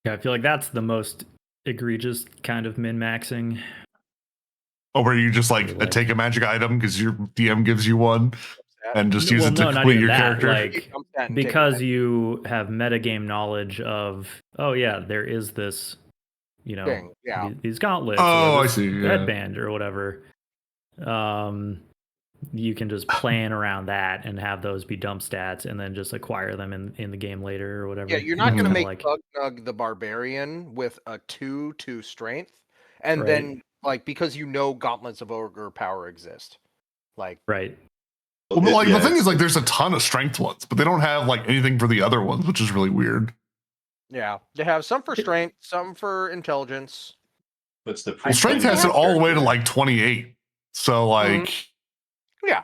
Yeah, I feel like that's the most egregious kind of min-maxing. Oh, where you just like, Like- take a magic item because your DM gives you one and just use Well, it to no, not complete even your that. character. Like, because you have metagame knowledge of, oh yeah, there is this, you know, Thing, yeah. these gauntlets Oh, or I this see. Yeah. headband or whatever. You can just plan around that and have those be dump stats and then just acquire them in the game later or whatever. Yeah, you're not going to make like Bugnug the Barbarian with a 2 to strength, and Right. then like because you know gauntlets of ogre power exist, like right. Well, but, like the thing is, like, there's a ton of strength ones, but they don't have like anything for the other ones, which is really weird. Yeah, they have some for strength, some for intelligence. What's the Well, strength has it all the way to like 28. So like, yeah,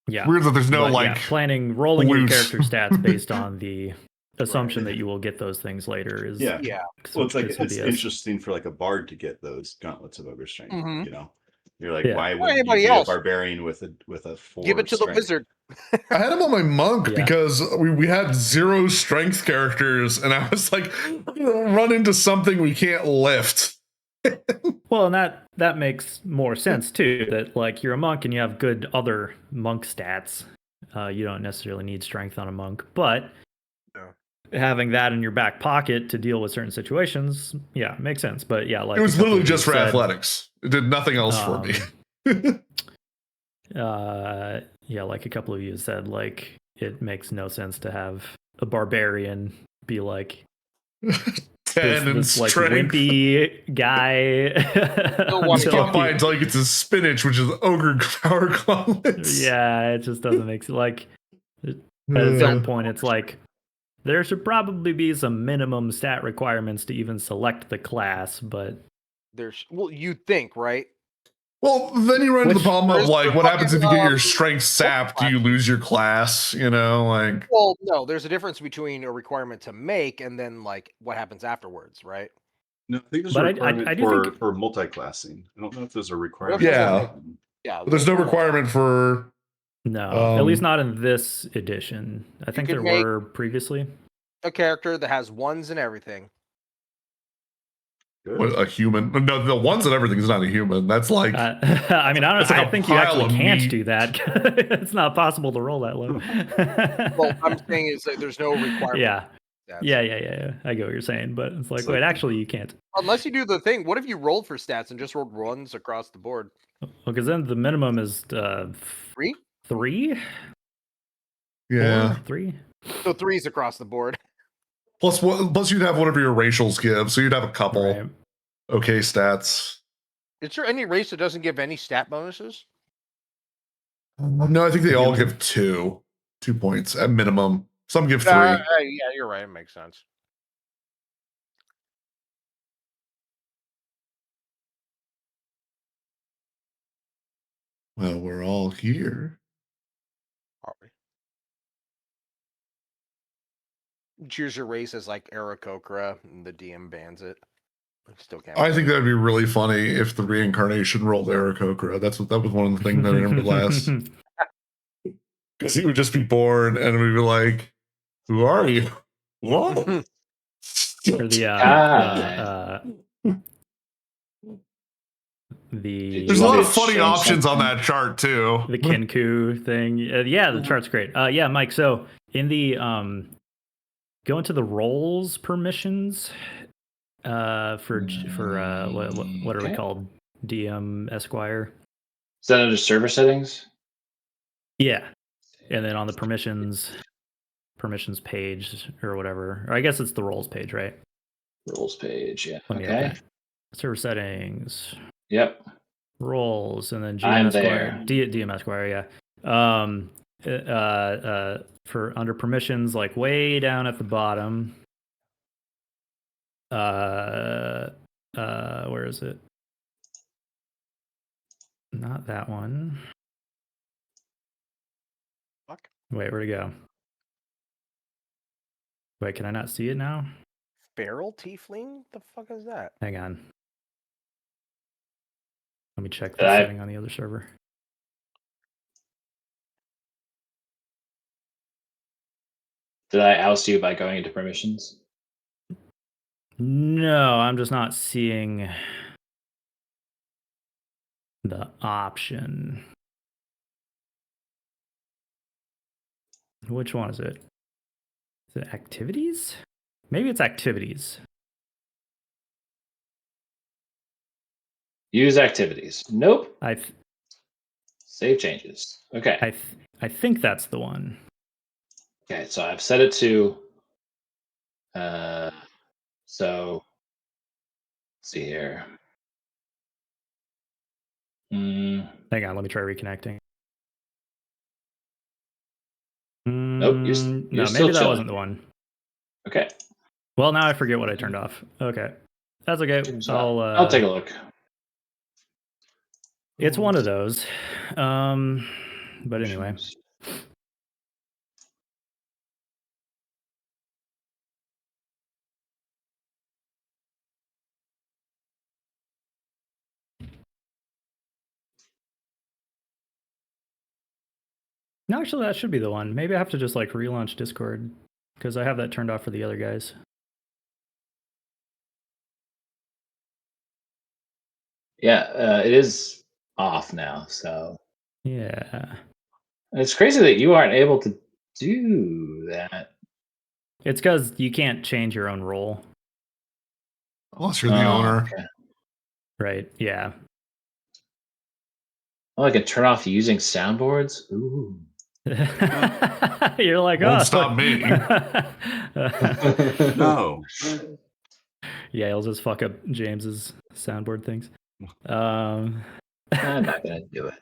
yeah. Weird that there's no But, like rolling your loose. character stats based on the assumption that you will get those things later is yeah. Well, it's like it's BS. interesting for like a bard to get those gauntlets of ogre strength. You know, you're like, Yeah. why Or would anybody you be else. a barbarian with a 4? Give it to strength? the wizard. I had him on my monk Yeah. because we had 0 strength characters, and I was like, we're gonna run into something we can't lift. Well, and that makes more sense too. That like you're a monk and you have good other monk stats. You don't necessarily need strength on a monk, but having that in your back pocket to deal with certain situations, yeah, makes sense. But yeah, like It was a couple literally of just you for said, athletics. It did nothing else for me. Yeah, like a couple of you said, like it makes no sense to have a barbarian be like 10 and this like strength. wimpy guy. Stop by until he gets his spinach, which is ogre power gauntlets. Yeah, it just doesn't make sense. Like at a certain point, it's like there should probably be some minimum stat requirements to even select the class, but Well, you'd think, right? Well, then you run into the problem of like, what happens if you get your strength sapped? Do you lose your class? You know, like. Well, no, there's a difference between a requirement to make and then like what happens afterwards, right? No, I think there's But a requirement I do think for multi-classing. I don't know if there's a requirement. Yeah. Yeah. But there's no requirement for. No, at least not in this edition. I think there were previously. A character that has ones and everything. What, a human? No, the ones and everything is not a human. That's like. I mean, I think you actually can't do that. It's not possible to roll that low. Well, I'm saying is that there's no requirement. Yeah. Yeah. I get what you're saying, but it's like, wait, actually, you can't. Unless you do the thing. What if you rolled for stats and just rolled ones across the board? Well, because then the minimum is 3. 3. Yeah. 4, 3. So 3's across the board. Plus you'd have whatever your racials give, so you'd have a couple okay stats. Is there any race that doesn't give any stat bonuses? No, I think they all give 2 points at minimum. Some give 3. Yeah, you're right. It makes sense. Well, we're all here. Are we? Choose your race as like Aarakocra and the DM bans it. Still can't. I think that'd be really funny if the reincarnation rolled Aarakocra. That was one of the things that I remember last. Because he would just be born and we'd be like, who are you? What? Or There's a lot of funny options on that chart too. The Kinku thing. Yeah, the chart's great. Yeah, Mike, so in the go into the roles permissions for what are we called? DM Esquire. Is that under server settings? Yeah. And then on the permissions page or whatever. Or I guess it's the roles page, right? Roles page, yeah. Okay. Server settings. Yep. Roles and then I'm Esquire. DM Esquire, yeah. For under permissions, like way down at the bottom. Where is it? Not that one. Fuck. Wait, where'd it go? Wait, can I not see it now? Feral tiefling? The fuck is that? Hang on. Let me check the setting on the other server. Did I oust you by going into permissions? No, I'm just not seeing the option. Which one is it? Is it activities? Maybe it's activities. Use activities. Nope. I Save changes. Okay. I think that's the one. Okay, so I've set it to so let's see here. Hang on, let me try reconnecting. Nope, you're No, still maybe that chilling. wasn't the one. Okay. Well, now I forget what I turned off. Okay. That's okay. I'll take a look. It's one of those. But anyway. No, actually, that should be the one. Maybe I have to just like relaunch Discord because I have that turned off for the other guys. Yeah, it is off now. So Yeah. it's crazy that you aren't able to do that. It's because you can't change your own role. Unless you're the owner. Okay. Right. Yeah. Oh, I can turn off using soundboards. Ooh. You're like, Won't oh, stop me. No. Yeah, he'll just fuck up James's soundboard things. I'm not gonna do it.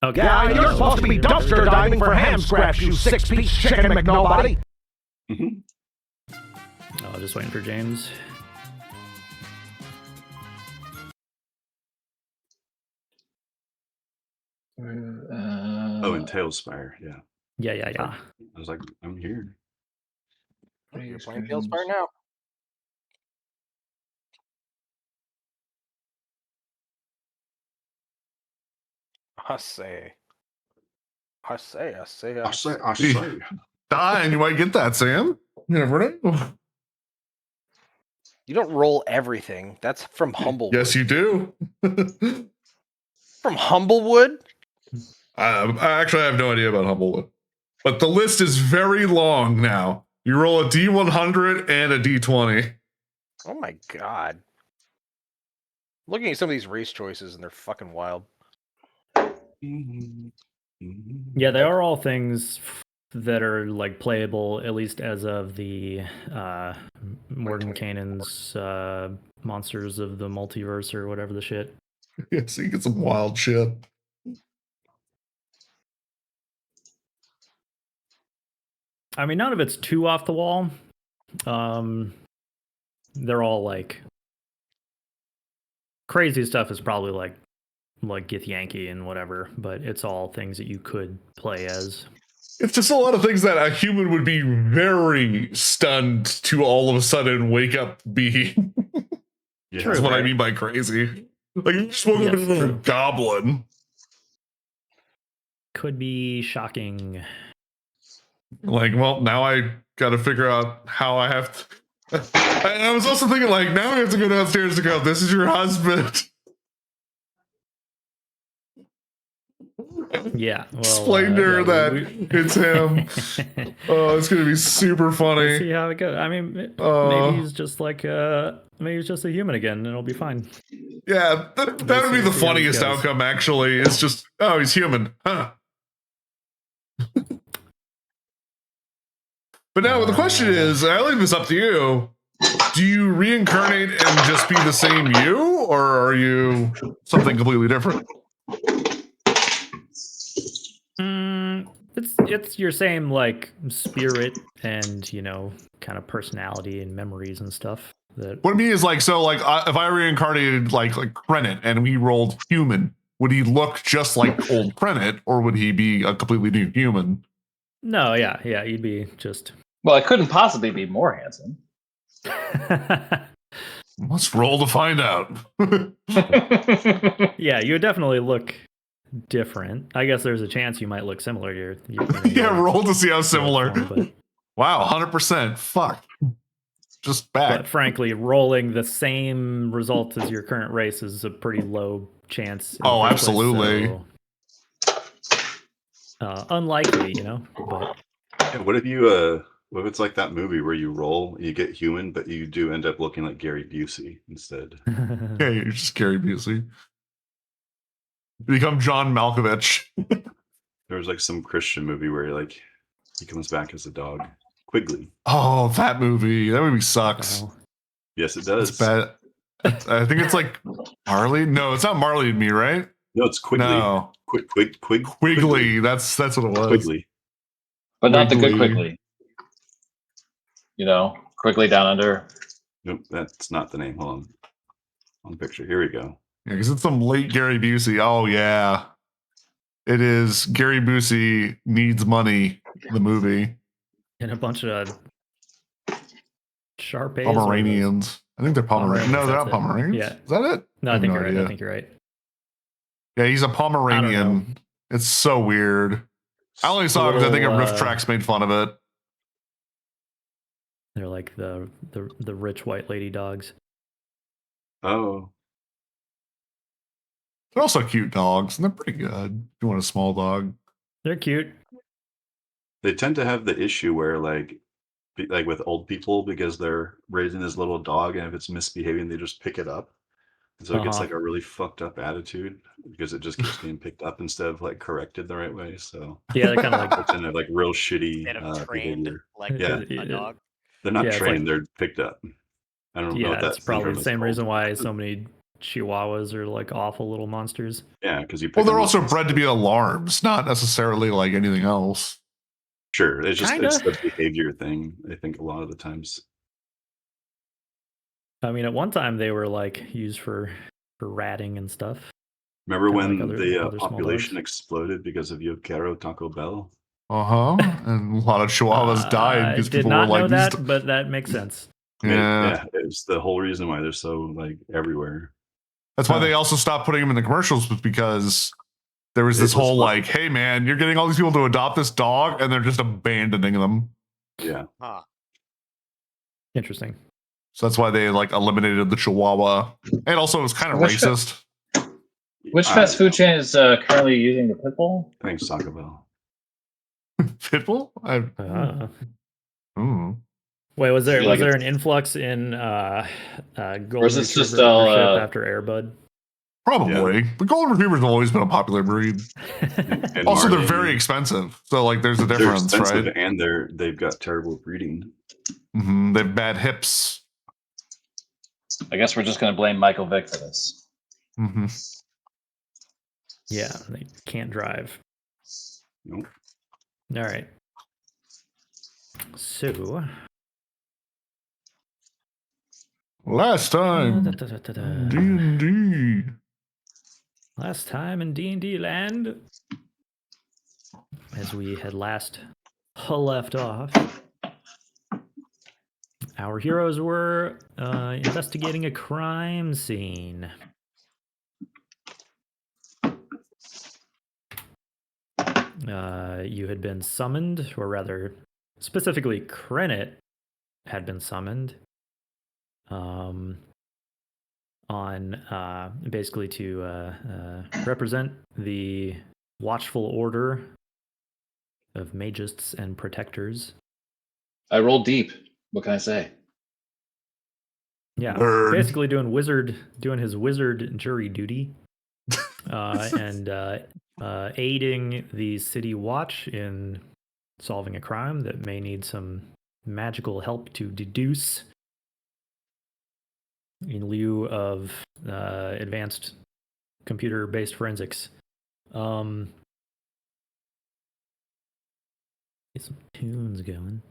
Okay. Yeah, you're supposed to be dumpster diving for ham scraps, you six-piece chicken McNobody. Oh, just waiting for James. Oh, and Tailspire, yeah. Yeah. I was like, I'm here. You're playing Tailspire now. I say. Die, and you might get that, Sam. You never know. You don't roll everything. That's from Humblewood. Yes, you do. From Humblewood? I have no idea about Humblewood. But the list is very long now. You roll a D100 and a D20. Oh my god. Looking at some of these race choices and they're fucking wild. Yeah, they are all things that are like playable, at least as of the Mordenkainen's Monsters of the Multiverse or whatever the shit. Yeah, so you get some wild shit. I mean, none of it's too off the wall. They're all like crazy stuff is probably like Githyanki and whatever, but it's all things that you could play as. It's just a lot of things that a human would be very stunned to all of a sudden wake up being. Yeah, That's what I mean by crazy. Like, you just woke up as a goblin. Could be shocking. Like, well, now I gotta figure out how I have to. And I was also thinking, like, now I have to go downstairs to go, this is your husband. Yeah. Well, Explain to her that it's him. Oh, it's gonna be super funny. We'll see how it goes. I mean, maybe he's just like maybe he's just a human again, and it'll be fine. Yeah, that would be the funniest outcome. Actually, it's just, oh, he's human, huh? But now the question is, I leave this up to you. Do you reincarnate and just be the same you, or are you something completely different? It's your same like spirit and kind of personality and memories and stuff. That what I mean is like, so like if I reincarnated like Krenit and we rolled human, would he look just like old Krenit, or would he be a completely new human? No, yeah, you'd be just. Well, I couldn't possibly be more handsome. Let's roll to find out. Yeah, you would definitely look different. I guess there's a chance you might look similar. Yeah, roll to see how similar. But Wow, 100%. Fuck. Just back. But frankly, rolling the same result as your current race is a pretty low chance. In the Oh, first place, absolutely. unlikely, you know. But Yeah, what if you what if it's like that movie where you roll, you get human, but you do end up looking like Gary Busey instead? Yeah, you're just Gary Busey. Become John Malkovich. There was like some Christian movie where like he comes back as a dog. Quigley. Oh, that movie. That movie sucks. Wow. Yes, it It's does. bad. I think it's like Marley. No, it's not Marley and Me, right? No, it's Quigley. No, Quigley. That's what it was. Quigley. But not the good Quigley. Quigley. You know, Quigley Down Under. Nope, that's not the name. Hold on the picture. Here we go. Yeah, because it's some late Gary Busey. Oh yeah, it is Gary Busey Needs Money. The movie. And a bunch of Sharpays. Pomeranians. I think they're Pomeranians. No, they're not that's it. Pomeranians. Yeah. Is that it? No, I think you're right. I think you're right. Yeah, he's a I don't know. Pomeranian. It's so weird. I only saw it because I think a Little, Riff Tracks made fun of it. They're like the rich white lady dogs. Oh, They're also cute dogs, and they're pretty good. If you want a small dog. They're cute. they tend to have the issue where like with old people because they're raising this little dog, and if it's misbehaving, they just pick it up. And so it gets Uh-huh. like a really fucked up attitude because it just keeps being picked up instead of like corrected the right way. So Yeah, they're kind of like they tend to have like real shitty Instead of trained behavior. like Yeah. a dog. They're not Yeah, it's trained; like- they're picked up. I don't know what yeah, that it's probably syndrome the is same called. reason why so many Chihuahuas are like awful little monsters. Yeah, because you. Pick Well, they're them up also and bred to stuff. be alarms, not necessarily like anything else. Sure, it's just Kinda. it's the behavior thing. I think a lot of the times. I mean, at one time they were like used for ratting and stuff. Remember Kinda when like other the small population dogs. exploded because of Yo Quiero Taco Bell? And a lot of Chihuahuas died I because did people not were like, know "These that, but that makes sense. Yeah. It's the whole reason why they're so like everywhere. That's why they also stopped putting them in the commercials, was because there was It this was whole fun. like, hey man, you're getting all these people to adopt this dog, and they're just abandoning them. Yeah, Huh. Interesting. So that's why they like eliminated the Chihuahua. And also it was kind of Which- racist. Which I fast don't food chain is currently using the pit bull? I think it's Taco Bell. Pitbull? Wait, was there Feel like an influx in golden is this just retriever all, ownership after Airbud? Probably. The Golden Retrievers have always been a popular breed. And Also, they're Marley, very expensive. So like there's a they're difference, expensive right? and they've got terrible breeding. They have bad hips. I guess we're just going to blame Michael Vick for this. Yeah, they can't drive. Nope. All right. So Last time, D&D. last time in D&D land, as we had last left off, our heroes were investigating a crime scene. You had been summoned, or rather, specifically, Krenit had been summoned on basically to represent the watchful order of magists and protectors. I rolled deep. What can I say? Yeah, Nerd. basically doing his wizard jury duty, and aiding the city watch in solving a crime that may need some magical help to deduce in lieu of advanced computer-based forensics. Get some tunes going.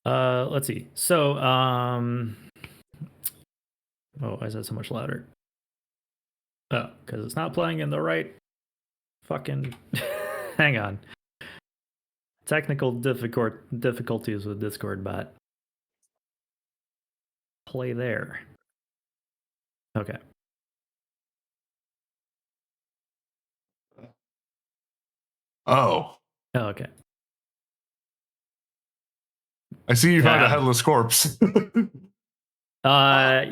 Let's see. So, oh, why is that so much louder? Oh, because it's not playing in the right fucking. Hang on. Technical difficulties with Discord bot. play there? Okay. Oh, Okay. I see you found a Yeah. headless corpse. I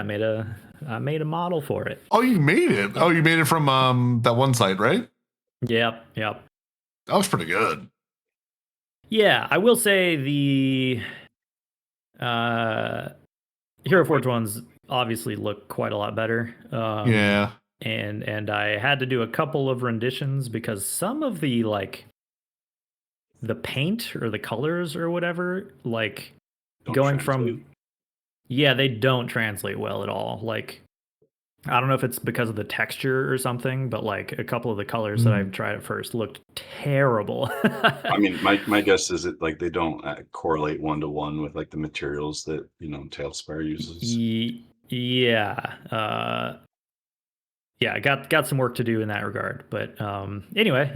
made a model for it. Oh, you made it. Oh, you made it from that one site, right? Yep. That was pretty good. Yeah, I will say the Hero Forge ones obviously look quite a lot better. Yeah. And I had to do a couple of renditions because some of the the paint or the colors or whatever, like Don't going translate. from they don't translate well at all. Like I don't know if it's because of the texture or something, but like a couple of the colors that I've tried at first looked terrible. I mean, my guess is that like they don't correlate 1-to-1 with like the materials that Tailspire uses. I got some work to do in that regard, but anyway,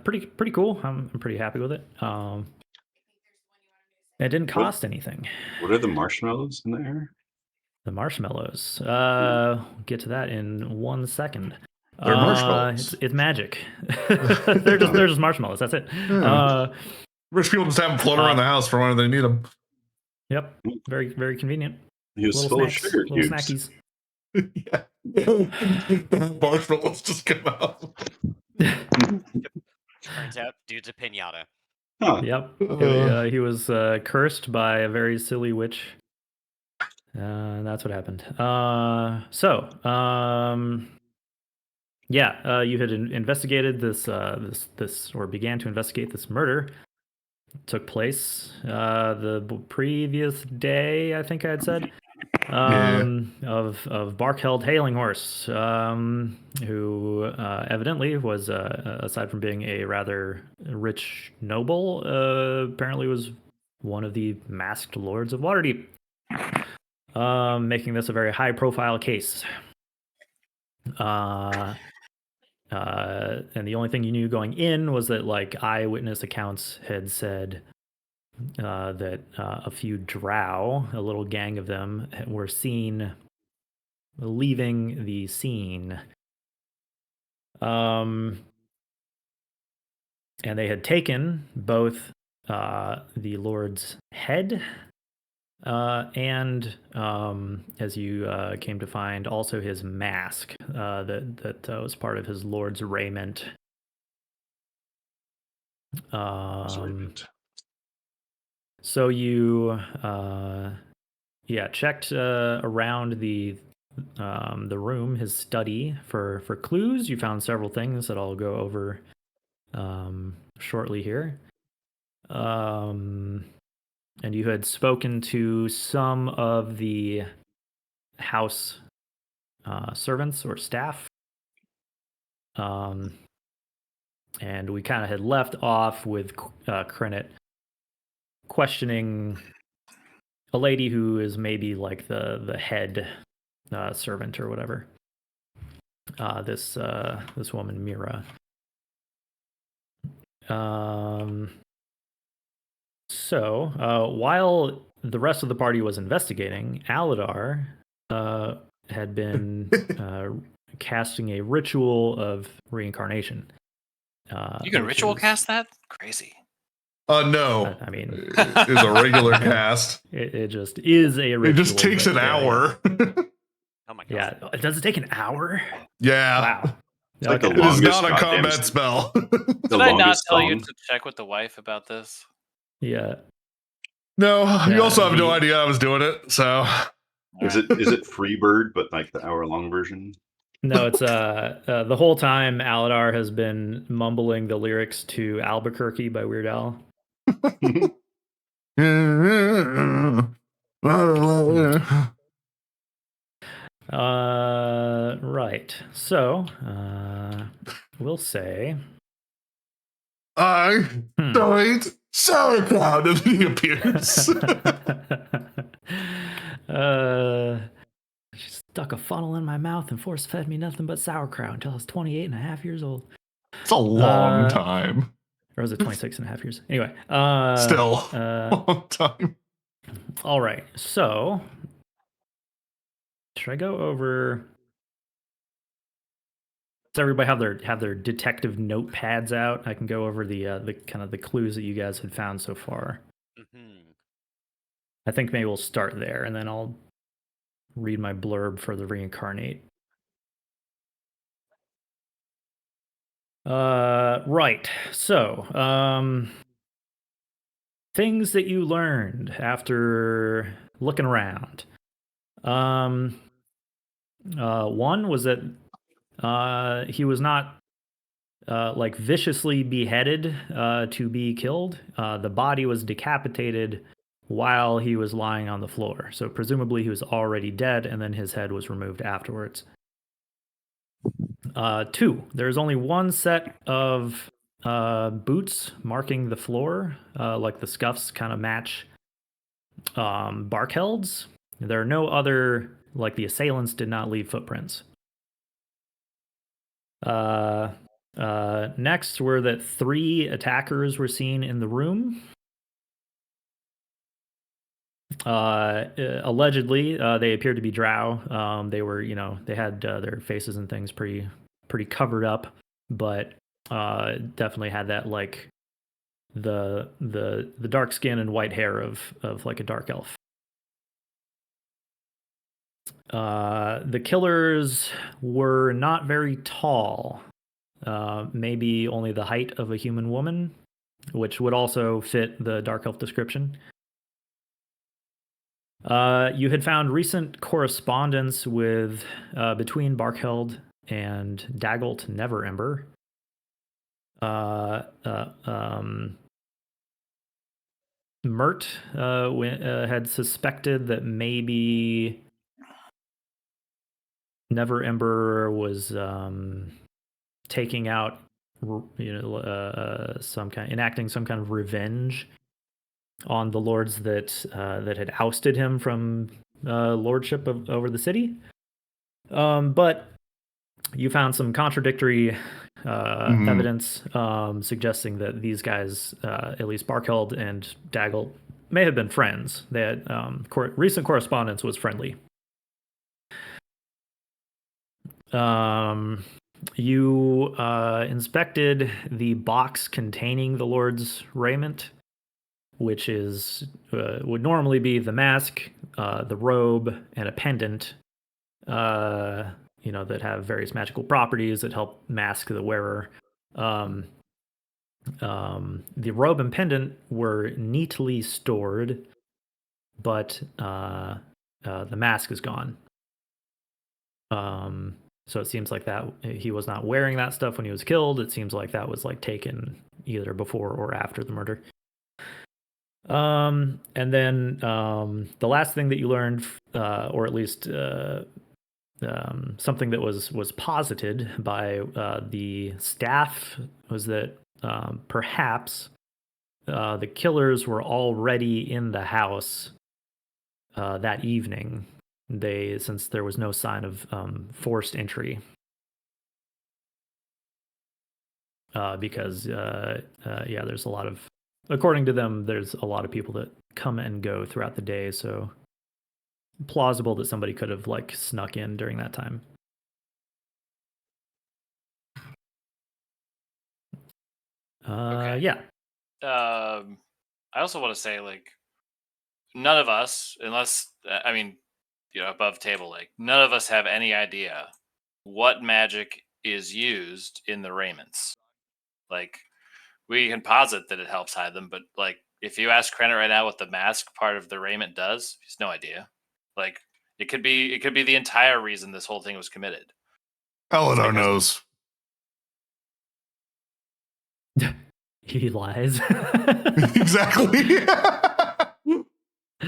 pretty cool. I'm pretty happy with it. It didn't cost anything. What are the marshmallows in the air? The marshmallows. We'll get to that in 1 second. They're marshmallows. It's magic. they're just marshmallows. That's it. Rich people just have them floating around the house for when they need them. Yep. Very, very convenient. He was full of sugar little cubes. snackies. Yeah. Marshmallows just come out. Turns out, dude's a pinata. Huh. Yep. He was cursed by a very silly witch. That's what happened. You had investigated this or began to investigate this murder. It took place the previous day, I think I had said, of Barkheld Hailing Horse, who evidently was, aside from being a rather rich noble, apparently was one of the masked lords of Waterdeep. Making this a very high-profile case. And the only thing you knew going in was that like eyewitness accounts had said that a few drow, a little gang of them, were seen leaving the scene. And they had taken both the Lord's head and as you came to find, also his mask that was part of his Lord's raiment. So you checked around the room, his study, for clues. You found several things that I'll go over shortly here. And you had spoken to some of the house servants or staff. And we kind of had left off with Crennet questioning a lady who is maybe like the head servant or whatever. This woman, Mira. So while the rest of the party was investigating, Alidaar had been casting a ritual of reincarnation. You can ritual cast that? Crazy. No. I mean, it's a regular cast. It just is a ritual. It just takes an hour. Oh my god. Yeah. Does it take an hour? Yeah. Wow. It's like Okay. the It is longest not a goddamn- combat spell. Did I not longest tell you song. to check with the wife about this? Yeah. No, you Yeah, also have no idea I was doing it, so. Is it Freebird, but like the hour-long version? No, it's the whole time Alidaar has been mumbling the lyrics to Albuquerque by Weird Al. Right. So, we'll say I died sauerkraut, and he appears. she stuck a funnel in my mouth and force fed me nothing but sauerkraut until I was 28 and a half years old. It's a long time. Or was it 26 and a half years? Anyway. Still, long time. All right. So, should I go over? Does everybody have their detective notepads out? I can go over the kind of the clues that you guys had found so far. Mm-hmm. I think maybe we'll start there, and then I'll read my blurb for the reincarnate. Right. So, things that you learned after looking around. One was that he was not like viciously beheaded to be killed. The body was decapitated while he was lying on the floor. So presumably he was already dead, and then his head was removed afterwards. Two, there's only one set of boots marking the floor, like the scuffs kind of match Barkheld's. There are no other, like the assailants did not leave footprints. Next were that 3 attackers were seen in the room. Allegedly, they appeared to be drow. They were, they had their faces and things pretty covered up, but definitely had that like the dark skin and white hair of like a dark elf. The killers were not very tall. Maybe only the height of a human woman, which would also fit the dark elf description. You had found recent correspondence with between Barkheld and Daggelt Neverember. Mert had suspected that maybe Neverember was taking out, enacting some kind of revenge on the lords that had ousted him from lordship over the city. But you found some contradictory evidence suggesting that these guys, at least Barkheld and Daggelt, may have been friends. They had recent correspondence was friendly. You inspected the box containing the Lord's raiment, which is would normally be the mask, the robe, and a pendant. That have various magical properties that help mask the wearer. The robe and pendant were neatly stored, but the mask is gone. So it seems like that he was not wearing that stuff when he was killed. It seems like that was like taken either before or after the murder. And then the last thing that you learned, or at least something that was posited by the staff, was that perhaps the killers were already in the house that evening. Since there was no sign of forced entry, because there's a lot of, according to them, there's a lot of people that come and go throughout the day, so plausible that somebody could have like snuck in during that time. Okay. Yeah. I also want to say, like, none of us, unless above table, like, none of us have any idea what magic is used in the raiments. Like, we can posit that it helps hide them, but like, if you ask Krennet right now what the mask part of the raiment does, he's no idea. Like, it could be the entire reason this whole thing was committed. Alidaar knows. He lies. Exactly.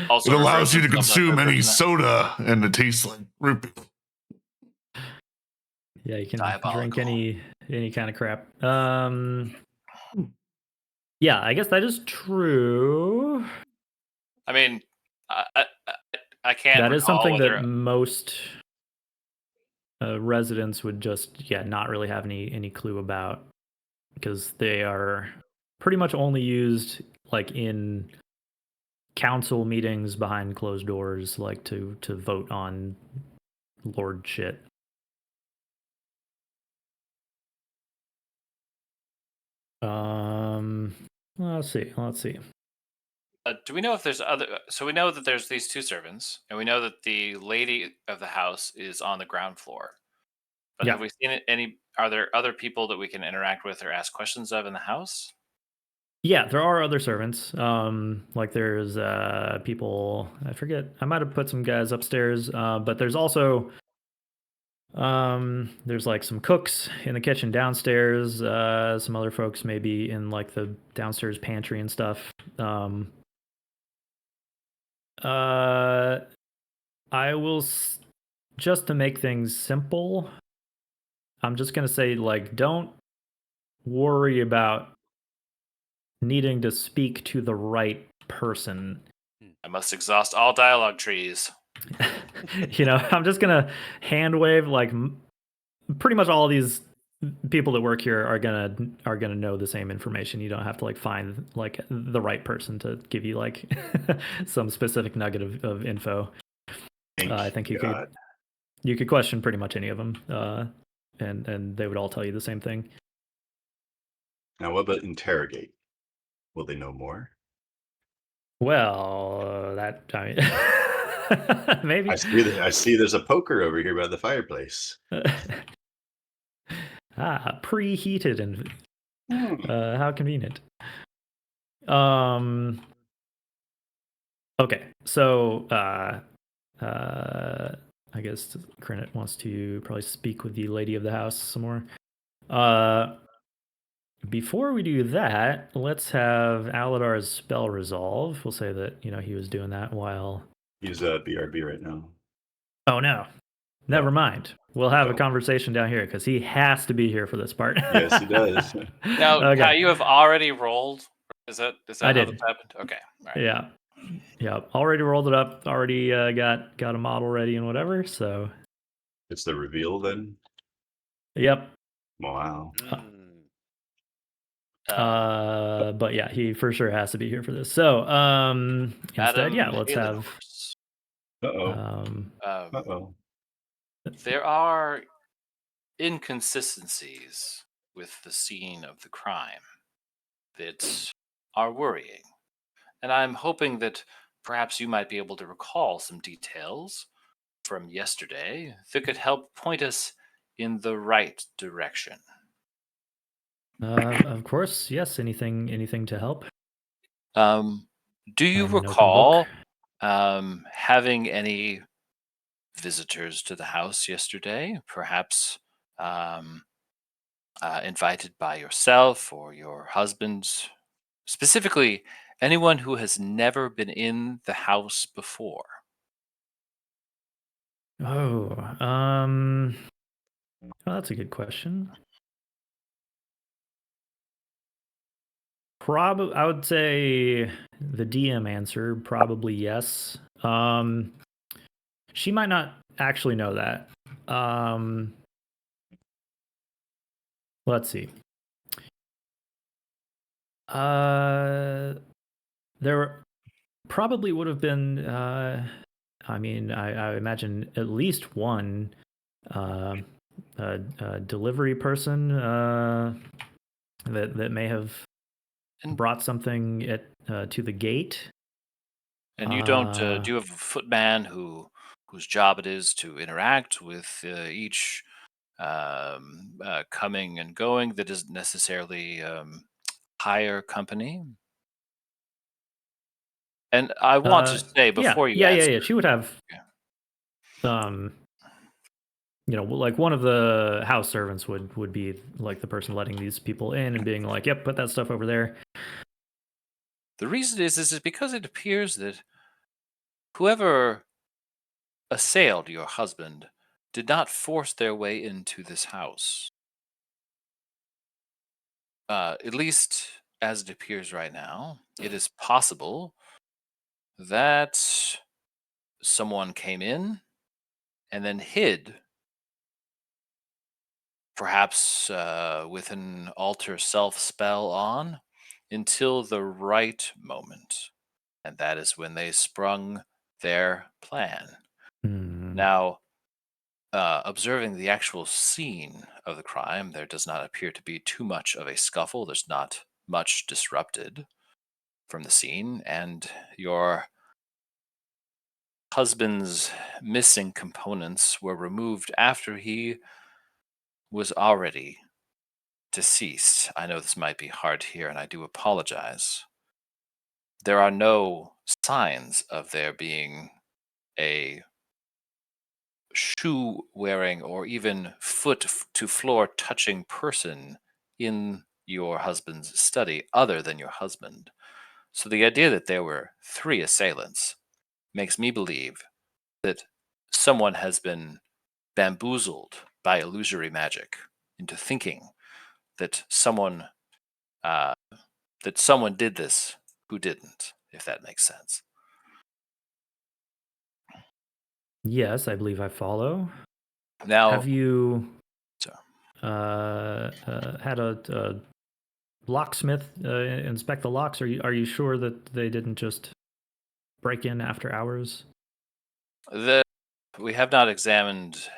Also, it allows you to consume any soda and it tastes like root beer. Yeah, you can Diabolical. drink any kind of crap. Yeah, I guess that is true. I mean, I can't. That is something whether... that most residents would just not really have any clue about, because they are pretty much only used like in council meetings behind closed doors, like to vote on lord shit. Let's see. Do we know if there's other? So we know that there's these two servants, and we know that the lady of the house is on the ground floor. But Yeah. have we seen any? Are there other people that we can interact with or ask questions of in the house? Yeah, there are other servants. Like there's people. I forget. I might have put some guys upstairs. But there's also there's like some cooks in the kitchen downstairs. Some other folks maybe in like the downstairs pantry and stuff. I will just to make things simple. I'm just gonna say like don't worry about needing to speak to the right person. I must exhaust all dialogue trees. I'm just gonna hand wave like pretty much all these people that work here are gonna know the same information. You don't have to like find like the right person to give you like some specific nugget of info. I think you could question pretty much any of them, and they would all tell you the same thing. Now, what about interrogate? Will they know more? Well, maybe. I see. There's a poker over here by the fireplace. Preheated and how convenient. Okay, so I guess Crinit wants to probably speak with the lady of the house some more. Before we do that, let's have Alidaar's spell resolve. We'll say that he was doing that while He's BRB right now. Oh no. Never mind. We'll have a conversation down here because he has to be here for this part. Yes, he does. Now, Kai, you have already rolled. Is that I how did. this happened? Okay. All right. Yeah. Already rolled it up. Already got a model ready and whatever. So. It's the reveal then. Yep. Wow. But yeah, he for sure has to be here for this. So instead, let's have. There are inconsistencies with the scene of the crime that are worrying. And I'm hoping that perhaps you might be able to recall some details from yesterday that could help point us in the right direction. Of course, yes. Anything to help? Do you An open recall book? having any visitors to the house yesterday? Perhaps invited by yourself or your husband? Specifically, anyone who has never been in the house before. Oh, that's a good question. Probably, I would say the DM answer probably yes. She might not actually know that. Let's see. There probably would have been. I mean, I imagine at least one delivery person that may have brought something to the gate. And you don't do you have a footman whose job it is to interact with each coming and going that isn't necessarily hire company? And I want to say before you answer, yeah. She would have, like one of the house servants would be like the person letting these people in and being like, "Yep, put that stuff over there." The reason is because it appears that whoever assailed your husband did not force their way into this house. At least as it appears right now, it is possible that someone came in and then hid, perhaps with an alter self spell on, until the right moment. and that is when they sprung their plan. Hmm. Now, observing the actual scene of the crime, there does not appear to be too much of a scuffle. There's not much disrupted from the scene, and your husband's missing components were removed after he was already deceased. I know this might be hard to hear, and I do apologize. There are no signs of there being a shoe wearing or even foot to floor touching person in your husband's study other than your husband. So the idea that there were 3 assailants makes me believe that someone has been bamboozled by illusory magic into thinking that someone did this who didn't, if that makes sense. Yes, I believe I follow. Now, Have you so- had a locksmith inspect the locks? Are you sure that they didn't just break in after hours? we have not examined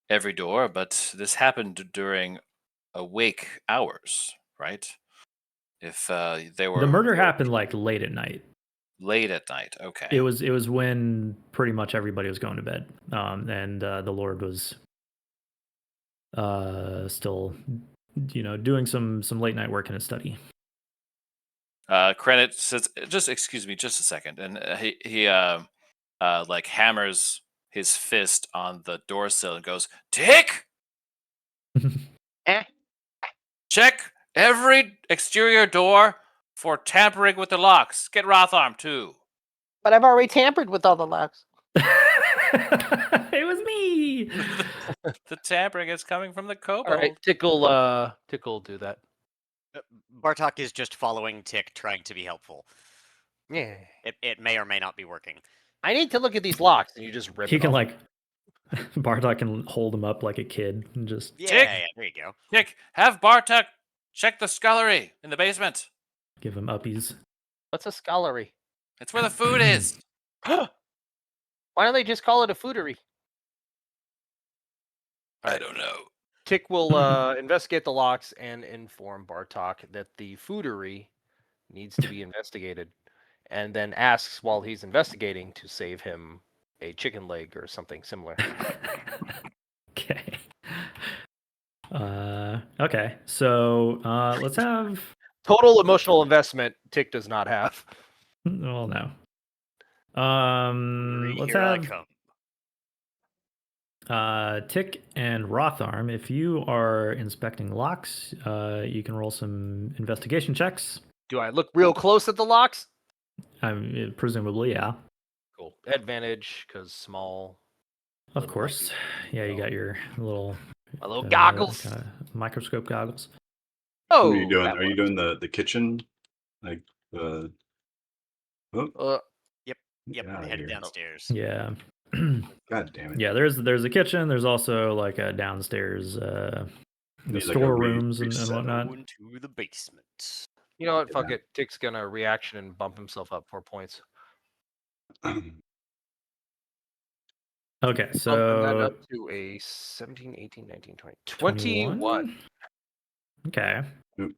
every door, but this happened during awake hours, right? If they were The murder happened like late at night. late at night, okay. It was when pretty much everybody was going to bed, and the Lord was still, doing some late night work in his study. Credit says, just excuse me, just a second, and he like hammers his fist on the door sill and goes, "Tick! Eh? Check every exterior door for tampering with the locks. Get Rotharm too." But I've already tampered with all the locks. It was me. The tampering is coming from the kobold. All right, Tickle do that. Bartok is just following Tick, trying to be helpful. Yeah. It may or may not be working. I need to look at these locks, and you just rip. He it can off. Bartok can hold him up like a kid and just Yeah, Tick! yeah, there you go. Tick, have Bartok check the scullery in the basement. give him uppies. What's a scullery? It's where the food is. Why don't they just call it a foodery? I don't know. Tick will investigate the locks and inform Bartok that the foodery needs to be investigated, and then asks while he's investigating to save him a chicken leg or something similar. Okay. Okay. So let's have. Total emotional investment Tick does not have. Well, no. Let's Here I have come. Tick and Rotharm. If you are inspecting locks, you can roll some investigation checks. Do I look real close at the locks? Presumably, yeah. Cool. Advantage, because small. Of course. Yeah, you got your little My little goggles. microscope goggles. Oh, What are you doing? that Are you doing the kitchen? Like works. Yep, get we're outta headed here. downstairs. Yeah. God damn it. Yeah, there's a kitchen. There's also like a downstairs, the Need like a storerooms and reset. whatnot. Go into the basement. You know what? Yeah. Fuck it. Tick's gonna reaction and bump himself up 4 points. Okay, Bumping that so up to a 17, 18, 19, 20. 21. Okay. Oop.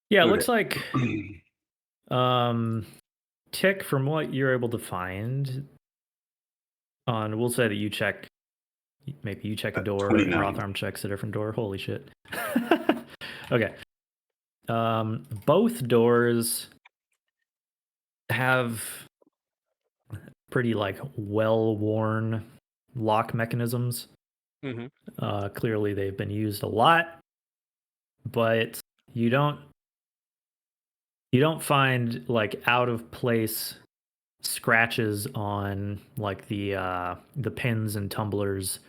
Yeah, it Okay. looks like Tick, from what you're able to find on, we'll say that you check, maybe you check a door, 29. Rotharm checks a different door. Holy shit. Okay. Both doors have pretty like well-worn lock mechanisms. Mm-hmm. Clearly they've been used a lot, but you don't find like out of place scratches on like the pins and tumblers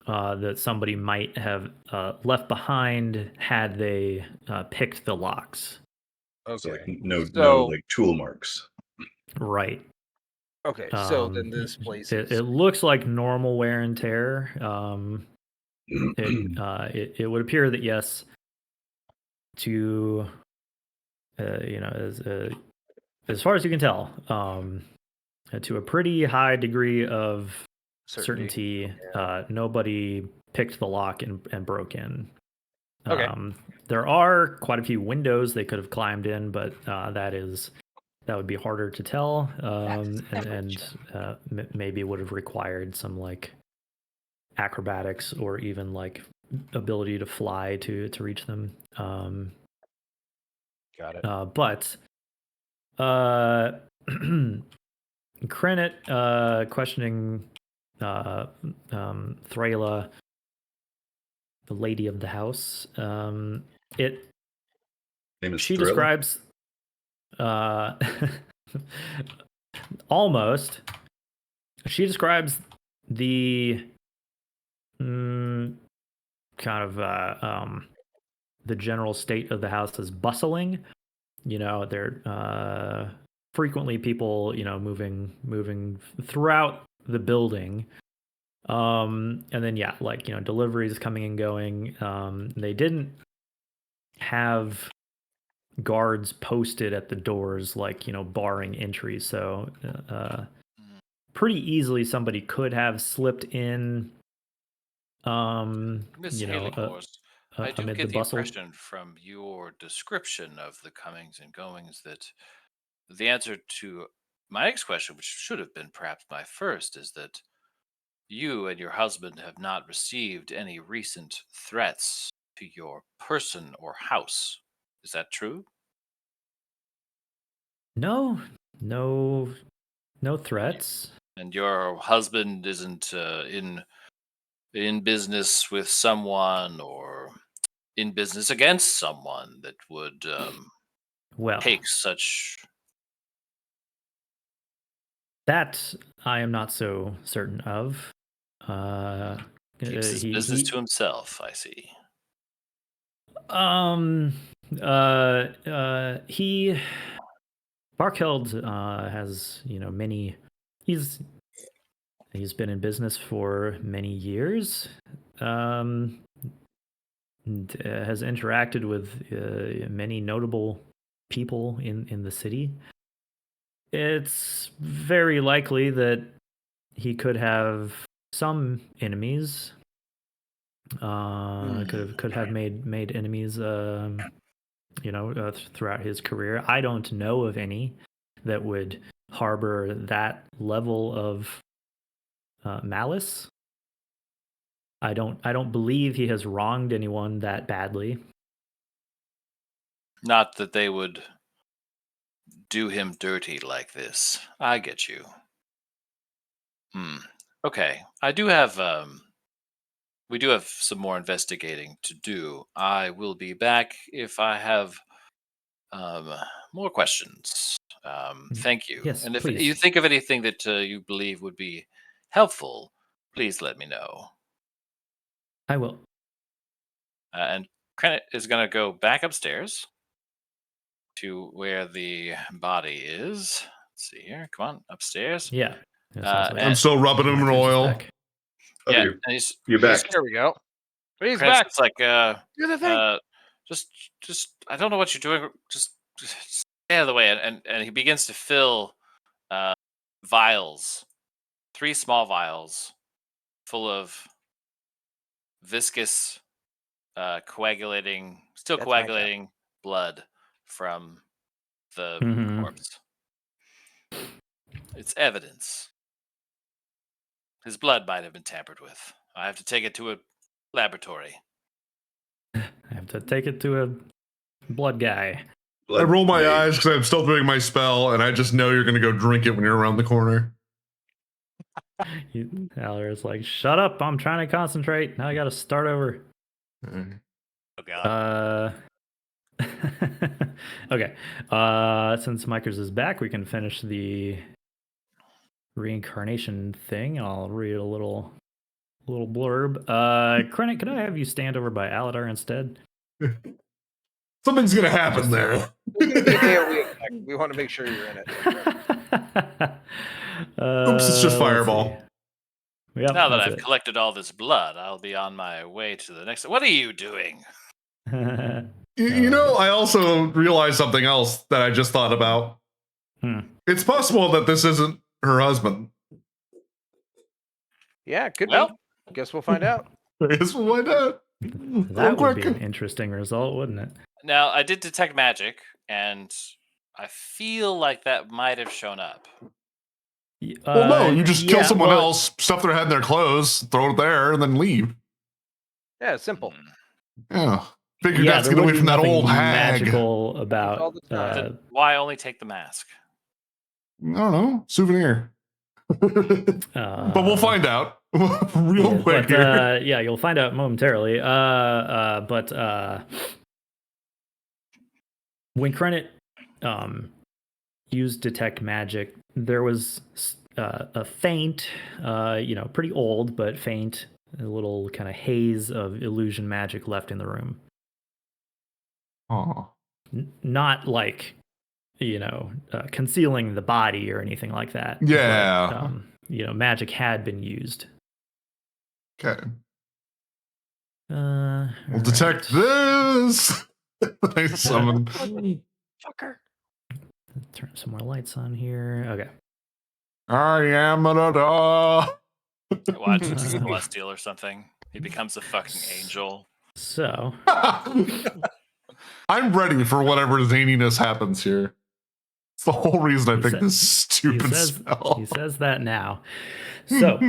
that somebody might have left behind had they picked the locks. So, Okay. like, no So- like tool marks. Right. Okay. So then this place is. It looks like normal wear and tear. It would appear that yes, to as as far as you can tell, to a pretty high degree of certainty, nobody picked the lock and broke in. Okay. There are quite a few windows they could have climbed in, but that would be harder to tell, and maybe would have required some like acrobatics or even like ability to fly to reach them. Got it. But Krenit questioning Threla, the lady of the house. Name is She Thriller? describes almost. She describes the kind of the general state of the house as bustling. You know, there frequently people, you know, moving throughout the building. And then yeah, like, you know, deliveries coming and going. They didn't have guards posted at the doors, like, you know, barring entry. So pretty easily somebody could have slipped in. Miss You know, Haley-Horse, I do amid get the the bustle. impression from your description of the comings and goings that the answer to my next question, which should have been perhaps my first, is that you and your husband have not received any recent threats to your person or house. Is that true? No threats. And your husband isn't in business with someone or in business against someone that would Well, take such. that I am not so certain of. Keeps his business to himself, I see. He Barkeld has, you know, many. He's been in business for many years. And, has interacted with many notable people in the city. It's very likely that he could have some enemies. Could have made enemies. You know, throughout his career. I don't know of any that would harbor that level of malice. I don't believe he has wronged anyone that badly. Not that they would do him dirty like this. I get you. Okay. I do have we do have some more investigating to do. I will be back if I have more questions. Thank you. Yes, And if please. you think of anything that you believe would be helpful, please let me know. I will. And Krenit is going to go back upstairs to where the body is. Let's see here. Come on, upstairs. Yeah. I'm still rubbing him in oil. Yeah, you. and You're back. There we go. He's Krenit's back. It's like, Do the thing. just, I don't know what you're doing. Just stay out of the way. And he begins to fill vials, 3 small vials full of viscous, coagulating, still That's my coagulating blood from the Mhm. corpse. It's evidence. His blood might have been tampered with. I have to take it to a laboratory. I have to take it to a blood guy. I roll my eyes because I'm still doing my spell, and I just know you're going to go drink it when you're around the corner. Alar's like, shut up, I'm trying to concentrate. Now I gotta start over. Oh god. Okay. Since Mikers is back, we can finish the reincarnation thing. I'll read a little blurb. Krennic, could I have you stand over by Alidaar instead? Something's going to happen there. We want to make sure you're in it. Oops, it's just fireball. Yep, now that I've collected all this blood, I'll be on my way to the next. What are you doing? You know, I also realized something else that I just thought about. It's possible that this isn't her husband. Yeah, it could Well- be. Guess we'll find out. I guess we'll find out. That would be an interesting result, wouldn't it? Now, I did detect magic, and I feel like that might have shown up. Well, no, you just kill yeah, someone well, else, stuff their head in their clothes, throw it there, and then leave. Yeah, simple. Yeah. Figured Yeah, that's there get away would be from that nothing old hag. magical All about. the time. Then why only take the mask? I don't know. Souvenir. But we'll find out real quick But here. yeah, you'll find out momentarily. But when Krennet used detect magic, there was a faint, pretty old but faint, a little kind of haze of illusion magic left in the room. Oh. Not like concealing the body or anything like that. Yeah. But, magic had been used. Okay. We'll We'll detect this. I summon. Fucker. Turn some more lights on here. Okay. I am a da. Watch Celestial or something. He becomes a fucking angel. So I'm ready for whatever zaniness happens here. It's the whole reason I picked this stupid spell. he says that now. So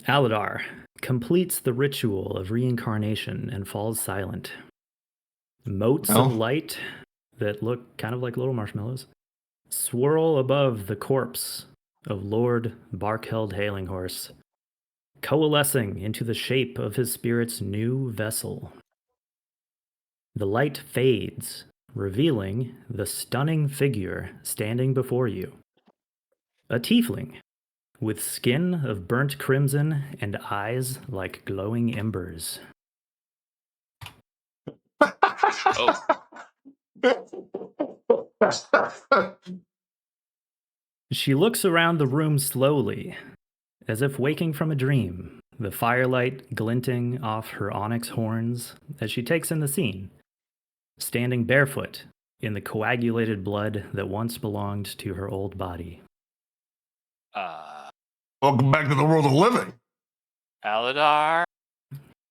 Alidaar completes the ritual of reincarnation and falls silent. Motes of light that look kind of like little marshmallows swirl above the corpse of Lord Barkheld Halinghorse, coalescing into the shape of his spirit's new vessel. The light fades, revealing the stunning figure standing before you. A tiefling, with skin of burnt crimson and eyes like glowing embers. She looks around the room slowly, as if waking from a dream, the firelight glinting off her onyx horns as she takes in the scene, standing barefoot in the coagulated blood that once belonged to her old body. Welcome back to the world of living. Alidaar,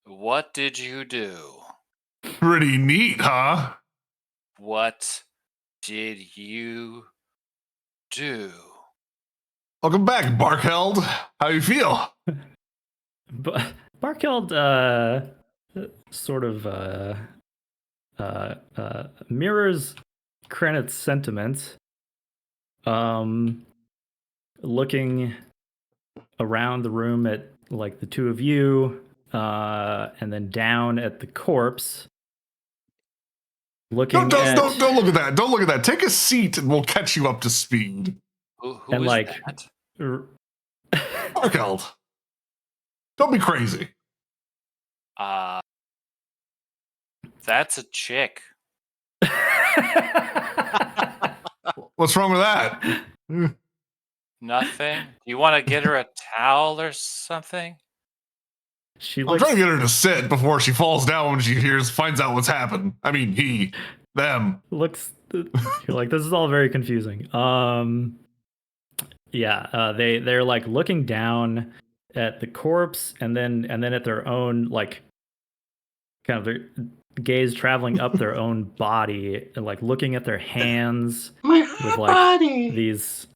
what did you do? Pretty neat, huh? What did you do? Welcome back, Barkheld. How you feel? But Barkheld sort of mirrors Krennet's sentiments, looking around the room at like the two of you, and then down at the corpse. Looking Don't look at that. Don't look at that. Take a seat and we'll catch you up to speed. Who and is like that? Barkheld. Don't be crazy. That's a chick. What's wrong with that? Nothing. You want to get her a towel or something? I'm trying to get her to sit before she falls down when she finds out what's happened. I mean, them. You're like, this is all very confusing. They're like looking down at the corpse and then at their own, like, kind of their gaze traveling up their own body and like looking at their hands with like these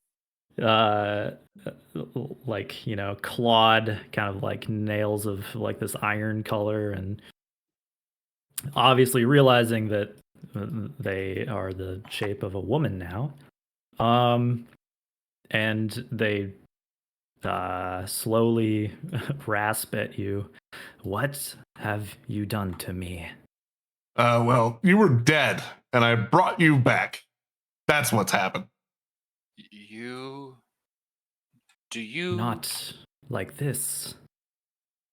like, clawed kind of like nails of like this iron color, and obviously realizing that they are the shape of a woman now. And they slowly rasp at you. What have you done to me? Well, you were dead, and I brought you back. That's what's happened. Do you... Not like this.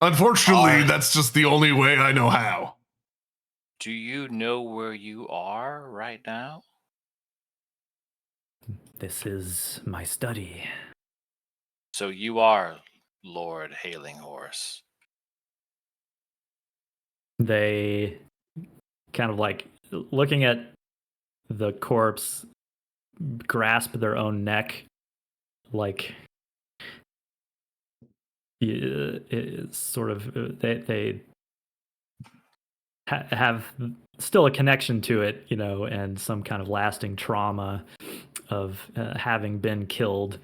Unfortunately, that's just the only way I know how. Do you know where you are right now? This is my study. So you are Lord Halinghorse. They kind of like looking at the corpse, grasp their own neck, like it's sort of they have still a connection to it, and some kind of lasting trauma of having been killed.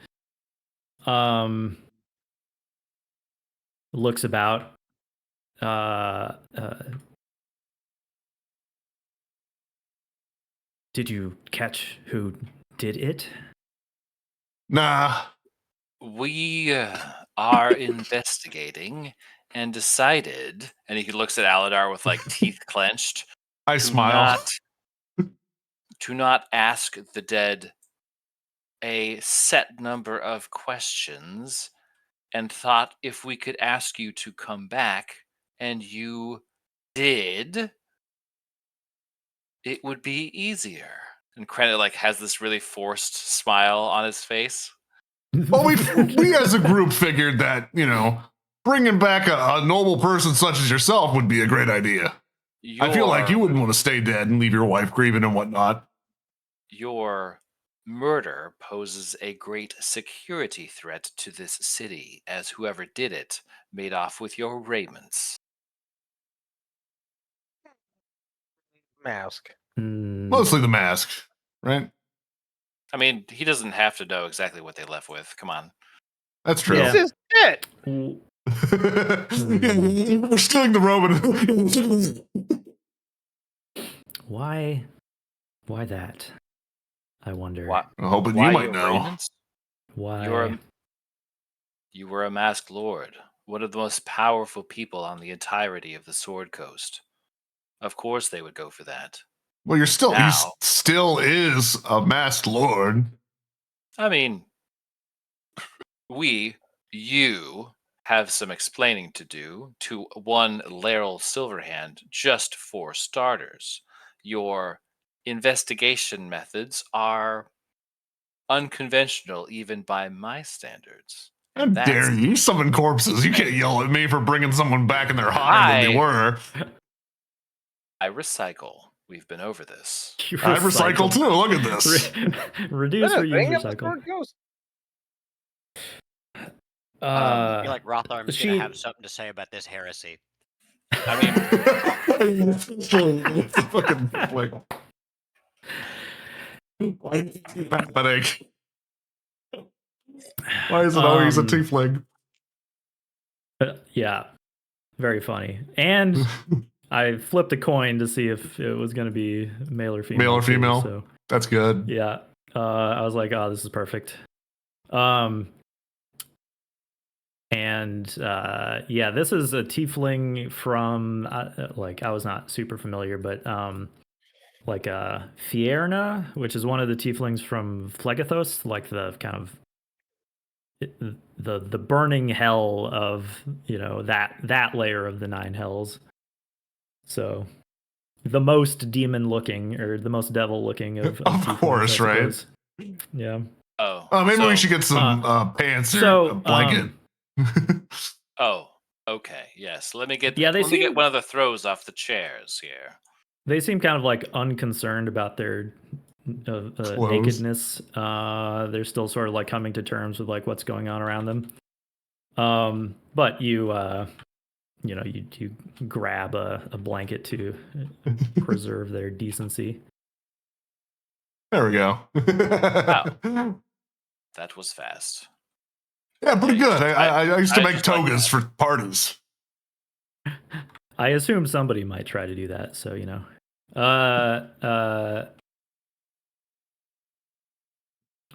Looks about. Did you catch who did it? Nah. We are investigating and decided, and he looks at Alidaar with like teeth clenched. I smile. To not ask the dead a set number of questions, and thought if we could ask you to come back and you did, it would be easier. And Krennic like has this really forced smile on his face. Well, we as a group figured that, bringing back a noble person such as yourself would be a great idea. I feel like you wouldn't want to stay dead and leave your wife grieving and whatnot. Your murder poses a great security threat to this city, as whoever did it made off with your raiments. Mask. Mostly the mask, right? I mean, he doesn't have to know exactly what they left with. Come on. That's true. This is it. We're stealing the robe. Why that? I wonder. Why, I'm hoping why you might your know. raiments? Why? You were a masked lord, one of the most powerful people on the entirety of the Sword Coast. Of course they would go for that. Well, he Now- still is a masked lord. I mean, you have some explaining to do to one Laeral Silverhand, just for starters. Your investigation methods are unconventional even by my standards. How And dare that's- you summon corpses? You can't yell at me for bringing someone back and they're hotter than they were. I recycle. We've been over this. I recycle too. Look at this. Reduce, Is that a reuse, thing of the recycle. Sword Coast? I feel like Rotharm's she- gonna have something to say about this heresy. I mean, It's a fucking like. Why is it pathetic? Why is it always a tiefling? Yeah, very funny. And I flipped a coin to see if it was going to be male or female. Male or too, female? so That's good. yeah, I was like, oh, this is perfect. And yeah, this is a tiefling from I was not super familiar, but like Fierna, which is one of the tieflings from Phlegethos, like the kind of the burning hell of that layer of the nine hells. So the most demon looking or the most devil looking of tieflings, course, I right? suppose. Yeah. Maybe we should get some pants or a blanket. Oh, okay. Yes. Let me get Yeah, let me get one of the throws off the chairs here. They seem kind of like unconcerned about their nakedness. They're still sort of like coming to terms with like what's going on around them. But you grab a blanket to preserve their decency. There we go. Wow. That was fast. Yeah, pretty good. I used to I make just like togas for parties. I assume somebody might try to do that, so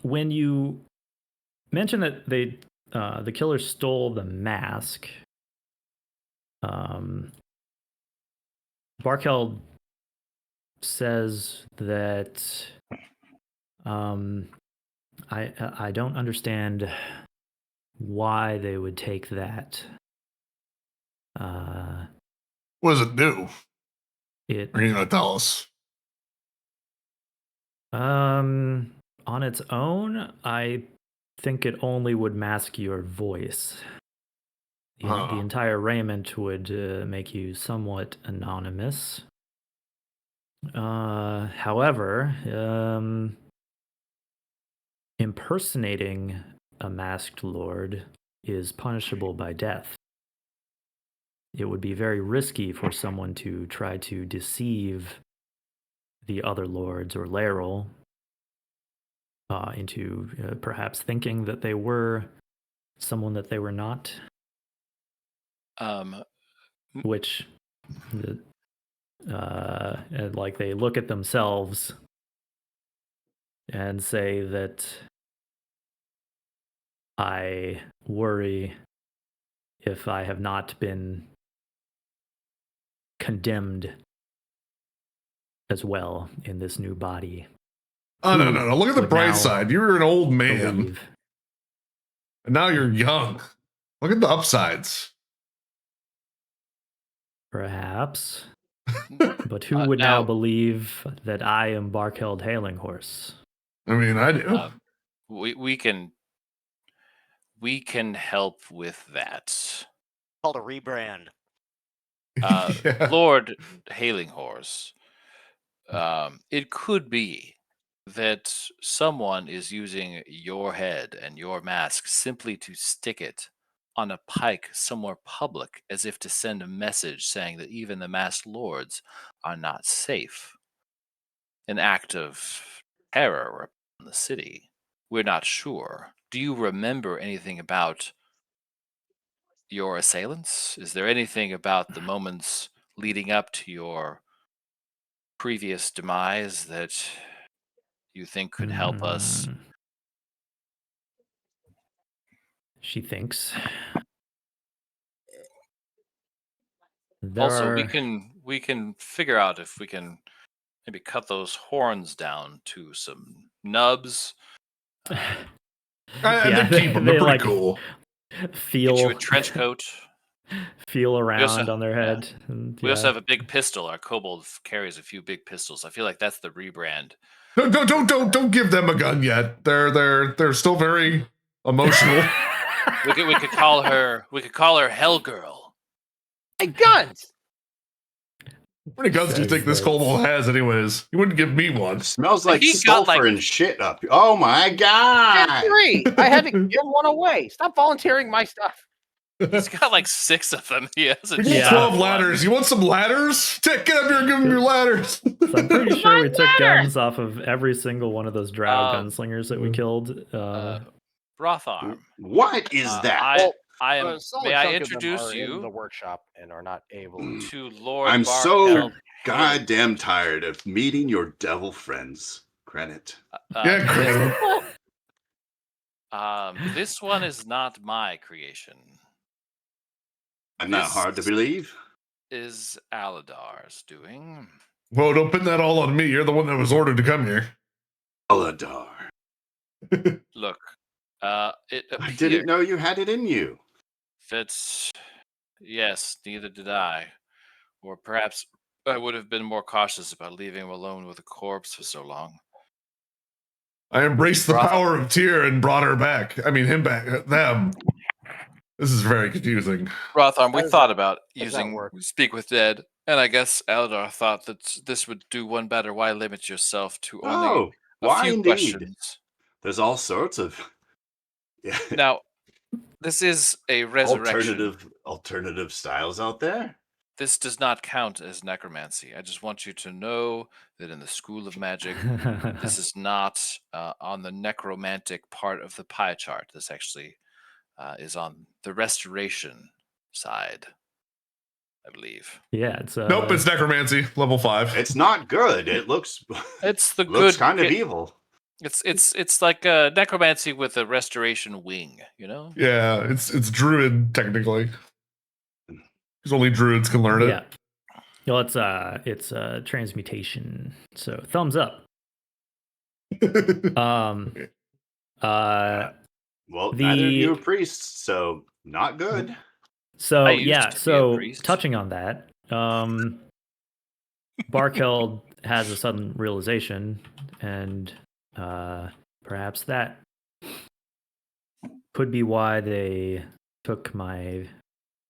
when you mentioned that the killer stole the mask, Barkel says that I don't understand why they would take that. What does it do? Are you gonna tell us? On its own, I think it only would mask your voice. The entire raiment would make you somewhat anonymous. However, impersonating a masked lord is punishable by death. It would be very risky for someone to try to deceive the other lords or Laeral into perhaps thinking that they were someone that they were not. Which, like they look at themselves and say that I worry if I have not been condemned as well in this new body. Oh, no. Look at the would bright now side. You were an old man, believe. and now you're young. Look at the upsides. Perhaps. But who would now believe that I am Barkheld Halinghorse? I mean, I do. We can help with that. Called a rebrand. Yeah. Lord Halinghorse, it could be that someone is using your head and your mask simply to stick it on a pike somewhere public, as if to send a message saying that even the masked lords are not safe. An act of terror in the city. We're not sure. Do you remember anything about your assailants? Is there anything about the moments leading up to your previous demise that you think could help us? She thinks. Also, we can figure out if we can maybe cut those horns down to some nubs. I think keep them. They're pretty cool. Get you a trench coat. Feel around on their head. Yeah. And, we also have a big pistol. Our kobold carries a few big pistols. I feel like that's the rebrand. Don't give them a gun yet. They're still very emotional. we could call her Hell Girl. Hey, guns! How many guns do you think this kobold has, anyways? You wouldn't give me one. Smells like sulfur and shit up. Oh my god! 3. I had to give one away. Stop volunteering my stuff. He's got like 6 of them. He has We need 12 ladders. You want some ladders? Get up here and give them your ladders. So I'm pretty sure we took guns off of every single one of those drow gunslingers that we killed. Brotharm. What is that? May I introduce you in the workshop and are not able to Lord I'm Barkheld. so goddamn tired of meeting your devil friends. Credit. This one is not my creation. I'm not hard to believe. Is Alidaar's doing? Whoa, don't pin that all on me. You're the one that was ordered to come here. Alidaar. Look, it I didn't know you had it in you. Yes, neither did I. Or perhaps I would have been more cautious about leaving him alone with a corpse for so long. I embraced the power of Tyr and brought her back. I mean, him back. Them. This is very confusing. Brotharm, we thought about using Speak with Dead, and I guess Alidaar thought that this would do one better. Why limit yourself to only a few questions? There's all sorts of... Yeah. Now, this is a resurrection. Alternative styles out there. This does not count as necromancy. I just want you to know that in the School of Magic, this is not on the necromantic part of the pie chart. This actually is on the restoration side, I believe. Yeah, it's nope. It's necromancy, level 5. It's not good. It looks. It's the looks good kind of evil. It's like a necromancy with a restoration wing. You know. Yeah, it's druid technically. Because only druids can learn it. Yeah. Well, it's transmutation. So thumbs up. Well, neither of you are priests, so not good. So yeah, so touching on that, Barkheld has a sudden realization, and perhaps that could be why they took my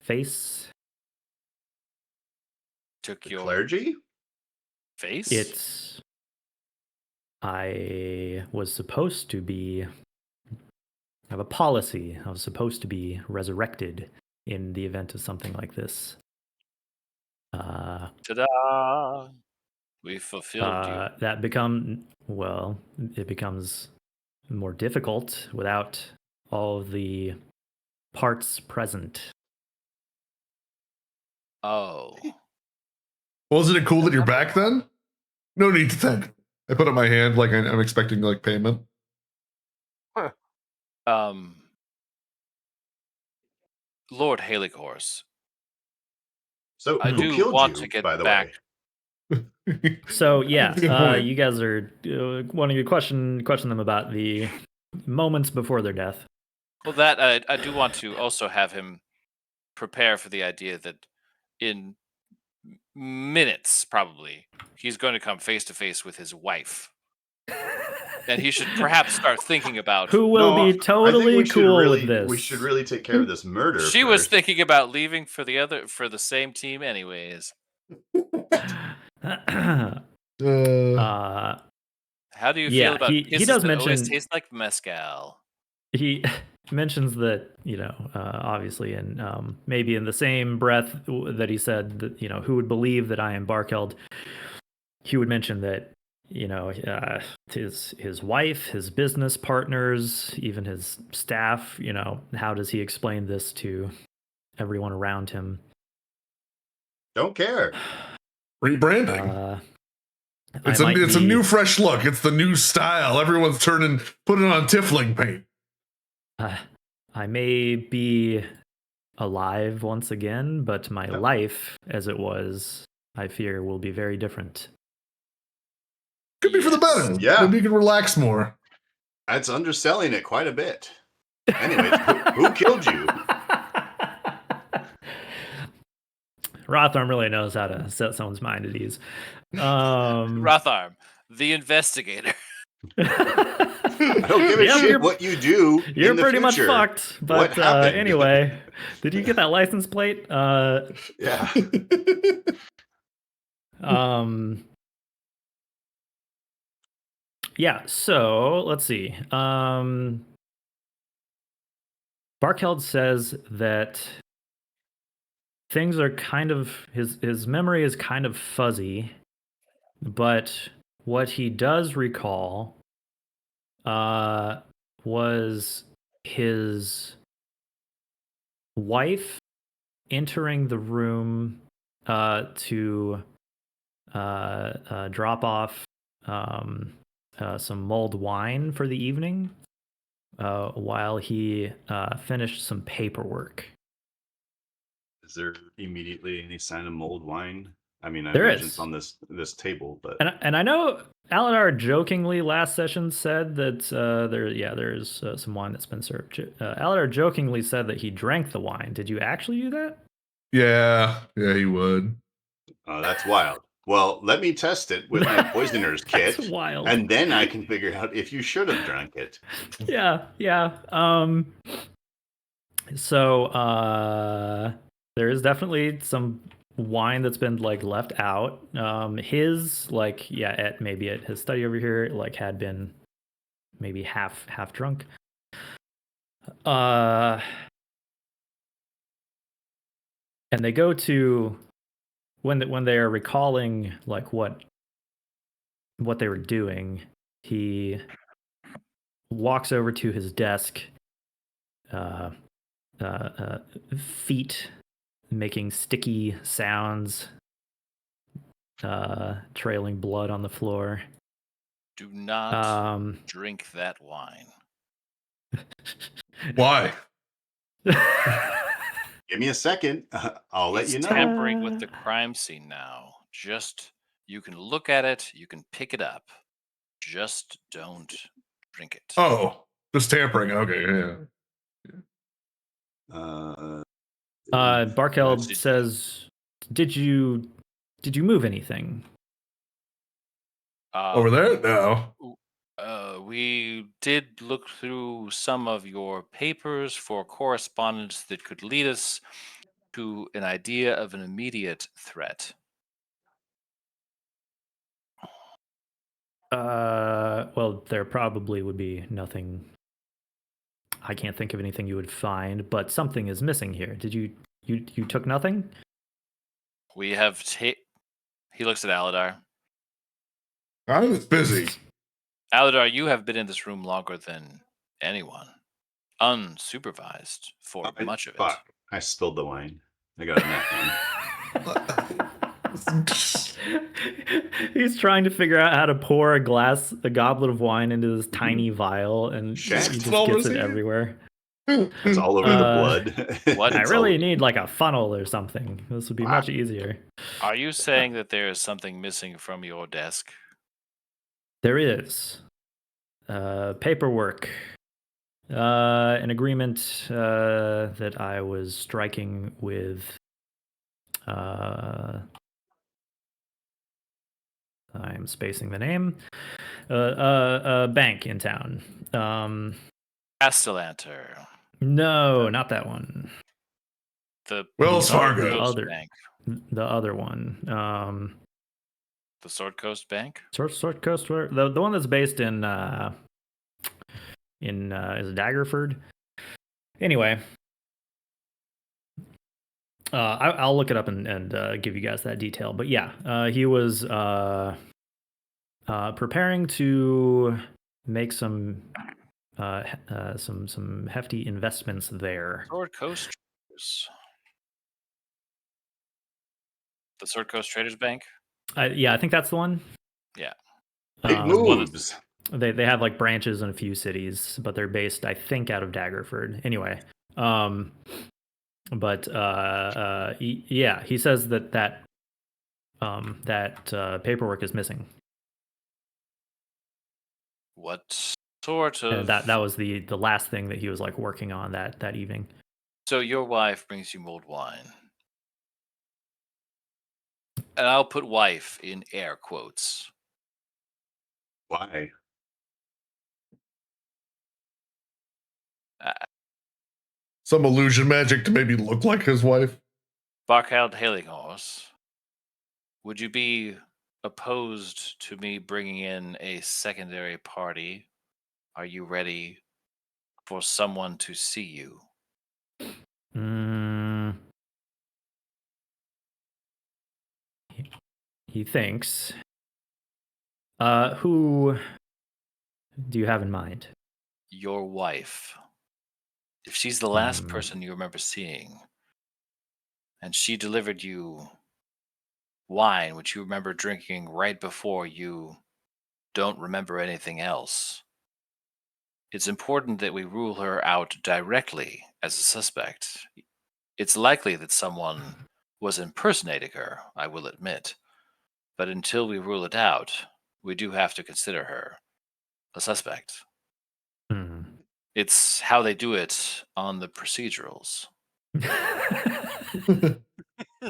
face. Took your clergy face? I was supposed to be. I have a policy. I was supposed to be resurrected in the event of something like this. Ta-da! We fulfilled you. It becomes more difficult without all of the parts present. Oh. Wasn't it cool that you're back then? No need to thank. I put up my hand like I'm expecting like payment. Lord Halighorse. So I who do killed want you, to get by the back. way? So That's a good point. you guys are wanting to question them about the moments before their death. Well, that I do want to also have him prepare for the idea that in minutes, probably, he's going to come face to face with his wife. And he should perhaps start thinking about Who will be totally cool with this. We should really take care of this murder. She was thinking about leaving for the same team anyways. How do you feel about he kisses does that always mention taste like mezcal? he mentions that obviously in maybe in the same breath that he said that who would believe that I am Barkeld, he would mention that his wife, his business partners, even his staff, how does he explain this to everyone around him? Don't care. Rebranding. It's a new fresh look. It's the new style. Everyone's putting on Tifling paint. I may be alive once again, but my life, as it was, I fear, will be very different. Could be for the better. Yeah. Maybe you can relax more. That's underselling it quite a bit. Anyways, who killed you? Rotharm really knows how to set someone's mind at ease. Rotharm, the investigator. I don't give a shit what you do. You're pretty future. much fucked. But anyway, did you get that license plate? Yeah. Yeah, so let's see. Barkeld says that things are kind of his memory is kind of fuzzy, but what he does recall was his wife entering the room to drop off some mulled wine for the evening while he finished some paperwork. Is there immediately any sign of mulled wine? I mean, I there imagine is. it's on this table, but and I know Alidaar jokingly last session said that there's some wine that's been served. Alidaar jokingly said that he drank the wine. Did you actually do that? Yeah, he would. That's wild. Well, let me test it with my poisoner's kit. That's wild. And then I can figure out if you should have drank it. Yeah. So there is definitely some wine that's been left out. His at his study over here had been maybe half drunk. And they go to when they are recalling what they were doing, he walks over to his desk, feet making sticky sounds, trailing blood on the floor. Do not drink that wine. Why? Give me a second. I'll let you know. Tampering with the crime scene now. Just, you can look at it, you can pick it up. Just don't drink it. Oh, just tampering. Okay, yeah. Barkeld says, "Did you move anything over there?" No. We did look through some of your papers for correspondence that could lead us to an idea of an immediate threat. Well, there probably would be nothing. I can't think of anything you would find, but something is missing here. Did you took nothing? We have He looks at Alidaar. I was busy. Alidaar, you have been in this room longer than anyone, unsupervised for much of it. Fuck! I spilled the wine. I got a napkin. He's trying to figure out how to pour a goblet of wine into this tiny vial, and he Shaq. just gets it everywhere. It's all over the blood. What? I really need like a funnel or something. This would be much easier. Are you saying that there is something missing from your desk? There is paperwork, an agreement that I was striking with. I'm spacing the name. A bank in town. Castellanter. No, not that one. The Wells Sword Fargo. Coast Other- Bank. The other one. The Sword Coast Bank. Sword Coast. The one that's based in is it Daggerford? Anyway, I'll look it up and give you guys that detail. But yeah, he was preparing to make some hefty investments there. Sword Coast Traders. The Sword Coast Traders Bank. Yeah, I think that's the one. Yeah. Big moves. They have like branches in a few cities, but they're based, I think, out of Daggerford. Anyway, but he says that paperwork is missing. What sort of? And that was the last thing that he was like working on that evening. So your wife brings you mulled wine, and I'll put "wife" in air quotes. Why? Some illusion magic to maybe look like his wife. Barkheld Halinghorse, would you be opposed to me bringing in a secondary party? Are you ready for someone to see you? He thinks. Who do you have in mind? Your wife. If she's the last person you remember seeing, and she delivered you wine, which you remember drinking right before you don't remember anything else, it's important that we rule her out directly as a suspect. It's likely that someone was impersonating her, I will admit. But until we rule it out, we do have to consider her a suspect. It's how they do it on the procedurals. And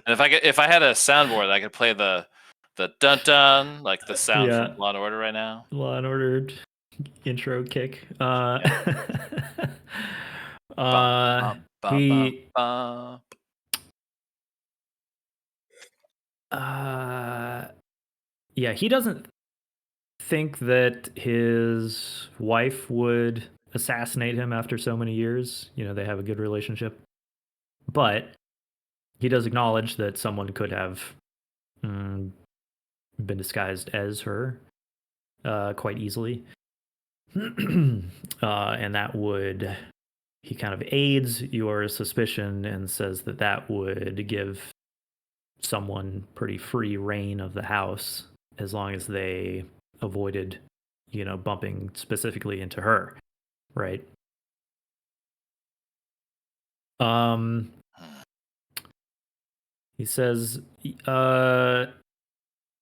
if I had a soundboard, I could play the dun dun, like the sound from Law and Order right now. Law and Order intro kick. He doesn't think that his wife would assassinate him after so many years. You know, they have a good relationship. But he does acknowledge that someone could have been disguised as her quite easily. And that would... He kind of aids your suspicion and says that would give someone pretty free reign of the house as long as they avoided, bumping specifically into her, right? He says,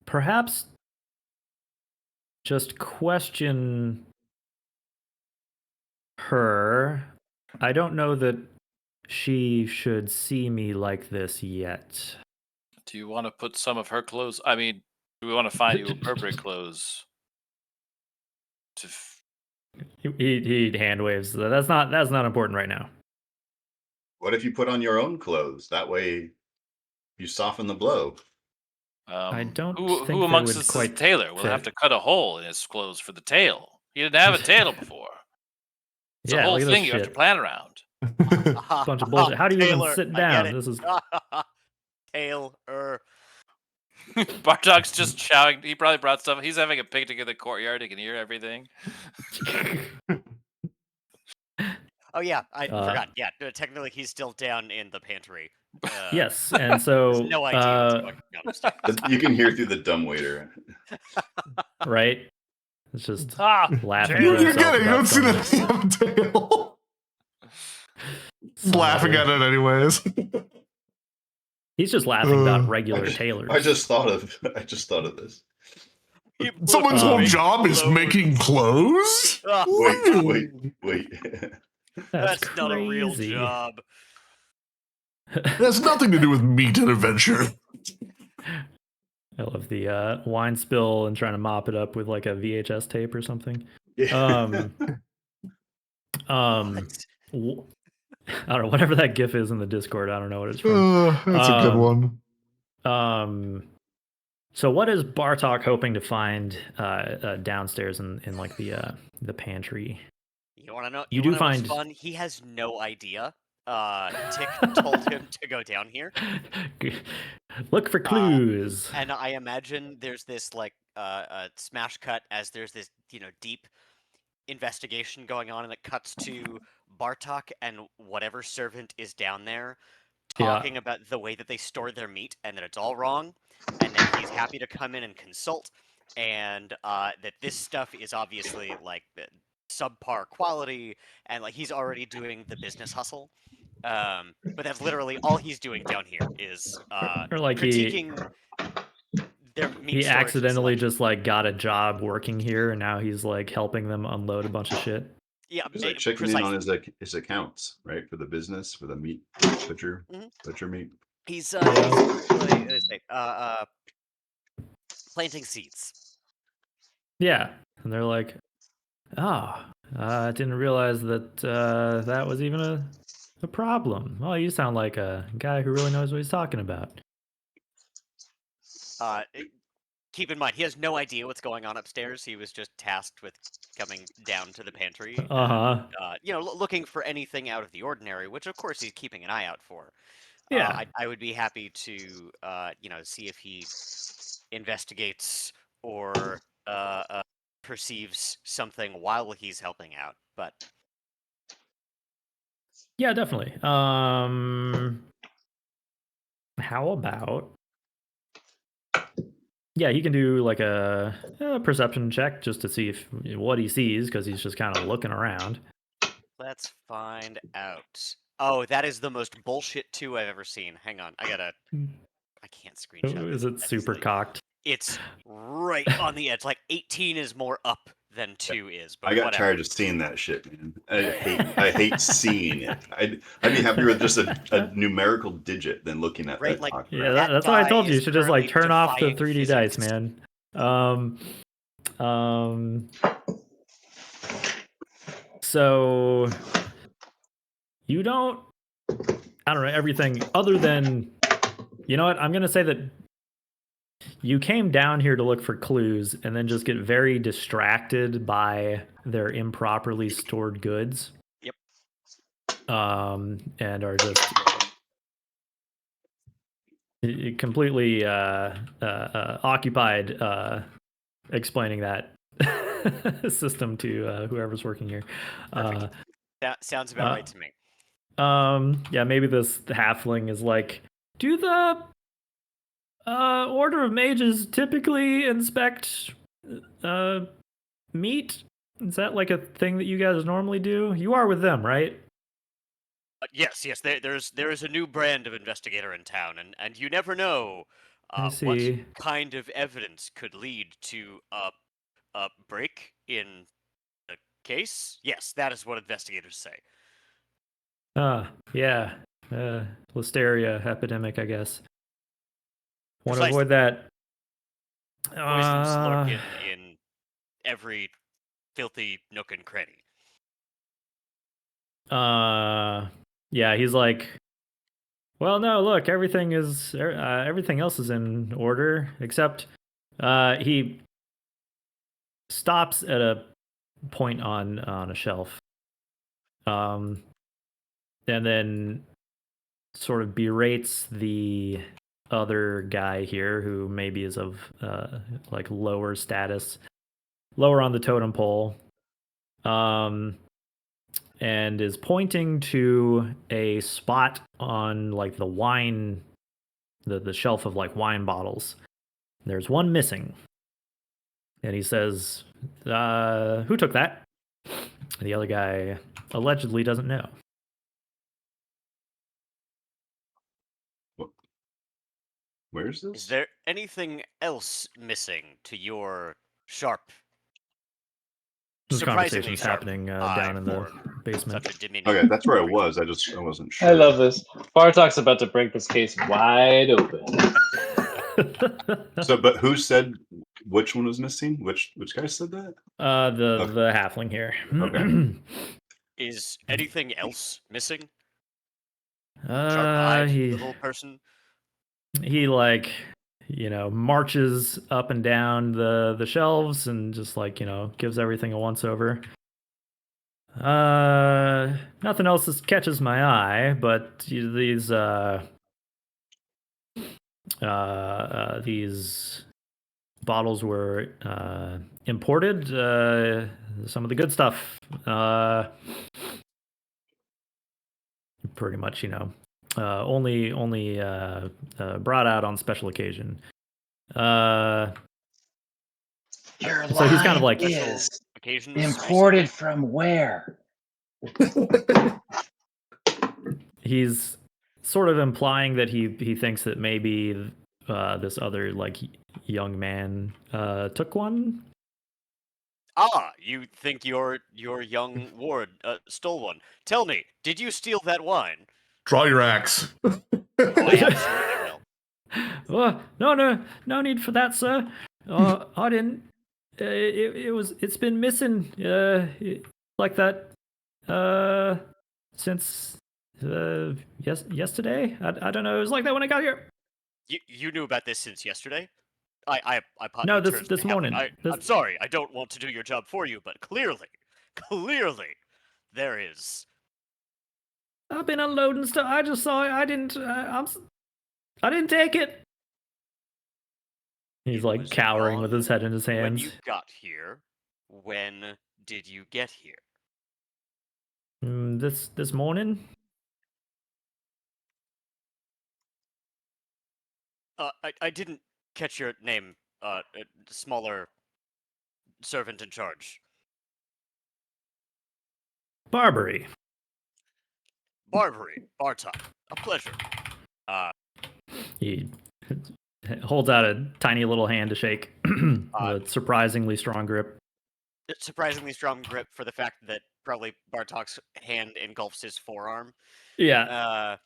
perhaps just question her. I don't know that she should see me like this yet. Do you want to put some of her clothes? I mean, do we want to find you appropriate clothes? He hand waves. That's not important right now. What if you put on your own clothes? That way, you soften the blow. I don't Who think they amongst would us is a quite tailor? We'll have fit. to cut a hole in his clothes for the tail. He didn't have a tail before. It's a Yeah, whole look at this thing you have to shit. plan around. Bunch of bullshit. How do you even Taylor, sit I get down? it. This is Taylor. Bartok's just shouting. He probably brought stuff. He's having a picnic in the courtyard. He can hear everything. Oh yeah, I forgot. Yeah, technically he's still down in the pantry. yes, and Has so no idea what's going on upstairs. You can hear through the dumbwaiter. right. It's just laughing You to himself get it. You about don't see the something. damn tail. Laughing at it anyways. He's just laughing about regular I tailors. just thought of this. Someone's whole Make job is clothes. making clothes? Wait. That's not a real crazy. job. It has nothing to do with meat and adventure. I love the wine spill and trying to mop it up with like a VHS tape or something. Yeah. I don't know, whatever that GIF is in the Discord. I don't know what it's from. That's a good one. So what is Bartok hoping to find downstairs in like the pantry? You want to know? You wanna do know what's find- fun. He has no idea. Tick told him to go down here, Look for clues. and I imagine there's this like smash cut as there's this deep investigation going on, and it cuts to Bartok and whatever servant is down there talking about the way that they store their meat and that it's all wrong, and then he's happy to come in and consult, and that this stuff is obviously like subpar quality, and like he's already doing the business hustle. But that's literally all he's doing down here is Or like critiquing their meat he storage and accidentally selection. just like got a job working here, and now he's like helping them unload a bunch of shit. Yeah, He's like checking in on his accounts, right, for the business, for the meat butcher meat. He's what do they say? Planting seeds. Yeah, and they're like, "Oh, I didn't realize that that was even a problem." Well, you sound like a guy who really knows what he's talking about. Keep in mind, he has no idea what's going on upstairs. He was just tasked with coming down to the pantry, looking for anything out of the ordinary, which of course he's keeping an eye out for. Yeah. I would be happy to, see if he investigates or perceives something while he's helping out. But yeah, definitely. How about? Yeah, he can do like a perception check just to see if what he sees, because he's just kind of looking around. let's find out. Oh, that is the most bullshit 2 I've ever seen. Hang on, I can't screenshot. Is it super cocked? It's right on the edge. Like 18 is more up than 2 is. But I got whatever. tired of seeing that shit, man. I hate seeing it. I'd be happier with just a numerical digit than looking at that. Like, yeah, that's why I told you. You should just like turn off the 3D physics. dice, man. So you don't. I don't know everything other than. You know what? I'm gonna say that you came down here to look for clues and then just get very distracted by their improperly stored goods. Yep. And are just completely occupied explaining that system to whoever's working here. That sounds about right to me. Yeah, maybe this halfling is like, do the Order of Mages typically inspect meat? Is that like a thing that you guys normally do? You are with them, right? Yes. There is a new brand of investigator in town, and you never know what kind of evidence could lead to a break in the case. Yes, that is what investigators say. Yeah. Listeria epidemic, I guess. Want to Precisely. avoid that. Poisons lurk in every filthy nook and cranny. Yeah, he's like Well, no, look, everything else is in order except he stops at a point on a shelf, and then sort of berates the other guy here who maybe is of like lower status, lower on the totem pole, and is pointing to a spot on like the wine, the shelf of like wine bottles. There's one missing. And he says, who took that? The other guy allegedly doesn't know. Where's this? Is there anything else missing to your sharp, This surprisingly conversation's sharp happening eye down in the for basement. such a diminutive Okay, that's where I creature? was. I wasn't sure. I love this. Bartok's about to break this case wide open. So, but who said which one was missing? Which guy said that? The halfling here. Okay. Is anything else missing? Sharp-eyed he little person. like marches up and down the shelves and just like gives everything a once over. Nothing else catches my eye, but these bottles were imported. Some of the good stuff. Pretty much, only brought out on special occasion. Your So he's kind of line like is Occasions imported recently? from where? he's sort of implying that he thinks that maybe this other like young man took one. Ah, you think your young ward stole one? Tell me, did you steal that wine? Draw your axe. Oh, I absolutely will. No need for that, sir. I didn't. It's been missing like that since yesterday. I don't know. It was like that when I got here. You knew about this since yesterday? I No, turns this to Halfling. morning. I'm sorry, I don't want to do your job for you, but clearly, there is. I've been unloading stuff. I just saw it. I didn't take it. He's It like was cowering with gone his head in his hands. When you got here, when did you get here? This morning. I didn't catch your name. Smaller servant in charge. Barbary. Bartok. A pleasure. He holds out a tiny little hand to shake with a surprisingly strong grip. Surprisingly strong grip for the fact that probably Bartok's hand engulfs his forearm. Yeah.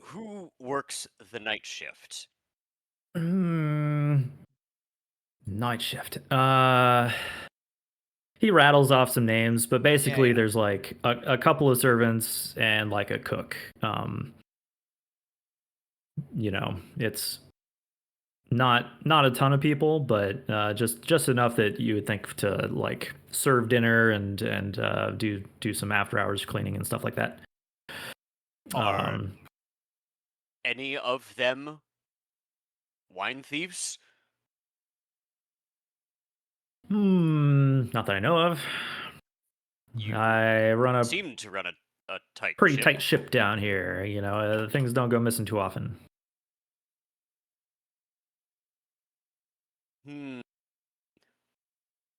Who works the night shift? Night shift. He rattles off some names, but basically there's like a couple of servants and like a cook. It's not a ton of people, but just enough that you would think to like serve dinner and do some after hours cleaning and stuff like that. Are any of them wine thieves? Not that I know of. I run a seem to run a tight pretty ship. tight ship down here. Things don't go missing too often.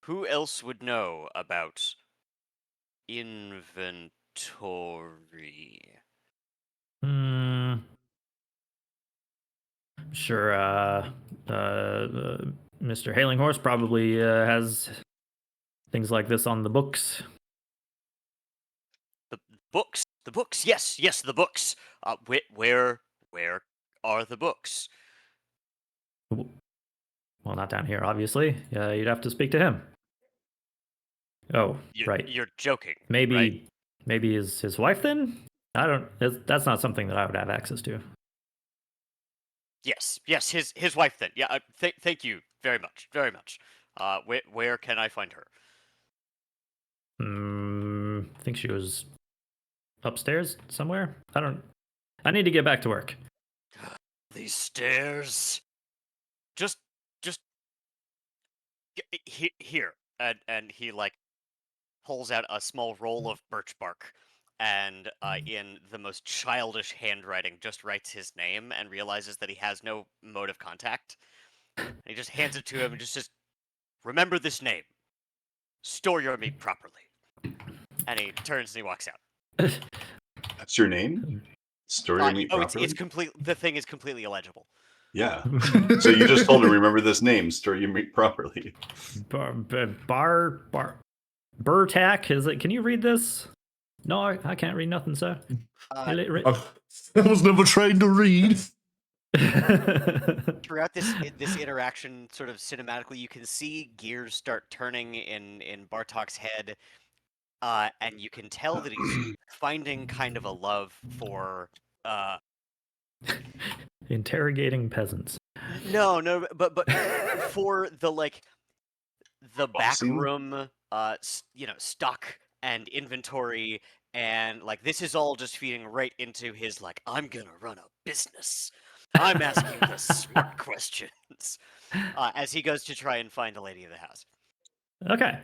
Who else would know about inventory? Sure. Mr. Hailinghorse probably has things like this on the books. The books. Yes, the books. Where are the books? Well, not down here, obviously. You'd have to speak to him. Oh, right. You're joking. Maybe right? his wife then? That's not something that I would have access to. Yes, his wife then. Yeah, thank you very much, very much. Where can I find her? I think she was upstairs somewhere. I need to get back to work. These stairs. Just here, and he like pulls out a small roll of birch bark, and in the most childish handwriting, just writes his name and realizes that he has no mode of contact. And he just hands it to him and just says, "Remember this name. Store your meat properly." And he turns and he walks out. That's your name? Store your meat properly? It's complete. The thing is completely illegible. Yeah. So you just told him, remember this name, store your meat properly. Burtack, is it? Can you read this? No, I can't read nothing, sir. I was never trained to read. Throughout this interaction, sort of cinematically, you can see gears start turning in Bartok's head, and you can tell that he's finding kind of a love for interrogating peasants. No, but for the back Bossing? room, stock and inventory, and like this is all just feeding right into his like, I'm gonna run a business. I'm asking the smart questions as he goes to try and find a lady of the house. Okay.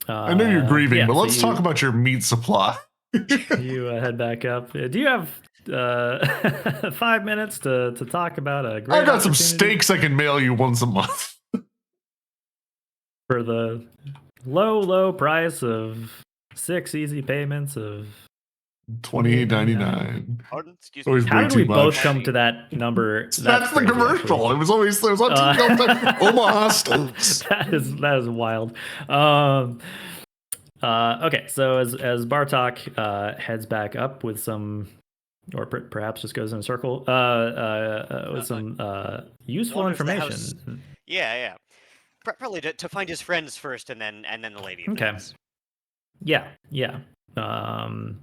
I know you're grieving, yeah, but so let's talk about your meat supply. You head back up. Do you have 5 minutes to talk about a great I got some opportunity steaks I can mail you once a month. for the low price of 6 easy payments of $28.99. Pardon? Excuse Always me. How way did too we both much. come to that number? That's the commercial. Actually. It was always on Omaha Steaks. that is wild. Okay, so as Bartok heads back up with some, or perhaps just goes in a circle with some useful Wanders the house. information. Yeah. Probably to find his friends first, and then the lady of the house. Yeah.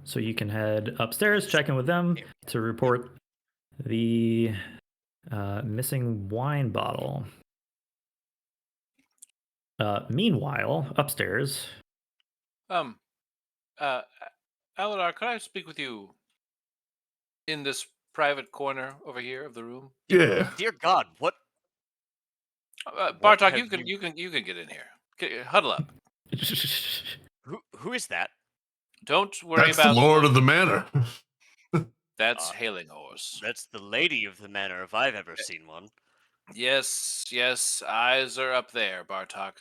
So you can head upstairs, check in with them to report the missing wine bottle. Meanwhile, upstairs. Alidaar, could I speak with you in this private corner over here of the room? Yeah. Dear God, what? Bartok, you can get in here. Huddle up. Who is that? Don't worry That's about the Lord of the Manor. That's Hailing Horse. That's the lady of the manor, if I've ever seen one. Yes, eyes are up there, Bartok.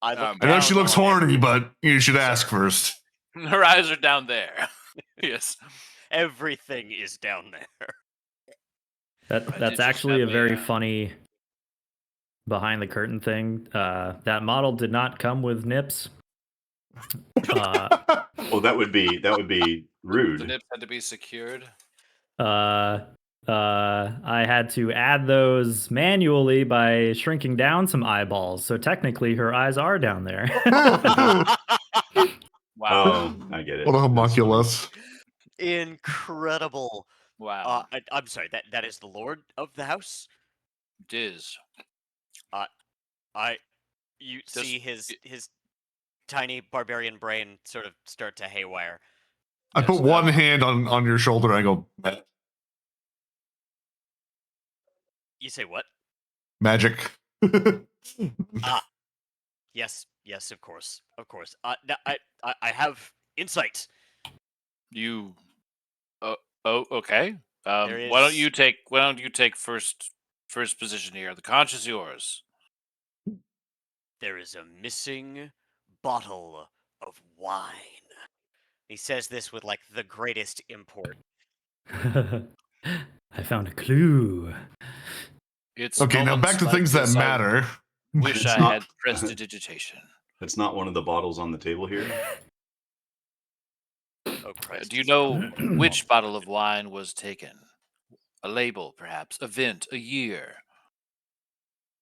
I know she looks horny, but you should Sir. ask first. Her eyes are down there. Yes. Everything is down there. That's actually a very funny behind the curtain thing. That model did not come with nips. Well, that would be rude. The nips had to be secured. I had to add those manually by shrinking down some eyeballs. So technically, her eyes are down there. Wow. Oh, I get it. What a homunculus. Incredible. Wow. I'm sorry. That is the lord of the house. It is. You see his tiny barbarian brain sort of start to haywire. I put one hand on your shoulder and I go, You say what? magic. Yes, of course. I have insight. You. Okay. There Why don't is- you take first position here? The conch is yours. There is a missing bottle of wine. He says this with like the greatest import. I found a clue. It's Okay, now back to things that matter. Wish It's I not- had prestidigitation. It's not one of the bottles on the table here. Oh Christ! Do you know which bottle of wine was taken? A label, perhaps, a vint, a year.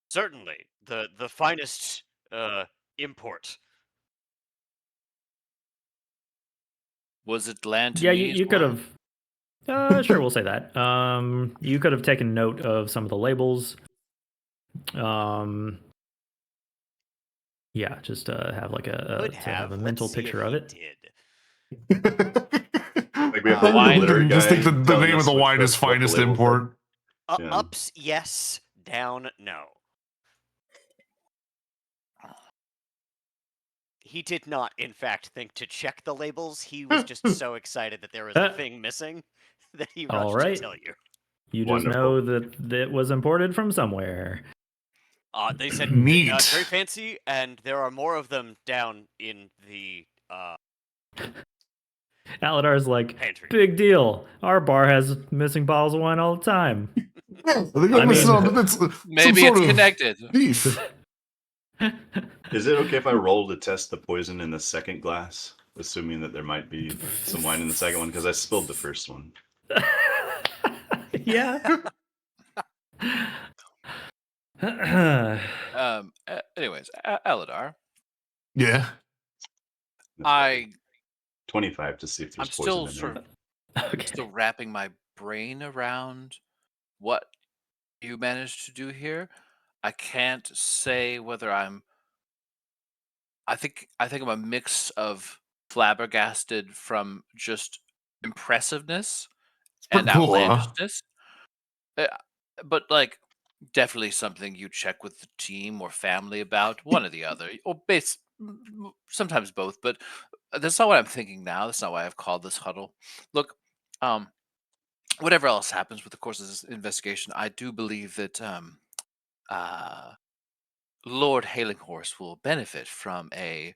Certainly, the finest import. Was it land to Yeah, me? you could have. Sure, we'll say that. You could have taken note of some of the labels. Yeah, just have like Could to have a have. mental Let's see picture if of he it. did. Like we have The the wine- litter Just think guy the telling name of us the what wine is what the finest label said. import. Yeah. Ups, yes. Down, no. He did not, in fact, think to check the labels. He was just so excited that there was a thing missing that he All rushed right. to tell you. You just Wonderful. know that it was imported from somewhere. They said Neat. very fancy, and there are more of them down in the Alidaar's like, pantry. big deal. Our bar has missing bottles of wine all the time. I think I'm missing on it's Maybe some it's sort of connected. beef. Is it okay if I roll to test the poison in the second glass, assuming that there might be some wine in the second one because I spilled the first one? Yeah. Anyways, Alidaar, Yeah. I 25 to see if there's I'm poison still in sort there. of Okay. still wrapping my brain around what you managed to do here. I can't say whether I think I'm a mix of flabbergasted from just impressiveness and Pretty cool, huh? outlandishness. Uh, but like definitely something you check with the team or family about, one or the other, or sometimes both. But that's not what I'm thinking now. That's not why I've called this huddle. Look, um, whatever else happens with the course of this investigation, I do believe that uh, Lord Halinghorse will benefit from a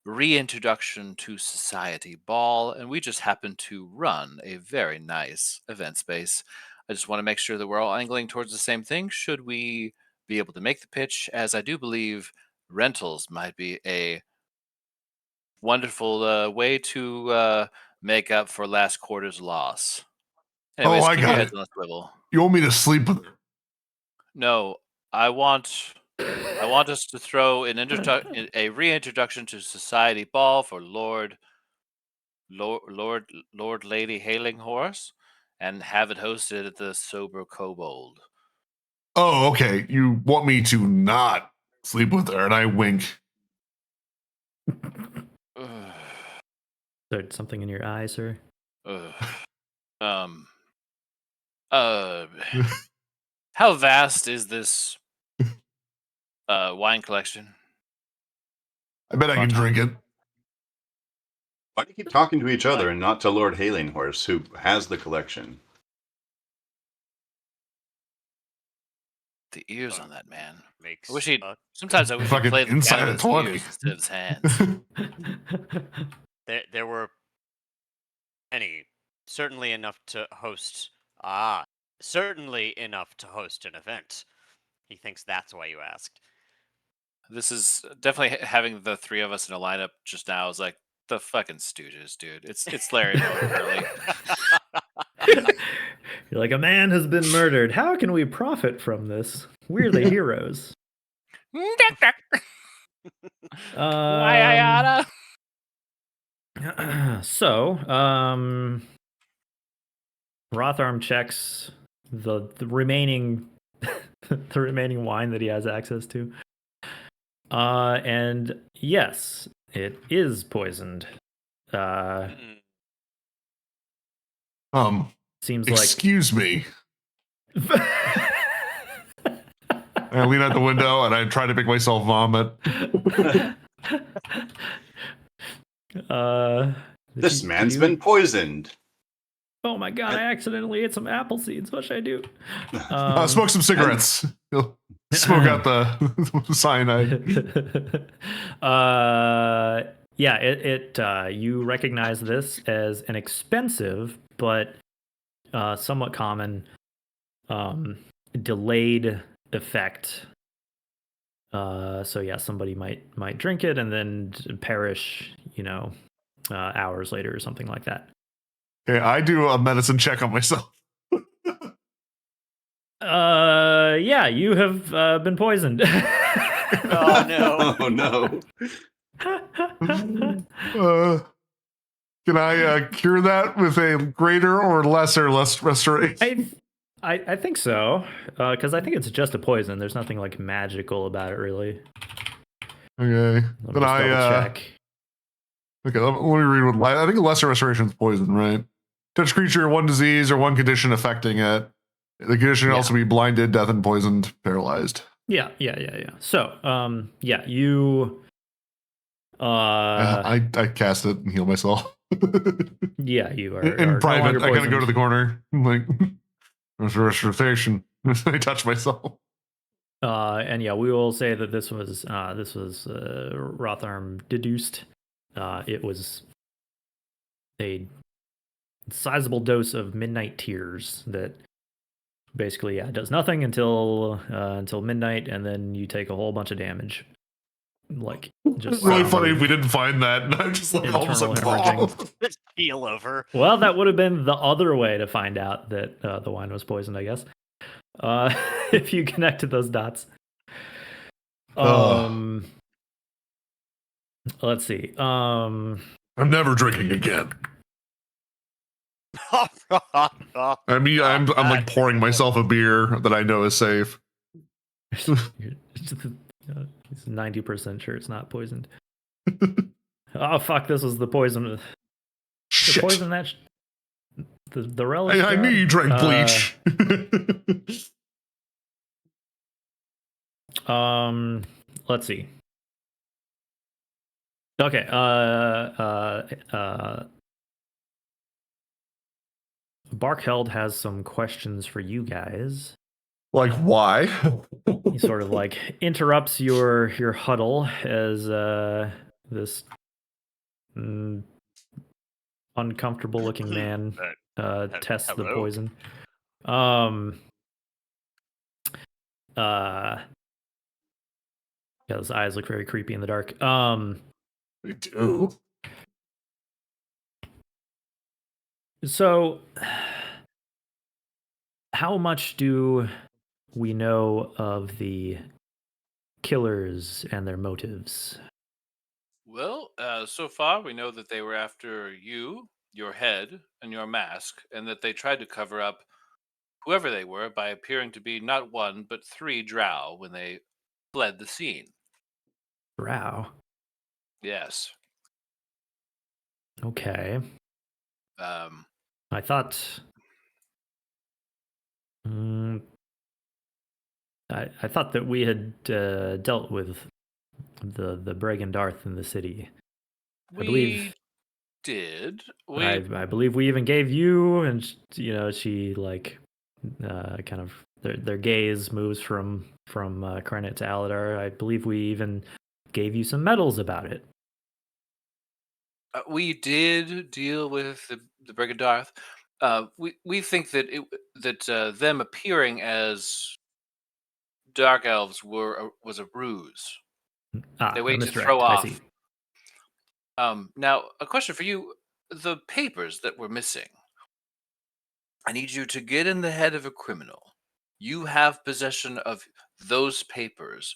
reintroduction to society ball, and we just happen to run a very nice event space. I just want to make sure that we're all angling towards the same thing should we be able to make the pitch, as I do believe rentals might be a wonderful way to make up for last quarter's loss. Anyways, I keep your got heads it. on a swivel. You want me to sleep with her? No, I want us to throw a reintroduction to society ball for Lord Lady Hailing Horse, and have it hosted at the Sober Kobold. Oh, okay. You want me to not sleep with her, and I wink. There's something in your eye, sir. How vast is this wine collection? I bet I can drink it. Why do you keep talking to each other and not to Lord Hailing Horse, who has the collection? The ears on that man. Makes I wish sometimes I wish he'd Fucking play the inside piano of with his 20. ears instead of his hands. There were certainly enough to host an event. He thinks that's why you asked. This is definitely having the three of us in a lineup just now is like the fucking Stooges, dude. It's Larry Moe and Curly. You're like, a man has been murdered. How can we profit from this? We're the heroes. So, Rotharm checks the remaining the remaining wine that he has access to. And yes, it is poisoned. Seems excuse me. I lean out the window and I try to make myself vomit. This man's been poisoned. Oh my god, I accidentally ate some apple seeds. What should I do? Smoke some cigarettes. Smoke out the cyanide. You recognize this as an expensive but somewhat common delayed effect. So yeah, somebody might drink it and then perish, hours later or something like that. Okay, I do a medicine check on myself. Yeah, you have been poisoned. Oh no. Oh no. Can I cure that with a greater or lesser restoration? I think so, because I think it's just a poison. There's nothing like magical about it, really. Okay. Let me Then just double check. Okay, let me read what I think a lesser restoration is poison, right? Touch creature, one disease or one condition affecting it. The condition can also be blinded, deafened, poisoned, paralyzed. Yeah. So, yeah, you. I cast it and heal myself. Yeah, you are in no private. longer I kind of go poisoned. to the corner, I'm like restoration. I touch myself. And yeah, we will say that this was Rotharm deduced. It was a sizable dose of midnight tears that basically does nothing until midnight, and then you take a whole bunch of damage. Like, just really funny if we didn't find that, and I'm just like all of a sudden hemorrhaging. Let's peel over. Well, that would have been the other way to find out that the wine was poisoned, I guess. If you connected those dots. Let's see. I'm never drinking again. I mean, I'm like pouring myself a beer that I know is safe. He's 90% sure it's not poisoned. Oh fuck! This was the poison. Shit. The poison that the relish. I knew you drank bleach. Let's see. Okay. Barkheld has some questions for you guys. Like why? He sort of like interrupts your huddle as this uncomfortable looking man tests the poison. Yeah, his eyes look very creepy in the dark. They do. So, how much do we know of the killers and their motives? Well, so far we know that they were after you, your head, and your mask, and that they tried to cover up whoever they were by appearing to be not one but 3 drow when they fled the scene. Drow? Yes. Okay. I thought. I thought that we had dealt with the Bregendarth in the city. I believe did. I believe we even gave you, and she like kind of their gaze moves from Karnit to Alidaar. I believe we even gave you some medals about it. We did deal with the Brigadarth. We think that them appearing as dark elves was a ruse. They waited to throw off. I see. Now, a question for you: the papers that were missing. I need you to get in the head of a criminal. You have possession of those papers.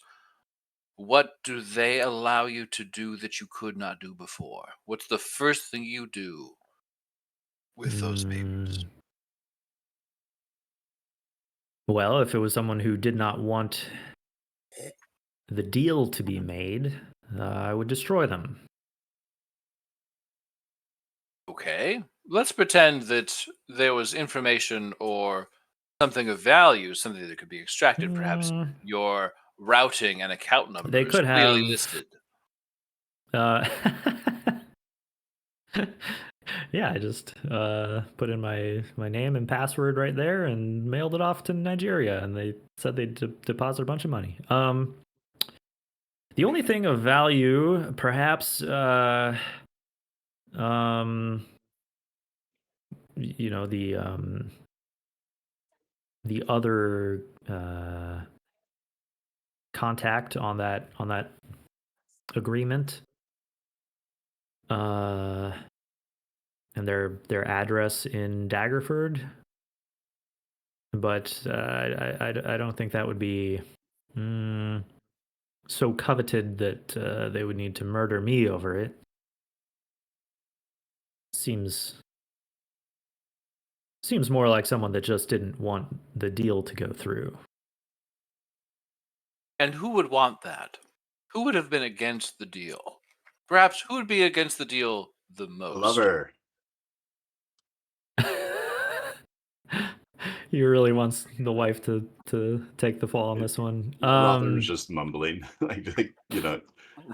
What do they allow you to do that you could not do before? What's the first thing you do with those papers? Well, if it was someone who did not want the deal to be made, I would destroy them. Okay. Let's pretend that there was information or something of value, something that could be extracted, perhaps your routing and account numbers they could clearly have listed. Yeah, I just put in my name and password right there and mailed it off to Nigeria, and they said they'd deposit a bunch of money. The only thing of value, perhaps, the other contact on that agreement, and their address in Daggerford, but I don't think that would be so coveted that they would need to murder me over it. seems more like someone that just didn't want the deal to go through. And who would want that? Who would have been against the deal? Perhaps who would be against the deal the most? Lover. He really wants the wife to take the fall on this one. Rother's just mumbling, like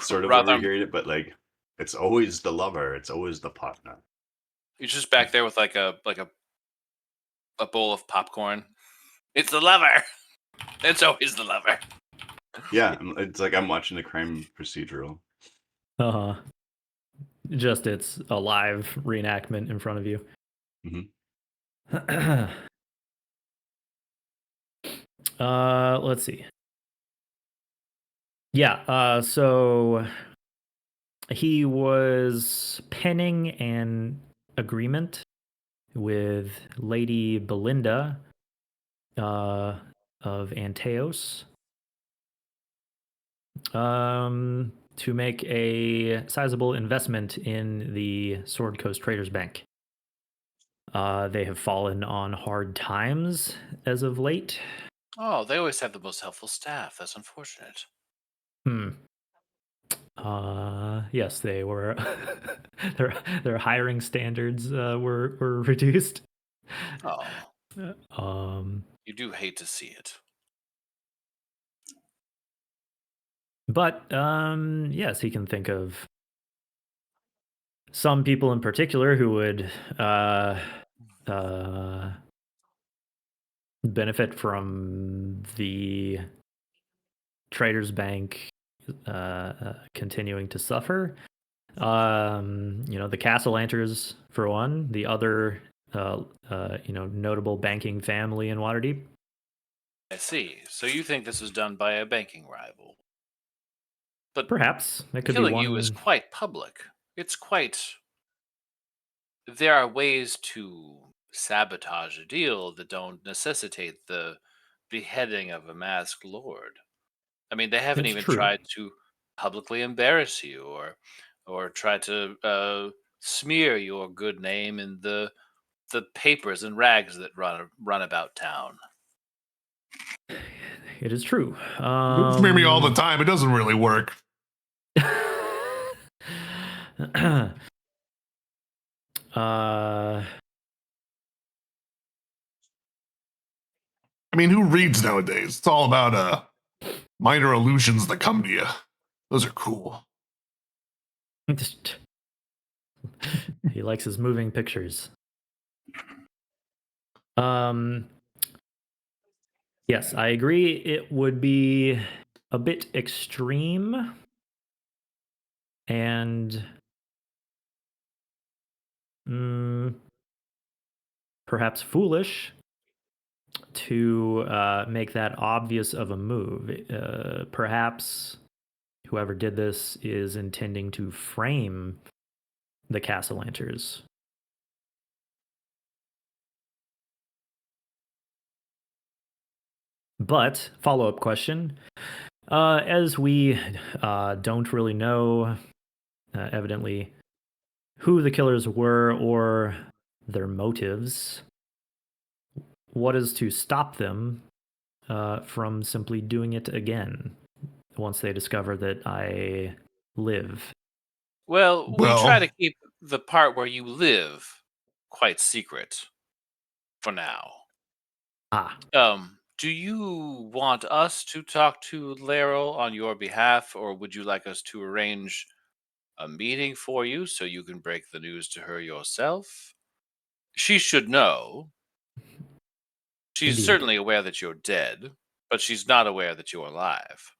sort of Rother, overhearing it, but like it's always the lover, it's always the partner. he's just back there with like a bowl of popcorn. It's the lover. It's always the lover. Yeah, it's like I'm watching a crime procedural. Uh-huh. Just it's a live reenactment in front of you. Mm-hmm. Let's see. Yeah, so he was penning an agreement with Lady Belinda of Anteos to make a sizable investment in the Sword Coast Traders Bank. They have fallen on hard times as of late. Oh, they always have the most helpful staff. That's unfortunate. Yes, they were. their hiring standards were reduced. Oh. You do hate to see it. But yes, he can think of some people in particular who would benefit from the Traders Bank continuing to suffer. The Castle Lanters, for one. The other, notable banking family in Waterdeep. I see. So you think this was done by a banking rival? But perhaps that could killing be one. you is quite public. It's quite. There are ways to sabotage a deal that don't necessitate the beheading of a masked lord. I mean, they haven't It's even true. tried to publicly embarrass you or try to smear your good name in the papers and rags that run about town. It is true. You smear me all the time. It doesn't really work. I mean, who reads nowadays? It's all about minor illusions that come to you. Those are cool. He likes his moving pictures. Yes, I agree. It would be a bit extreme and perhaps foolish to make that obvious of a move. Perhaps whoever did this is intending to frame the Castlanters. But, follow-up question, as we don't really know, evidently, who the killers were or their motives, what is to stop them from simply doing it again once they discover that I live? Well, we try to keep the part where you live quite secret for now. Do you want us to talk to Laryl on your behalf, or would you like us to arrange a meeting for you so you can break the news to her yourself? She should know. She's Indeed. certainly aware that you're dead, but she's not aware that you're alive.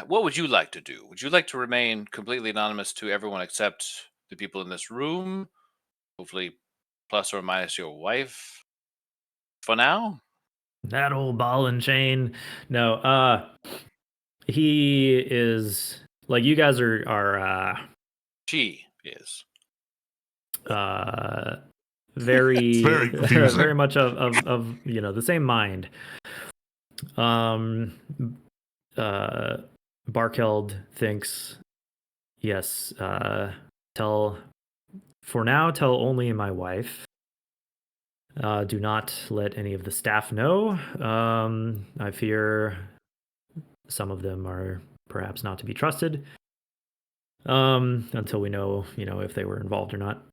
What would you like to do? Would you like to remain completely anonymous to everyone except the people in this room? Hopefully, plus or minus your wife for now? That old ball and chain. No, he is like, you guys are she is very very confusing. very much of the same mind. Barkeld thinks, yes, tell for now, tell only my wife. Do not let any of the staff know. I fear some of them are perhaps not to be trusted. Until we know, if they were involved or not.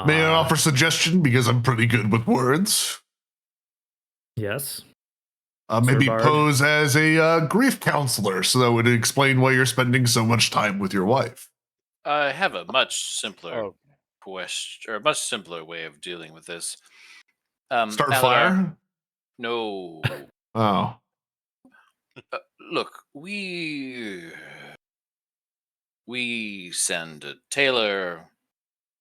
May I offer suggestion, because I'm pretty good with words? Yes. Maybe Bard. pose as a grief counselor, so that would explain why you're spending so much time with your wife. I have a much simpler question, or a much simpler way of dealing with this. Start Alidaar, fire? No. Oh. Look, we send a tailor,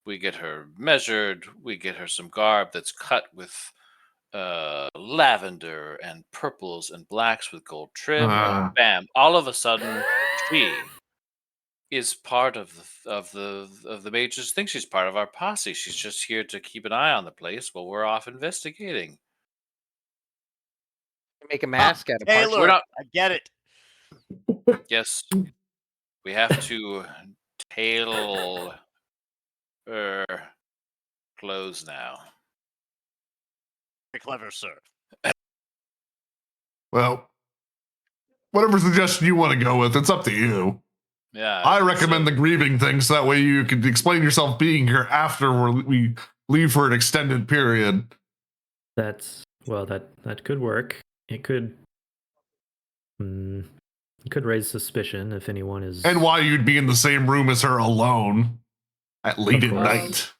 we get her measured, we get her some garb that's cut with lavender and purples and blacks with gold trim, and bam! All of a sudden, she is part of the mages. Think she's part of our posse. She's just here to keep an eye on the place while we're off investigating. Make a mask out of Taylor, We're not. I get it. Yes, we have to tail her clothes now. Very clever, sir. Well, whatever suggestion you want to go with, it's up to you. Yeah, I recommend the grieving thing, so that way you can explain yourself being here after we leave for an extended period. That could work. It could raise suspicion if anyone is. And why you'd be in the same room as her alone at late at night.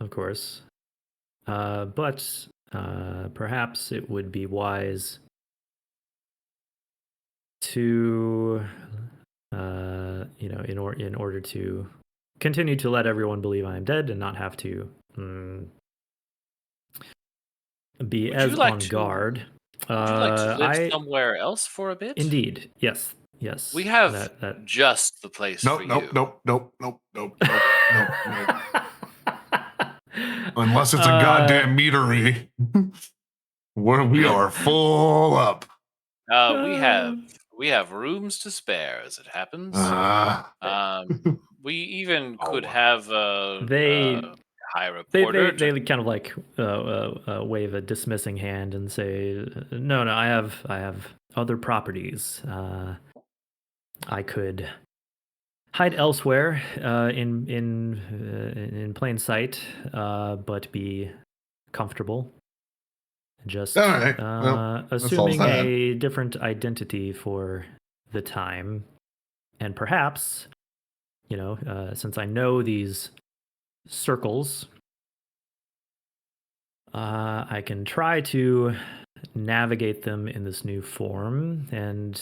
Of course. But perhaps it would be wise to, in order to continue to let everyone believe I am dead and not have to be as on guard. Would you like to live somewhere else for a bit? Indeed, yes. We have just the place for you. Nope. Unless it's a goddamn meadery, where we are full up. We have rooms to spare, as it happens. We even could have hire a porter. They kind of like wave a dismissing hand and say, "No, I have other properties. I could hide elsewhere in plain sight, but be comfortable. Just all right. Well, assuming a different identity for the time, and perhaps, since I know these circles, I can try to navigate them in this new form and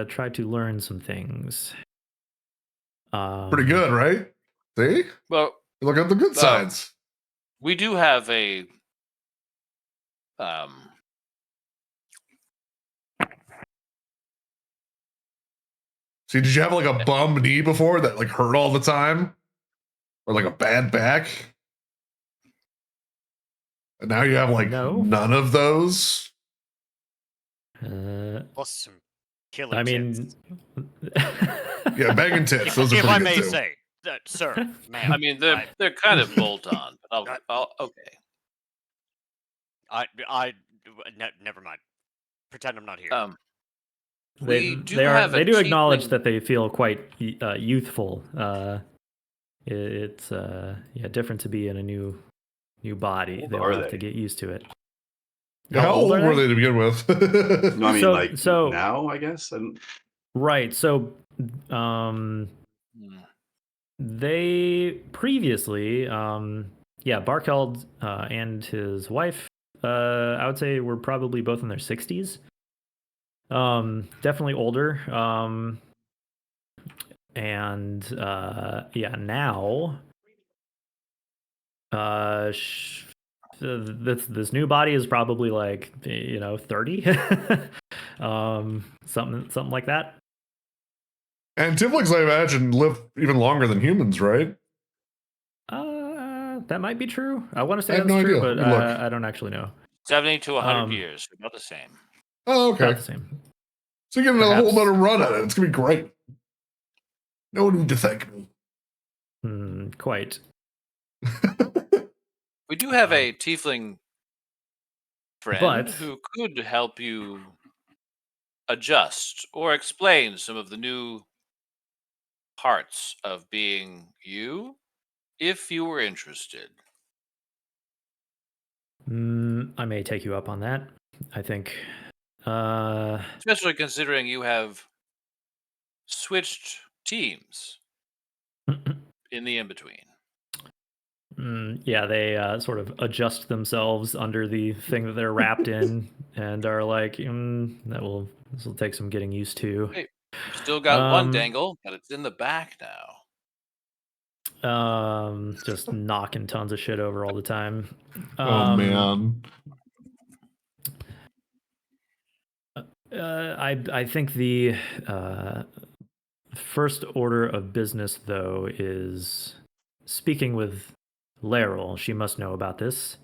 try to learn some things." Pretty good, right? See? Well, look at the good sides. We do have a See, did you have like a bum knee before that like hurt all the time? Or like a bad back? And now you have like none of those? Some killer I mean, yeah, banging tits. Those are if pretty I good may too. say, sir, ma'am. I mean, they're kind of bolt on, but okay. Never mind. Pretend I'm not here. They do acknowledge that they feel quite youthful. It's different to be in a new body. They'll have to get used to it. How old were they to begin with? No, I mean, now, I guess. Right. So, they previously, Barkeld and his wife, I would say, were probably both in their 60s. Definitely older. And now, this new body is probably like 30, something like that. And tieflings, I imagine, live even longer than humans, right? That might be true. I want to say I have that's no true, idea. but I don't actually know. 70 to 100 years, about the same. Oh, okay. About the same. So you're getting a whole better run at it. It's gonna be great. No need to thank me. Quite. We do have a tiefling friend but- who could help you adjust or explain some of the new parts of being you, if you were interested. I may take you up on that. I think. Especially considering you have switched teams in the in-between. Yeah, they sort of adjust themselves under the thing that they're wrapped in, and are like, this will take some getting used to. Hey, still got one dangle, but it's in the back now. Just knocking tons of shit over all the time. Oh man. I think the first order of business, though, is speaking with Laryl. She must know about this.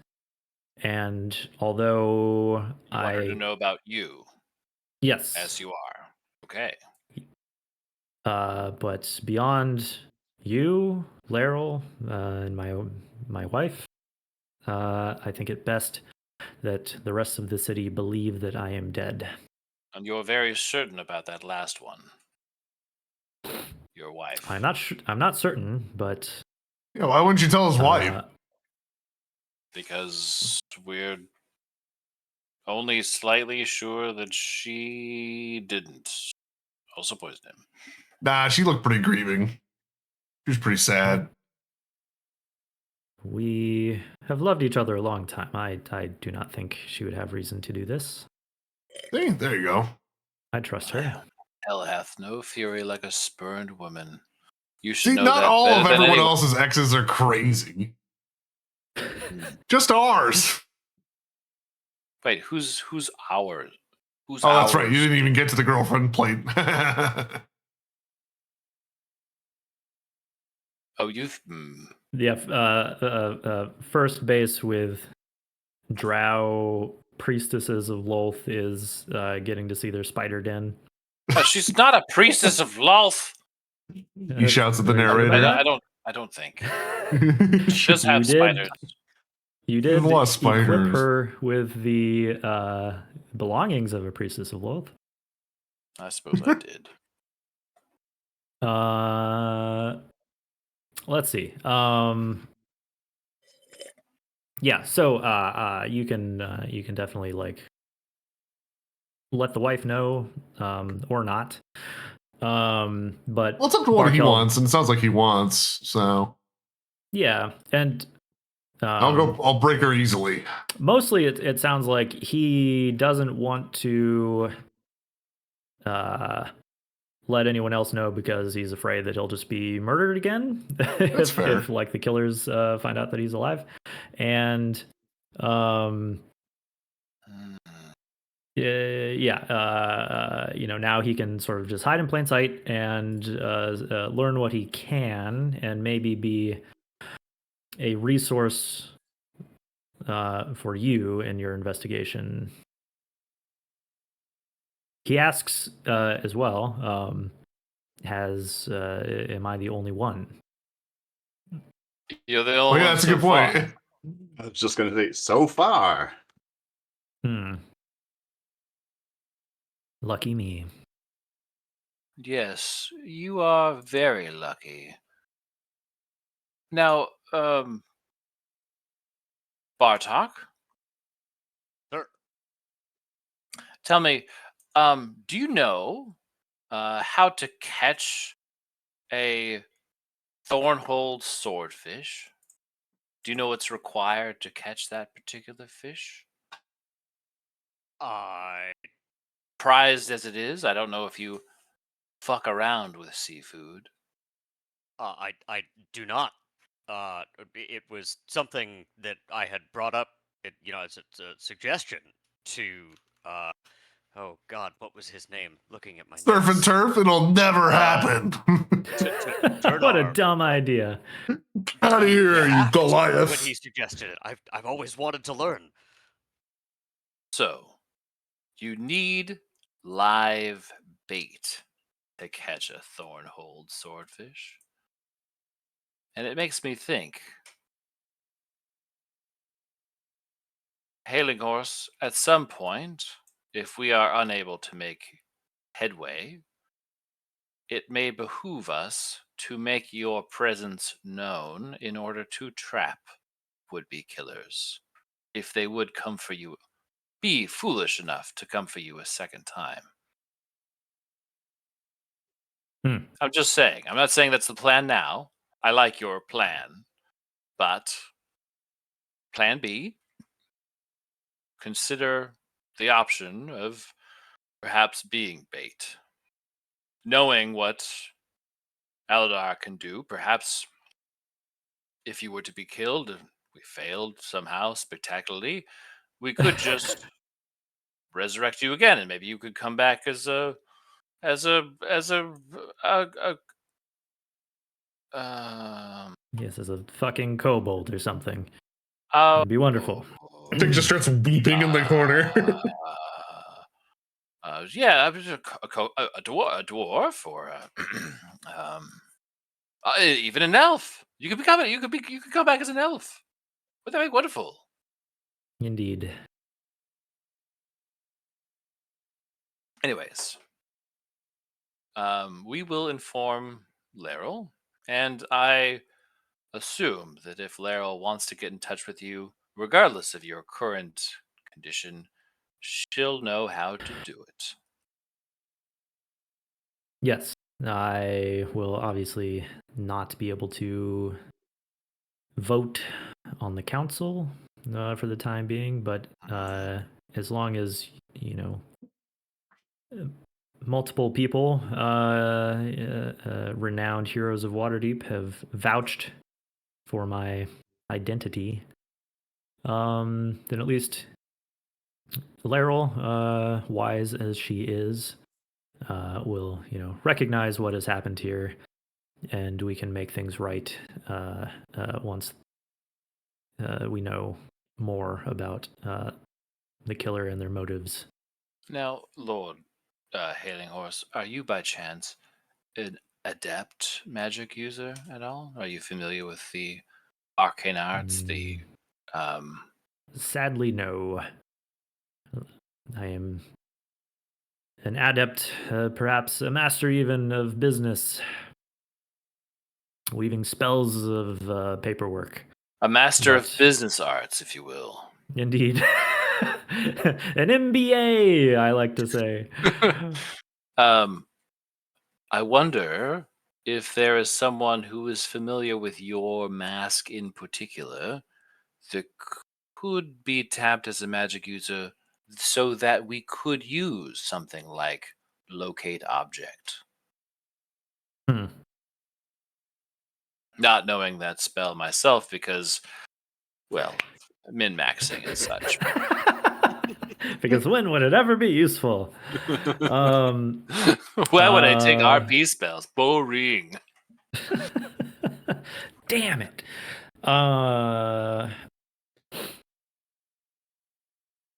And although You want her to know about you. Yes. As you are. Okay. But beyond you, Laryl, and my wife, I think it best that the rest of the city believe that I am dead. And you're very certain about that last one. Your wife. I'm not certain, but yeah, why wouldn't you tell his wife? Because we're only slightly sure that she didn't also poison him. Nah, she looked pretty grieving. She was pretty sad. We have loved each other a long time. I do not think she would have reason to do this. See, there you go. I trust her. Hell hath no fury like a spurned woman. You should See, know not that all better of than everyone anyone. else's exes are crazy. Just ours. Wait, who's ours? Who's Oh, that's ours? right. You didn't even get to the girlfriend plate. Oh, you've. Yeah, first base with drow priestesses of Lolth is getting to see their spider den. She's not a priestess of Lolth. He shouts at the narrator. I don't think. She does have spiders. You did a lot of equip spiders. her with the belongings of a priestess of Lolth. I suppose I did. Let's see. Yeah, so you can definitely like let the wife know, or not. But well, it's up to what he wants, and it sounds like he wants. So yeah, and I'll break her easily. Mostly, it sounds like he doesn't want to let anyone else know because he's afraid that he'll just be murdered again if like the killers find out that he's alive, and now he can sort of just hide in plain sight and learn what he can, and maybe be a resource for you in your investigation. He asks as well, am I the only one? You're the only one. Yeah, that's a good point. I was just going to say, so far. Lucky me. Yes, you are very lucky. Now, Bartok? Sir. Tell me, do you know how to catch a thornhold swordfish? Do you know what's required to catch that particular fish? Prized as it is, I don't know if you fuck around with seafood. I do not. It was something that I had brought up, as a suggestion to, oh God, what was his name? Looking at my Surf and turf, it'll never happen. What a dumb idea. Out of here, you Goliath. When he suggested it, I've always wanted to learn. So, you need live bait to catch a thornhold swordfish. And it makes me think, Hailing Horse, at some point, if we are unable to make headway, it may behoove us to make your presence known in order to trap would-be killers. If they would come for you, be foolish enough to come for you a second time. I'm just saying. I'm not saying that's the plan now. I like your plan. But plan B, consider the option of perhaps being bait. Knowing what Alidaar can do, perhaps if you were to be killed, and we failed somehow spectacularly, we could just resurrect you again, and maybe you could come back as a Yes, as a fucking kobold or something. Oh, It'd be wonderful. Dick just starts weeping in the corner. Yeah, I was a dwarf, or even an elf. You could become you could come back as an elf. Would that be wonderful? Indeed. Anyways, we will inform Laryl, and I assume that if Laryl wants to get in touch with you, regardless of your current condition, she'll know how to do it. Yes, I will obviously not be able to vote on the council for the time being, but as long as, multiple people, renowned heroes of Waterdeep, have vouched for my identity, then at least Laryl, wise as she is, will recognize what has happened here, and we can make things right once we know more about the killer and their motives. Now, Lord Hailing Horse, are you by chance an adept magic user at all? Are you familiar with the arcane arts? Sadly, no. I am an adept, perhaps a master even of business, weaving spells of paperwork. A master of business arts, if you will. Indeed. An MBA, I like to say. I wonder if there is someone who is familiar with your mask in particular that could be tapped as a magic user so that we could use something like locate object. Not knowing that spell myself because, well, min-maxing and such. Because when would it ever be useful? Why would I take RP spells? Boring. Damn it.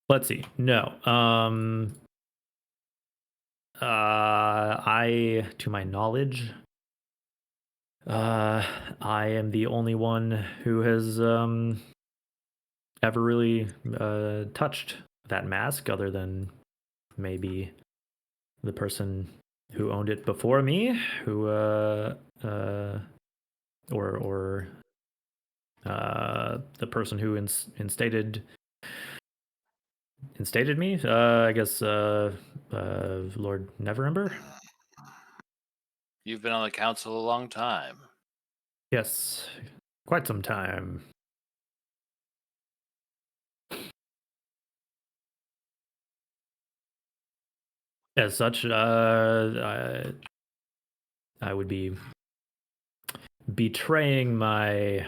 Let's see. No. To my knowledge, I am the only one who has ever really touched that mask, other than maybe the person who owned it before me, who or the person who instated me. I guess Lord Neverember. You've been on the council a long time. Yes, quite some time. As such, I would be betraying my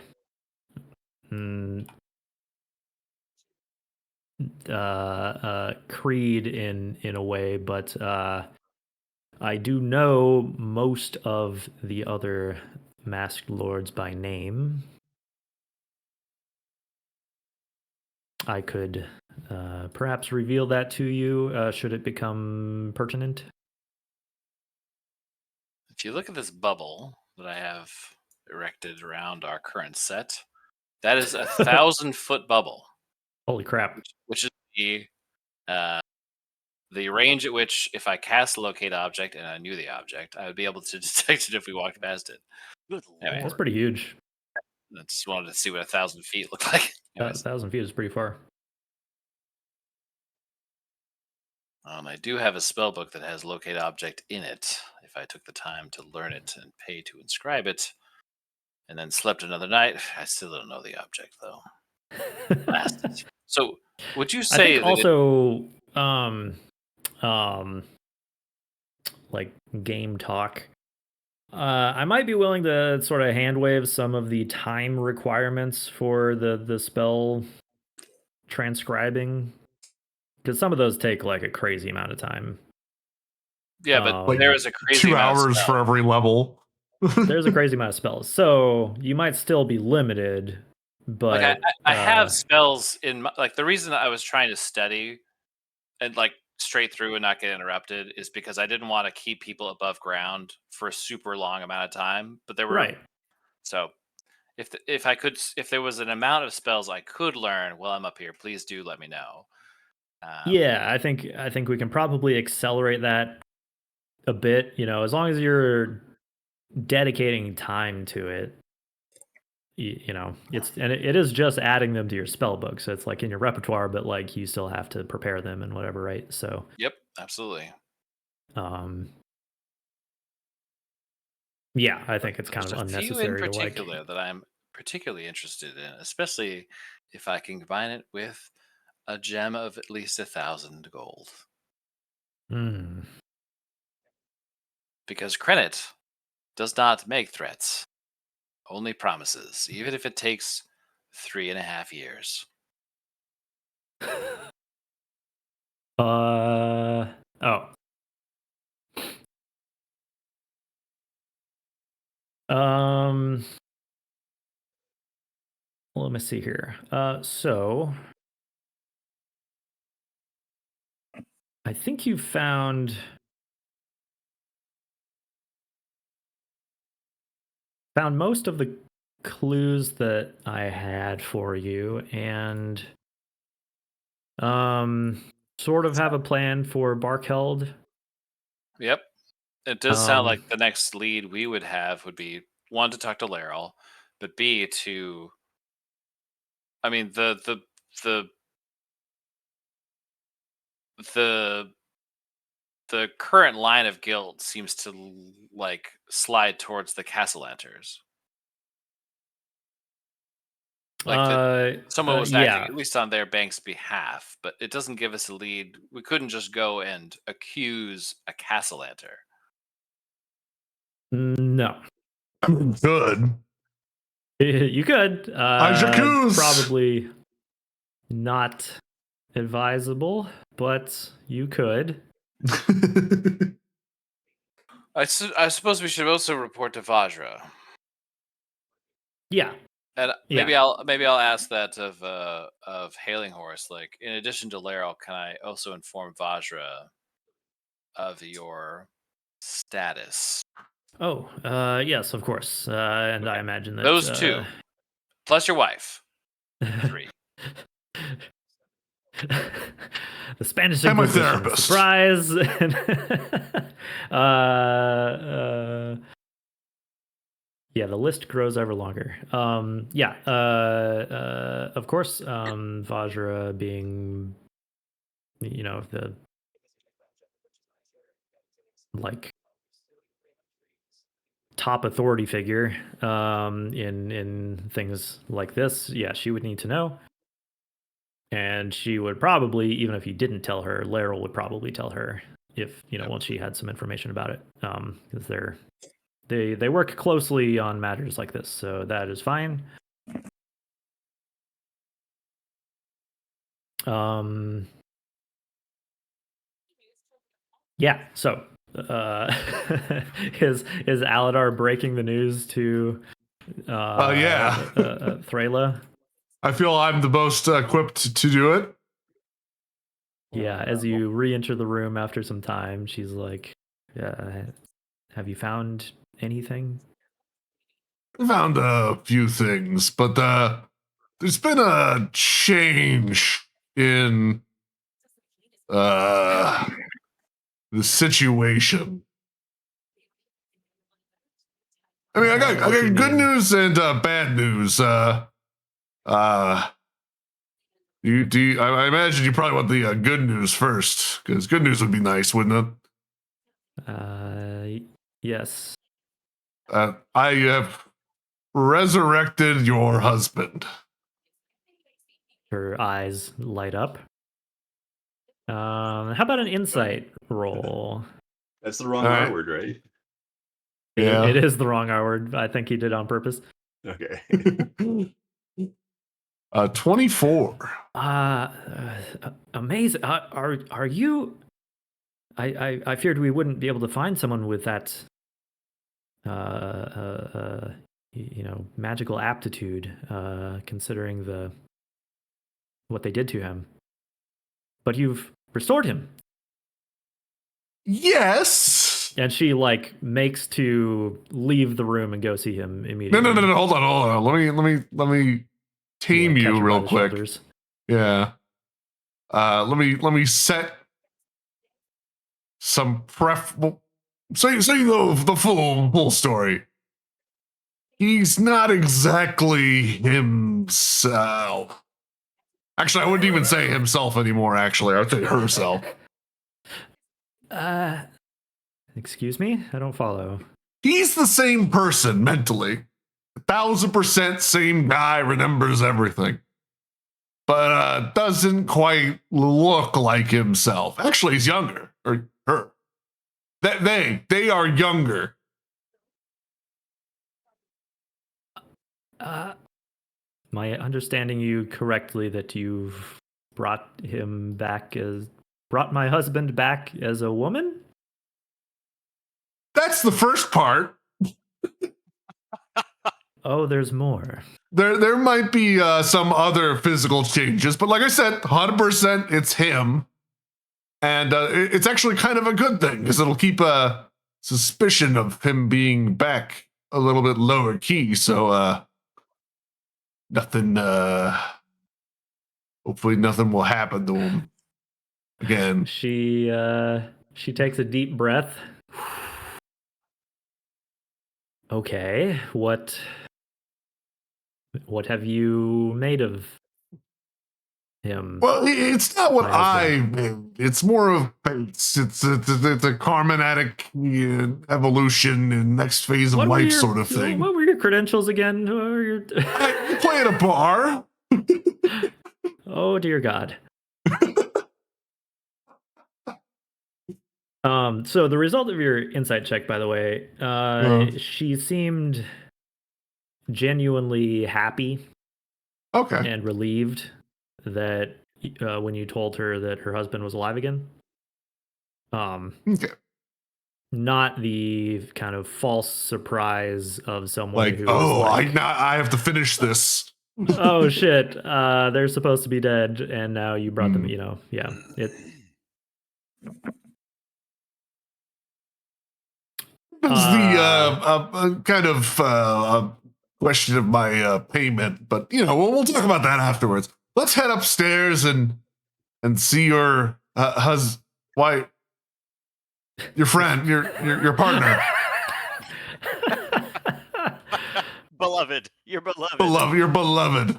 creed in a way, but I do know most of the other masked lords by name. I could perhaps reveal that to you should it become pertinent. If you look at this bubble that I have erected around our current set, that is a 1,000-foot bubble. Holy crap. which is the range at which, if I cast locate object and I knew the object, I would be able to detect it if we walked past it. Good Anyway, That's pretty huge. I just wanted to see what 1,000 feet looked like. Anyways, 1,000 feet is pretty far. I do have a spell book that has locate object in it. If I took the time to learn it and pay to inscribe it, and then slept another night, I still don't know the object though. So, would you I say think that also, like game talk, I might be willing to sort of hand wave some of the time requirements for the spell transcribing, because some of those take like a crazy amount of time. Yeah, but Like there is a crazy 2 amount of hours for spells. every level. There's a crazy amount of spells, so you might still be limited. But Like I have spells in my, like the reason I was trying to study and like straight through and not get interrupted is because I didn't want to keep people above ground for a super long amount of time. But there were right. So if I could, if there was an amount of spells I could learn while I'm up here, please do let me know. Yeah, I think we can probably accelerate that a bit. You know, as long as you're dedicating time to it. You know, it is just adding them to your spell book, so it's like in your repertoire, but like you still have to prepare them and whatever, right? So Yep, absolutely. Yeah, I think it's kind There's of a few unnecessary in to like. particular that I'm particularly interested in, especially if I can combine it with a gem of at least 1,000 gold. Because Krenit does not make threats, only promises, even if it takes 3.5 years. Oh. Well, let me see here. So I think you found most of the clues that I had for you, and sort of have a plan for Barkheld. Yep. It does sound like the next lead we would have would be, one, to talk to Laryl, but B, to, I mean, the current line of guild seems to like slide towards the Castlanters. Like someone was acting at least on their bank's behalf, but it doesn't give us a lead. We couldn't just go and accuse a Castellanter. No. Good. You could. Probably not advisable, but you could. I suppose we should also report to Vajra. Yeah. And maybe I'll ask that of Hailing Horse. Like, in addition to Laryl, can I also inform Vajra of your status? Oh, yes, of course. And I imagine that those two, plus your wife, 3. The Spanish and my Inquisition. therapist. Surprise! Yeah, the list grows ever longer. Of course, Vajra being, you know, the like top authority figure in things like this. Yeah, she would need to know. And she would probably, even if you didn't tell her, Laryl would probably tell her if, you know, once she had some information about it. Because they work closely on matters like this, so that is fine. Yeah, so is Alidaar breaking the news to Threla? I feel I'm the most equipped to do it. Yeah, as you re-enter the room after some time, she's like, have you found anything? I found a few things, but there's been a change in the situation. I mean, I got good news and bad news. I imagine you probably want the good news first, because good news would be nice, wouldn't it? Yes. I have resurrected your husband. Her eyes light up. How about an insight roll? That's the wrong R word, right? Yeah. It is the wrong R word. I think he did on purpose. Okay. 24. Amazing. Are you? I feared we wouldn't be able to find someone with that magical aptitude, considering what they did to him. But you've restored him. Yes. And she makes to leave the room and go see him immediately. No. Hold on. Let me tame you real quick. Shoulders. Yeah. Let me set some so you know the full story. He's not exactly himself. Actually, I wouldn't even say himself anymore, actually. I would say herself. Excuse me? I don't follow. He's the same person mentally. 1,000% same guy, remembers everything. But doesn't quite look like himself. Actually, he's younger. Or her. They are younger. Am I understanding you correctly that you've brought my husband back as a woman? That's the first part. Oh, there's more. There might be some other physical changes, but like I said, 100% it's him. And it's actually kind of a good thing, because it'll keep a suspicion of him being back a little bit lower key, so nothing, hopefully nothing will happen to him again. She takes a deep breath. Okay, what have you made of him? Well, it's not what I made. It's more of Bates. It's a Carmenatic evolution and next phase of life sort of thing. What were your credentials again? I play at a bar. Oh, dear God. So the result of your insight check, by the way, she seemed genuinely happy. Okay. And relieved that when you told her that her husband was alive again. Okay. Not the kind of false surprise of someone who I have to finish this. Oh shit, they're supposed to be dead, and now you brought them. Yeah. It's the kind of question of my payment, but we'll talk about that afterwards. Let's head upstairs and see your your friend, your partner. Beloved, your beloved. Your beloved.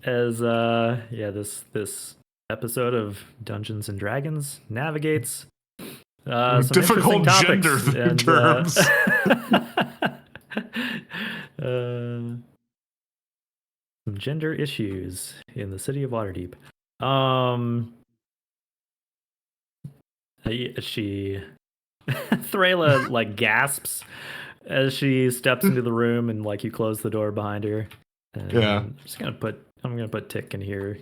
As this episode of Dungeons and Dragons navigates some difficult gender and, terms. Some gender issues in the city of Waterdeep. She Thrayla gasps as she steps into the room, and you close the door behind her. I'm gonna put Tick in here.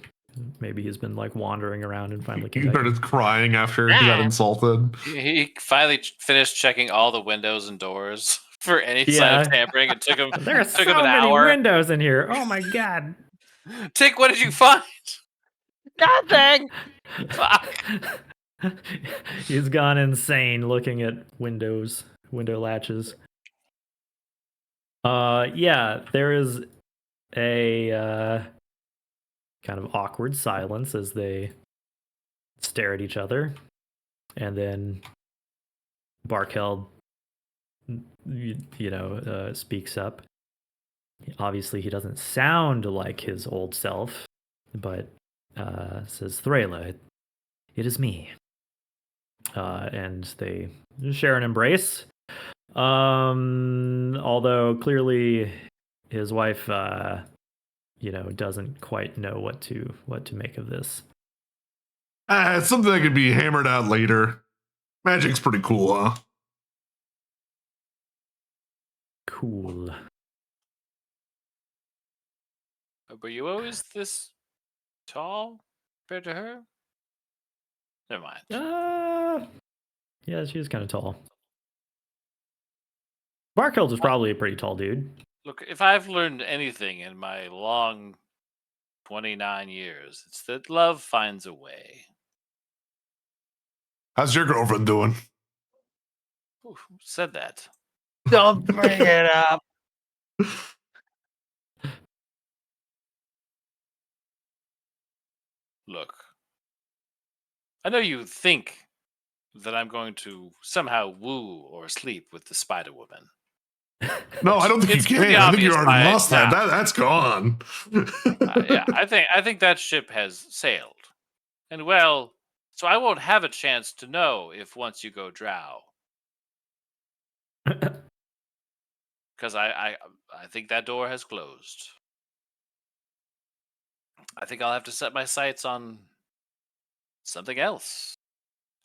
Maybe he's been wandering around and finally he started crying after he got insulted. He finally finished checking all the windows and doors for any sign of tampering. It took him. There are took so him an many hour. windows in here. Oh my God. Tick, what did you find? Nothing. He's gone insane looking at window latches. There is a kind of awkward silence as they stare at each other. And then Barkel, speaks up. Obviously, he doesn't sound like his old self, but says, Threla, it is me. And they share an embrace. Although clearly his wife, doesn't quite know what to make of this. It's something that could be hammered out later. Magic's pretty cool, huh? Cool. Were you always this tall compared to her? Never mind. Yeah, she was kind of tall. Barkeld is probably a pretty tall dude. Look, if I've learned anything in my long 29 years, it's that love finds a way. How's your girlfriend doing? Ooh, who said that? Don't bring it up. Look, I know you think that I'm going to somehow woo or sleep with the Spider Woman. No, I don't think It's you pretty can. I think you obvious already by lost that. now. That's gone. Yeah, I think that ship has sailed, and well, so I won't have a chance to know if once you go drow, because I think that door has closed. I think I'll have to set my sights on something else.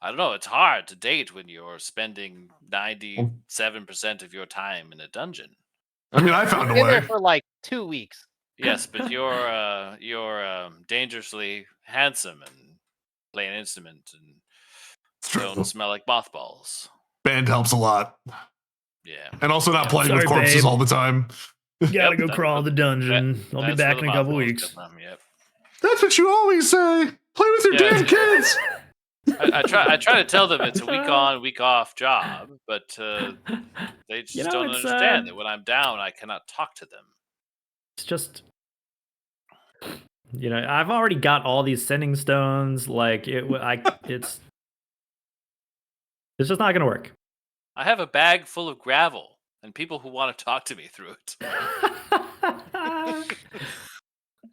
I don't know. It's hard to date when you're spending 97% of your time in a dungeon. I mean, I found a Been there way. for like 2 weeks. Yes, but you're dangerously handsome and play an instrument and It's true. don't smell like mothballs. Band helps a lot. Yeah. And also not Yeah. playing with Sorry, corpses babe. all the time. Gotta Yep, go that's crawl the- the dungeon. I'll be That's back where in the a couple mothballs weeks. come from, yep. That's what you always say. Play with your Yeah, damn kids. I try to tell them it's a week on, week off job, but they just don't it's understand that when I'm down, I cannot talk to them. It's just, I've already got all these sending stones. Like it's just not gonna work. I have a bag full of gravel and people who want to talk to me through it.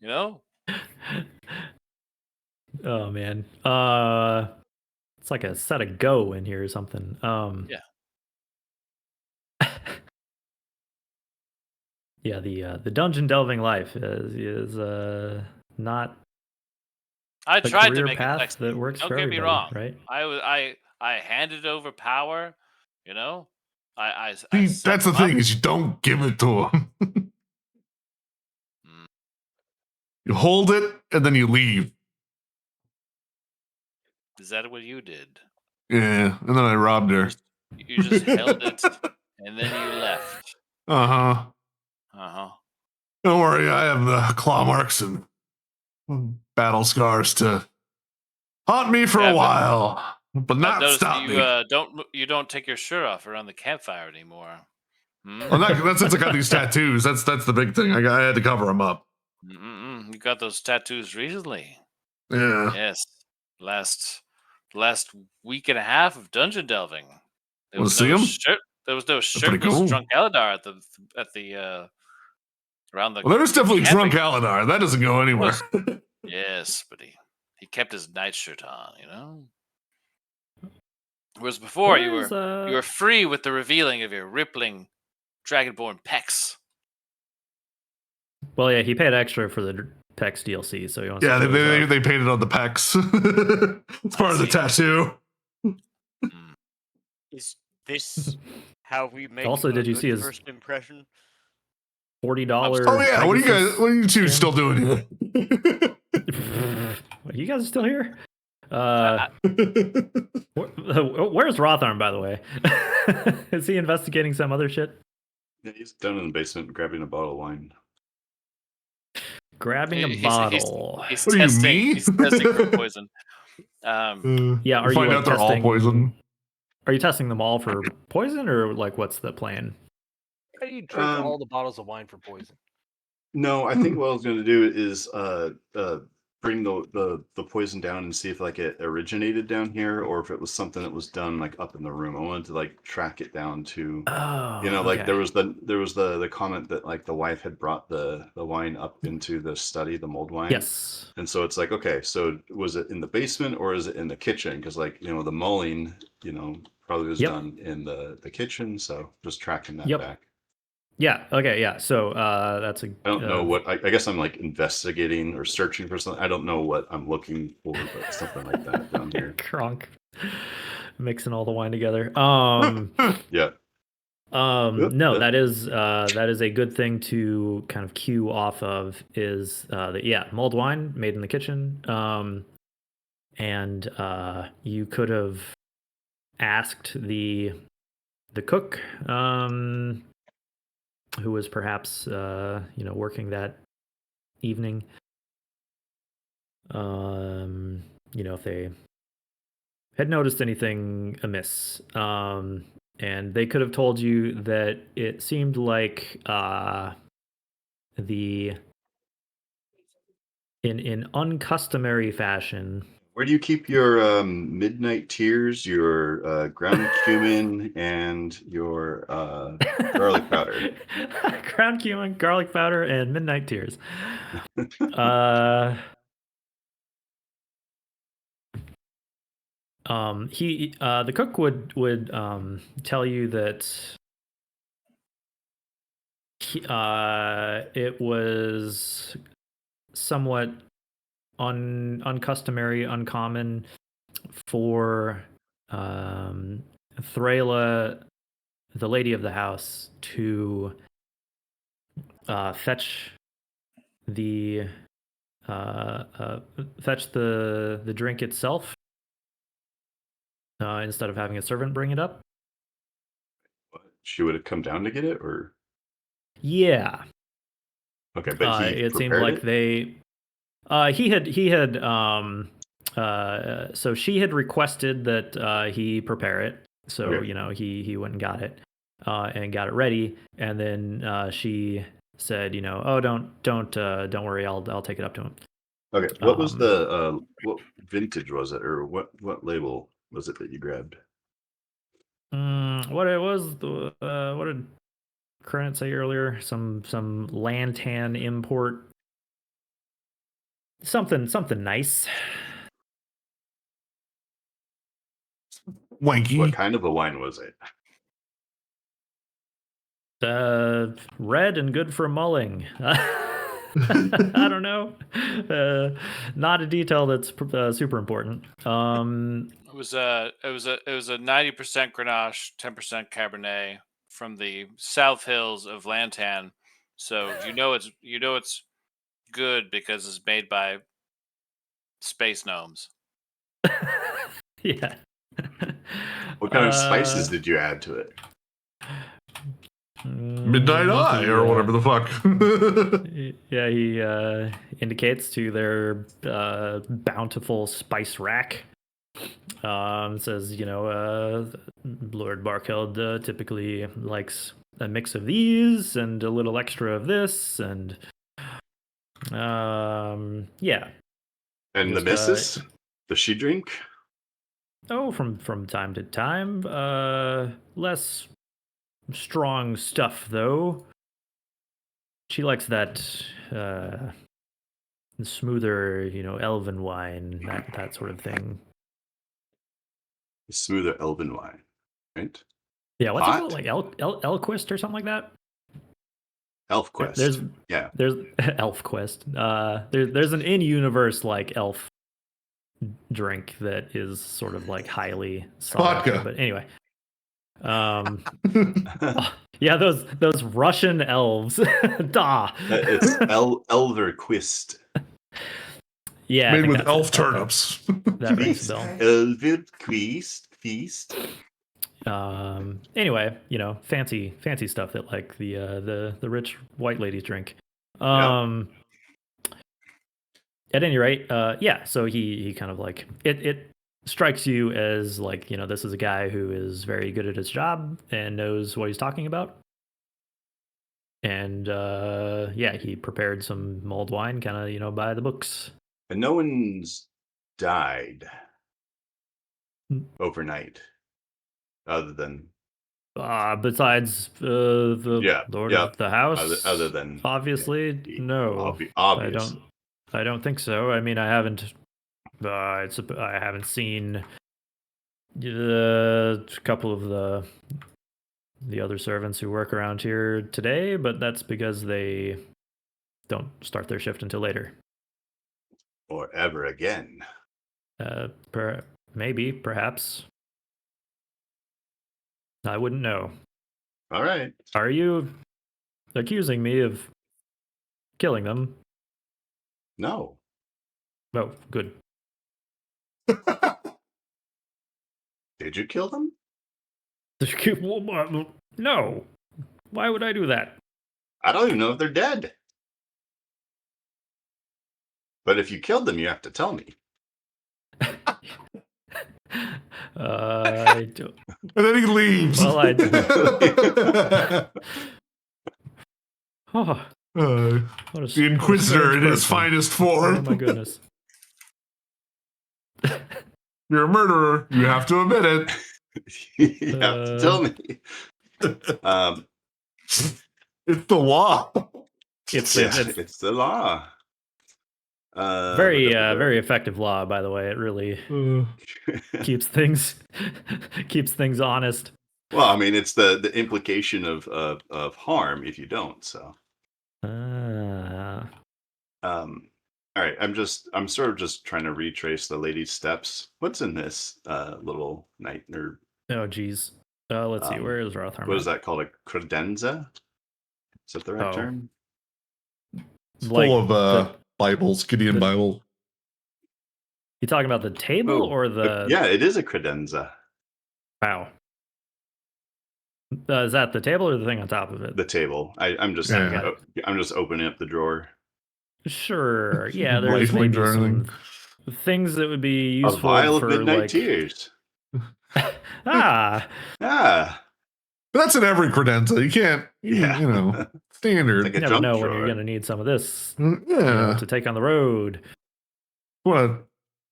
You know? Oh man. It's like a set of Go in here or something. Yeah. Yeah, the dungeon delving life is not I the tried to career make it path next. that works Don't for get me everybody, wrong. right? I handed over power. You know, I See, set that's the them up. thing is you don't give it to them. Mm. You hold it and then you leave. Is that what you did? Yeah, and then I robbed her. You just held it and then you left. Uh-huh. Uh-huh. Don't worry, I have the claw marks and battle scars to haunt me for Yeah, a but- while, but I've not noticed stop you me. don't take your shirt off around the campfire anymore. Hmm? Well, that's since I got these tattoos. That's the big thing. I had to cover them up. Mm-mm-mm. You got those tattoos recently. Yeah. Yes. Last week and a half of dungeon delving. There Wanna was see no 'em? shirt. There was no pretty shirtless cool. drunk Alidaar at the around the. Well, there's definitely camping. drunk Alidaar. That doesn't go anywhere. Yes, but he kept his nightshirt on. You know. Whereas before you were free with the revealing of your rippling dragonborn pecs. Well, yeah, he paid extra for the Pex DLC, so he wants Yeah, to show his off. they painted on the pecs. It's part of the tattoo. Is this how we make Also, a did you good see his first impression? $40? Oh yeah, what are you two skin? still doing here? You guys are still here? Where's Rotharm, by the way? Is he investigating some other shit? Yeah, he's down in the basement grabbing a bottle of wine. Grabbing a He's bottle. He's What do you testing. mean? He's testing for poison. Yeah, You are you find like out they're all testing? poison. Are you testing them all for poison, or like what's the plan? How do you drink all the bottles of wine for poison? No, I think what I was going to do is bring the poison down and see if like it originated down here or if it was something that was done like up in the room. I wanted to like track it down to, like there was the comment that like the wife had brought the wine up into the study, the mulled wine. Yes. And so it's like, okay, so was it in the basement or is it in the kitchen? Because like, the mulling, probably was done in the kitchen. So just tracking that back. Yeah. Okay. Yeah. So that's a. I don't know what I guess I'm like investigating or searching for something. I don't know what I'm looking for, but something like that down here. Kronk mixing all the wine together. Yeah. No, that is a good thing to kind of cue off of is mulled wine made in the kitchen. And you could have asked the cook, who was perhaps working that evening, if they had noticed anything amiss. And they could have told you that it seemed like in uncustomary fashion. Where do you keep your midnight tears, your ground cumin, and your garlic powder? Ground cumin, garlic powder, and midnight tears. The cook would tell you that it was somewhat uncustomary, uncommon for Thrala, the lady of the house, to fetch the drink itself instead of having a servant bring it up. She would have come down to get it, or yeah. Okay, but it seemed like they. He had. So she had requested that he prepare it. So he went and got it, and got it ready, and then she said, oh, don't worry, I'll take it up to him. Okay, what was the what vintage was it, or what label was it that you grabbed? What it was, what did Credit say earlier? Some Lantan import, something nice. Wanky. What kind of a wine was it? Red and good for mulling. I don't know. Not a detail that's super important. It was a 90% Grenache, 10% Cabernet from the South Hills of Lantan. So it's good because it's made by space gnomes. Yeah. What kind of spices did you add to it? Midnight Eye or whatever the fuck. Yeah, he indicates to their bountiful spice rack. Says, Lord Barkeld typically likes a mix of these and a little extra of this, and yeah. And the missus? Does she drink? Oh, from time to time. Less strong stuff, though. She likes that smoother, elven wine, that sort of thing. Smoother elven wine, right? Yeah, what's it called? Like Elquist or something like that? Elfquest. There's Elfquest. There's an in-universe like elf drink that is sort of like highly sought after. But anyway, yeah, those Russian elves. Da. It's Elverquist. Yeah, made with elf turnips. That rings a bell. Elverquist. Anyway, fancy stuff that like the rich white ladies drink. At any rate, yeah. So he kind of like it strikes you as like this is a guy who is very good at his job and knows what he's talking about. And yeah, he prepared some mulled wine, kind of by the books. And no one's died Hmm. overnight, other than besides the Lord yeah. of the House, Other than obviously, no. obvious. I don't think so. I mean, I haven't seen a couple of the other servants who work around here today, but that's because they don't start their shift until later. Or ever again. Maybe, perhaps. I wouldn't know. All right. Are you accusing me of killing them? No. Oh, good. Did you kill them? No. Why would I do that? I don't even know if they're dead. But if you killed them, you have to tell me. I don't. And then he leaves. Well, oh, what a the Inquisitor in his finest form. Oh my goodness. You're a murderer. You have to admit it. You have to tell me. It's the law. It's the law. Very effective law, by the way. It really keeps things honest. Well, I mean, it's the implication of harm if you don't. So. All right. I'm sort of just trying to retrace the lady's steps. What's in this little night or? Oh, geez. Let's see. Where is Rotharm? What is that called? A credenza? Is that the right term? Full of Bibles, Gideon Bible. You talking about the table or the? Yeah, it is a credenza. Wow. Is that the table or the thing on top of it? The table. I'm just opening up the drawer. Sure. Yeah, there's maybe some things that would be useful. A vial for of midnight tears. Ah. But that's in every credenza. You can't. Yeah. You know, standard. Like you never know when you're going to need some of this. To take on the road. Want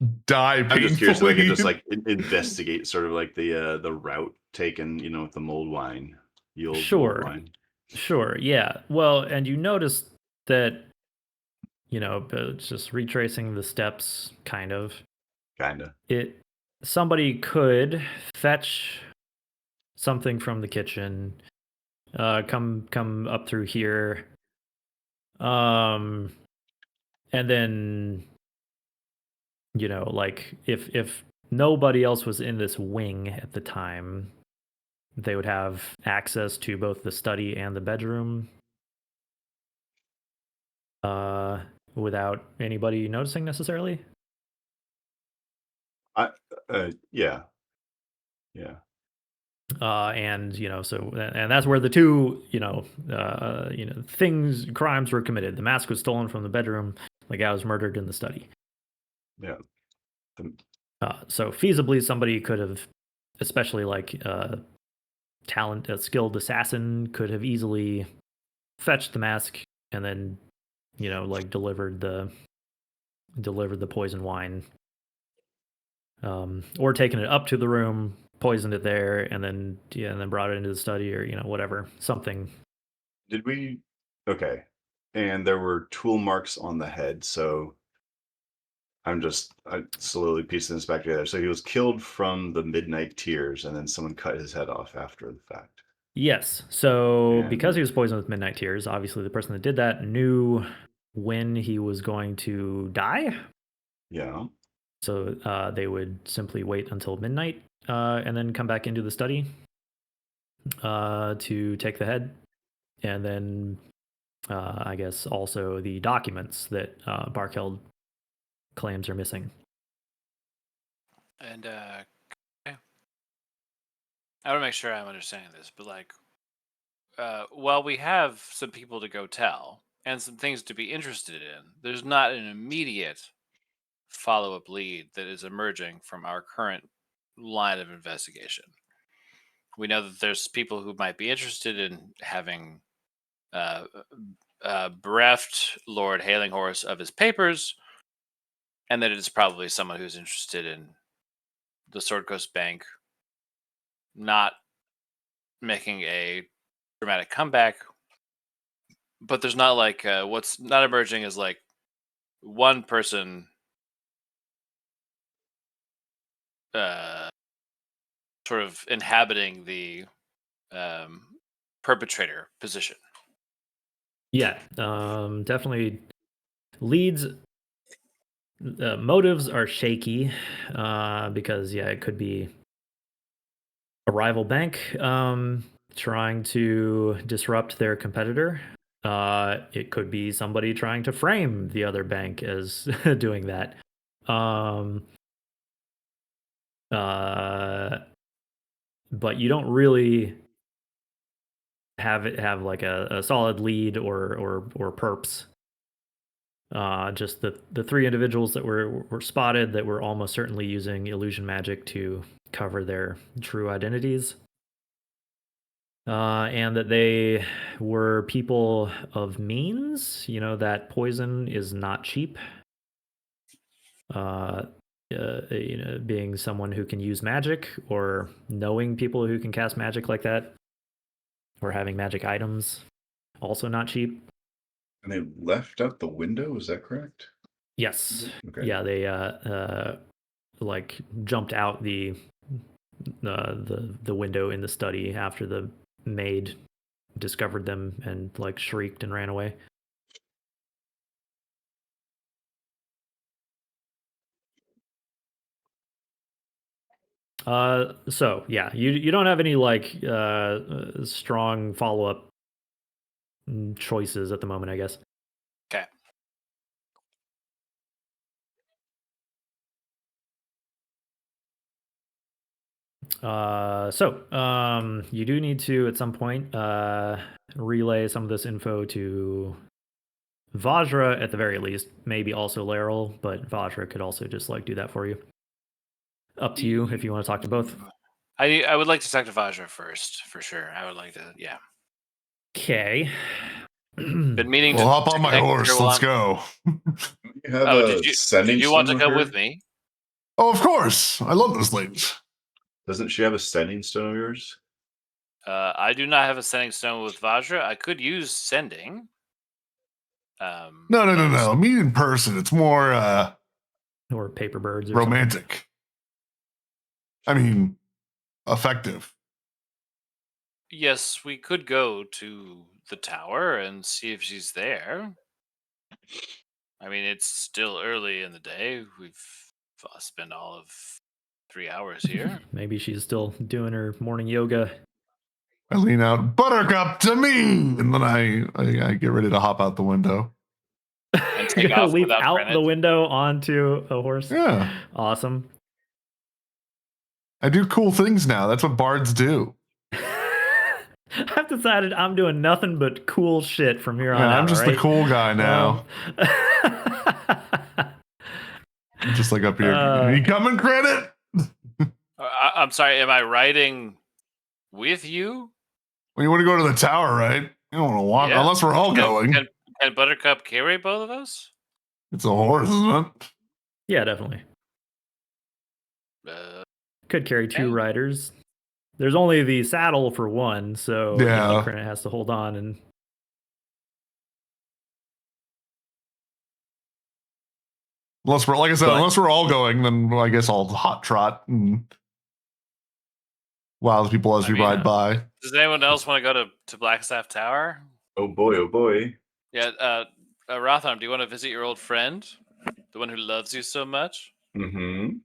to die painfully. I'm just curious if I could just investigate sort of like the route taken, with the mulled wine. The old mulled wine. Sure. Yeah. Well, and you notice that. It's just retracing the steps, kind of. Somebody could fetch something from the kitchen, come up through here, and then, if nobody else was in this wing at the time, they would have access to both the study and the bedroom. Without anybody noticing necessarily. Yeah. And and that's where the two crimes were committed. The mask was stolen from the bedroom. The guy was murdered in the study. Yeah. So feasibly, somebody could have, especially a skilled assassin, could have easily fetched the mask and then delivered the poison wine, or taken it up to the room, poisoned it there, and then brought it into the study, or whatever, something. Did we? Okay, and there were tool marks on the head, so I slowly piecing this back together. So he was killed from the midnight tears, and then someone cut his head off after the fact. Yes. So because he was poisoned with midnight tears, obviously the person that did that knew when he was going to die. Yeah. So they would simply wait until midnight and then come back into the study to take the head. And then I guess also the documents that Barkeld claims are missing. And I want to make sure I'm understanding this, but while we have some people to go tell and some things to be interested in, there's not an immediate follow-up lead that is emerging from our current line of investigation. We know that there's people who might be interested in having bereft Lord Hailinghorse of his papers, and that it is probably someone who's interested in the Sword Coast Bank not making a dramatic comeback. But there's not like what's not emerging is like one person sort of inhabiting the perpetrator position. Yeah, definitely leads. Motives are shaky because it could be a rival bank trying to disrupt their competitor. It could be somebody trying to frame the other bank as doing that. But you don't really have like a solid lead or perps. Just the three individuals that were spotted that were almost certainly using illusion magic to cover their true identities. And that they were people of means, that poison is not cheap. Being someone who can use magic or knowing people who can cast magic like that or having magic items, also not cheap. And they left out the window, is that correct? Yes. Okay. Yeah, they like jumped out the window in the study after the maid discovered them and like shrieked and ran away. So yeah, you don't have any like strong follow-up choices at the moment, I guess. Okay. You do need to at some point relay some of this info to Vajra at the very least, maybe also Laryl, but Vajra could also just like do that for you. Up to you if you want to talk to both. I would like to talk to Vajra first, for sure. I would like to, yeah. Okay. Been meaning Well, to hop on my connect horse. with her Let's go. You have did you want to come with me? Oh, of course. I love those ladies. Doesn't she have a sending stone of yours? I do not have a sending stone with Vajra. I could use sending. No. Meet in person. It's more or paper birds or romantic. I mean, effective. Yes, we could go to the tower and see if she's there. I mean, it's still early in the day. We've spent all of 3 hours here. Maybe she's still doing her morning yoga. I lean out, Buttercup to me, and then I get ready to hop out the window. And take off leap without out granite. the window onto a horse. Yeah. Awesome. I do cool things now. That's what bards do. I've decided I'm doing nothing but cool shit from here on out. I'm just the cool guy now. I'm just like up here. You coming, credit? I'm sorry, am I riding with you? Well, you want to go to the tower, right? You don't want to walk unless we're all going. Can Buttercup carry both of us? It's a horse, isn't it? Yeah, definitely. Could carry two riders. There's only the saddle for one, so Credit has to hold on and. Unless we're, like I said, unless we're all going, then I guess I'll hot trot and wow the people as we ride by. Does anyone else want to go to Blackstaff Tower? Oh boy. Yeah, Rotharm, do you want to visit your old friend? The one who loves you so much? Mm-hmm.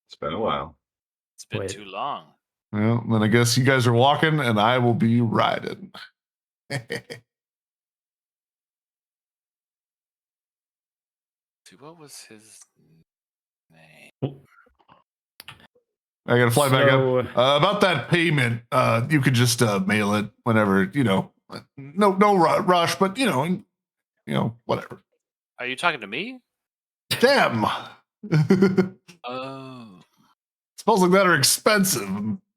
It's been a while. It's been too long. Well, then I guess you guys are walking and I will be riding. What was his name? I gotta fly back up. About that payment, you could just mail it whenever, no rush, but whatever. Are you talking to me? Damn. Oh. Spells like that are expensive.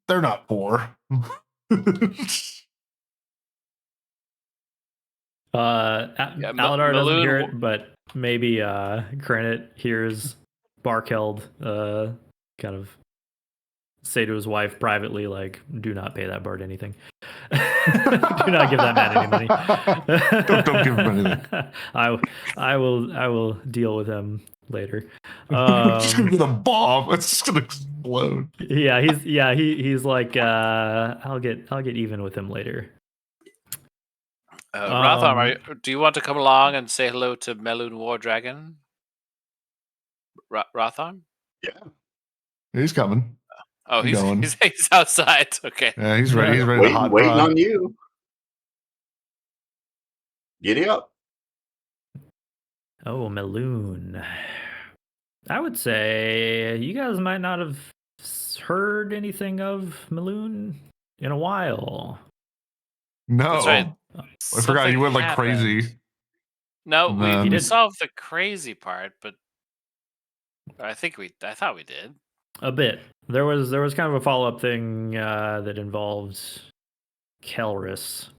They're not poor. Alidaar doesn't Maloon hear w- it, but maybe Granite hears Barkeld kind of say to his wife privately, like, "Do not pay that bard anything. Do not give that man any money. Don't give him anything. I will deal with him later." It's just gonna be the bomb. It's just gonna explode. Yeah, he's like, I'll get even with him later. Rotham, do you want to come along and say hello to Meloon War Dragon? Rotham? Yeah. He's coming. Oh, He's going. he's outside. Okay. Yeah, he's ready. He's ready to hot waiting prod. on you. Giddy up. Oh, Meloon. I would say you guys might not have heard anything of Meloon in a while. No, That's right. I forgot he went like crazy. No, And we then- solved the crazy part, but I thought we did. A bit. There was kind of a follow-up thing that involved Kelris.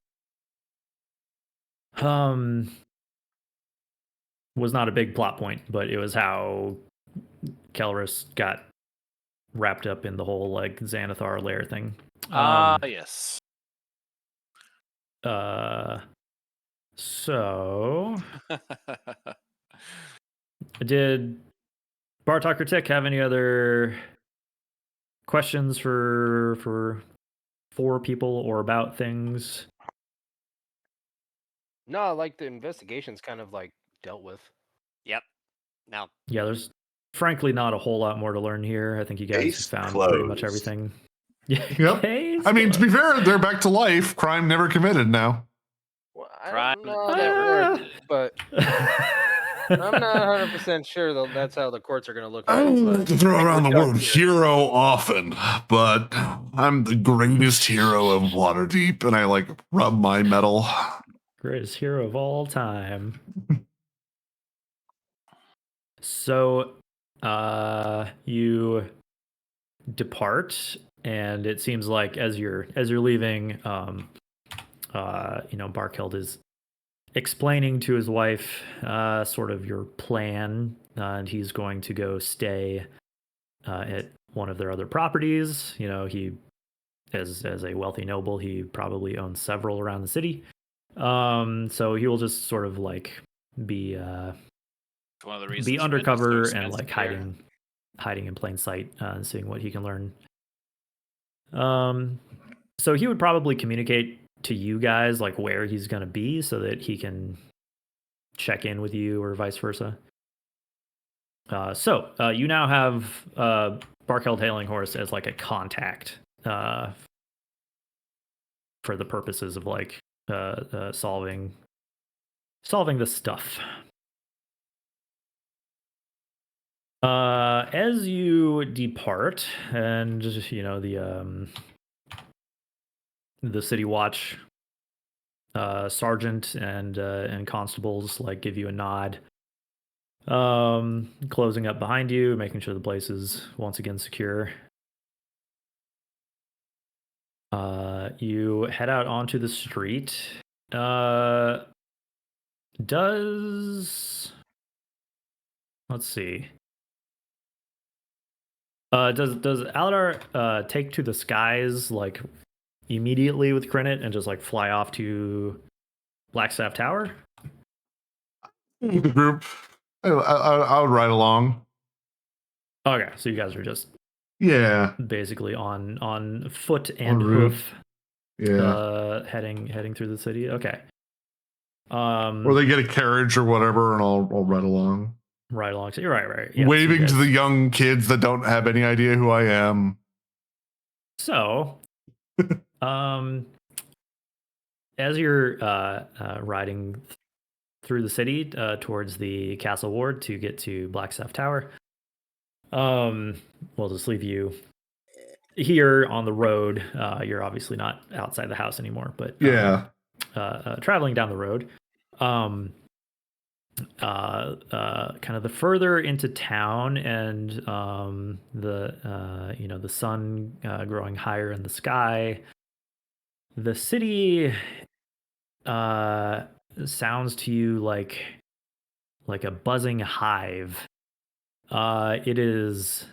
Was not a big plot point, but it was how Kelris got wrapped up in the whole like Xanathar lair thing. Yes. So did Bartok or Tick have any other questions for people or about things? No, like the investigation's kind of like dealt with. Yep. Now, Yeah, there's frankly not a whole lot more to learn here. I think you guys Case have found pretty much closed. everything. Yeah. Yep. Case I mean, to be closed. fair, they're back to life. Crime never committed now. Well, I Crime don't know how that works, but I'm not 100% sure though that's how the courts are going to look I at it. don't but like to throw around the we're word done here. hero often, but I'm the greatest hero of Waterdeep, and I like rub my medal. Greatest hero of all time. So, you depart, and it seems like as you're leaving, Barkeld is explaining to his wife, sort of your plan, and he's going to go stay at one of their other properties. You know, he, as a wealthy noble, he probably owns several around the city. So he will just sort of like be One of the reasons be rent is so undercover and expensive like here. hiding in plain sight, and seeing what he can learn. So he would probably communicate to you guys like where he's going to be so that he can check in with you or vice versa. So you now have Barkeld Hailing Horse as like a contact for the purposes of like solving this stuff. As you depart, and you know the city watch sergeant and constables like give you a nod, closing up behind you, making sure the place is once again secure. You head out onto the street. Let's see. Does Alidaar take to the skies like immediately with Crinit and just like fly off to Blackstaff Tower? The group, I would ride along. Okay, so you guys are just basically on foot and hoof. Heading through the city. Okay. Or they get a carriage or whatever, and I'll ride along. Right along. So you're right. Yeah, waving so to the young kids that don't have any idea who I am. So, as you're riding through the city towards the castle ward to get to Blackstaff Tower, we'll just leave you here on the road. You're obviously not outside the house anymore, but traveling down the road. Kind of the further into town, and the sun growing higher in the sky, the city sounds to you like a buzzing hive. It is,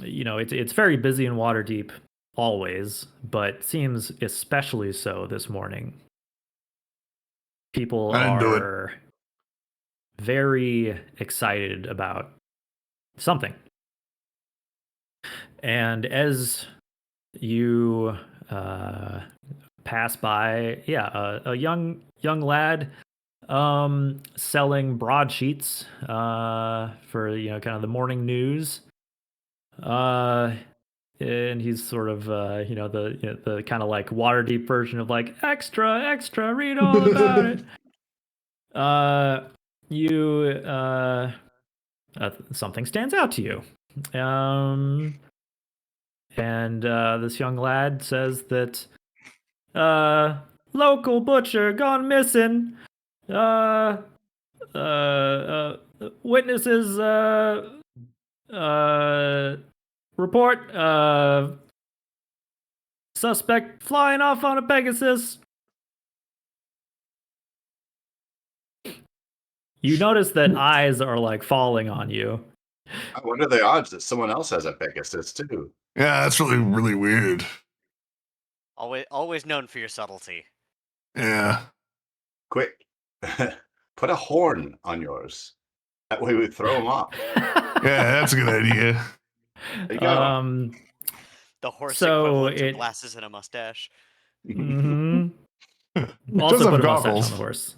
it's very busy in Waterdeep always, but seems especially so this morning. People I didn't do it. are very excited about something. And as you pass by, a young lad selling broadsheets for kind of the morning news. And he's sort of the kind of like Waterdeep version of like extra, read all about it. Something stands out to you. And this young lad says that local butcher gone missing. Witnesses report suspect flying off on a Pegasus. You notice that eyes are like falling on you. What are the odds that someone else has a Pegasus too? Yeah, that's really weird. Always known for your subtlety. Yeah. Quick, put a horn on yours. That way we throw them off. Yeah, that's a good idea. There you go. The horse So equivalent to glasses and a mustache. Mm-hmm. It Also does have put a mustache goggles. on the horse.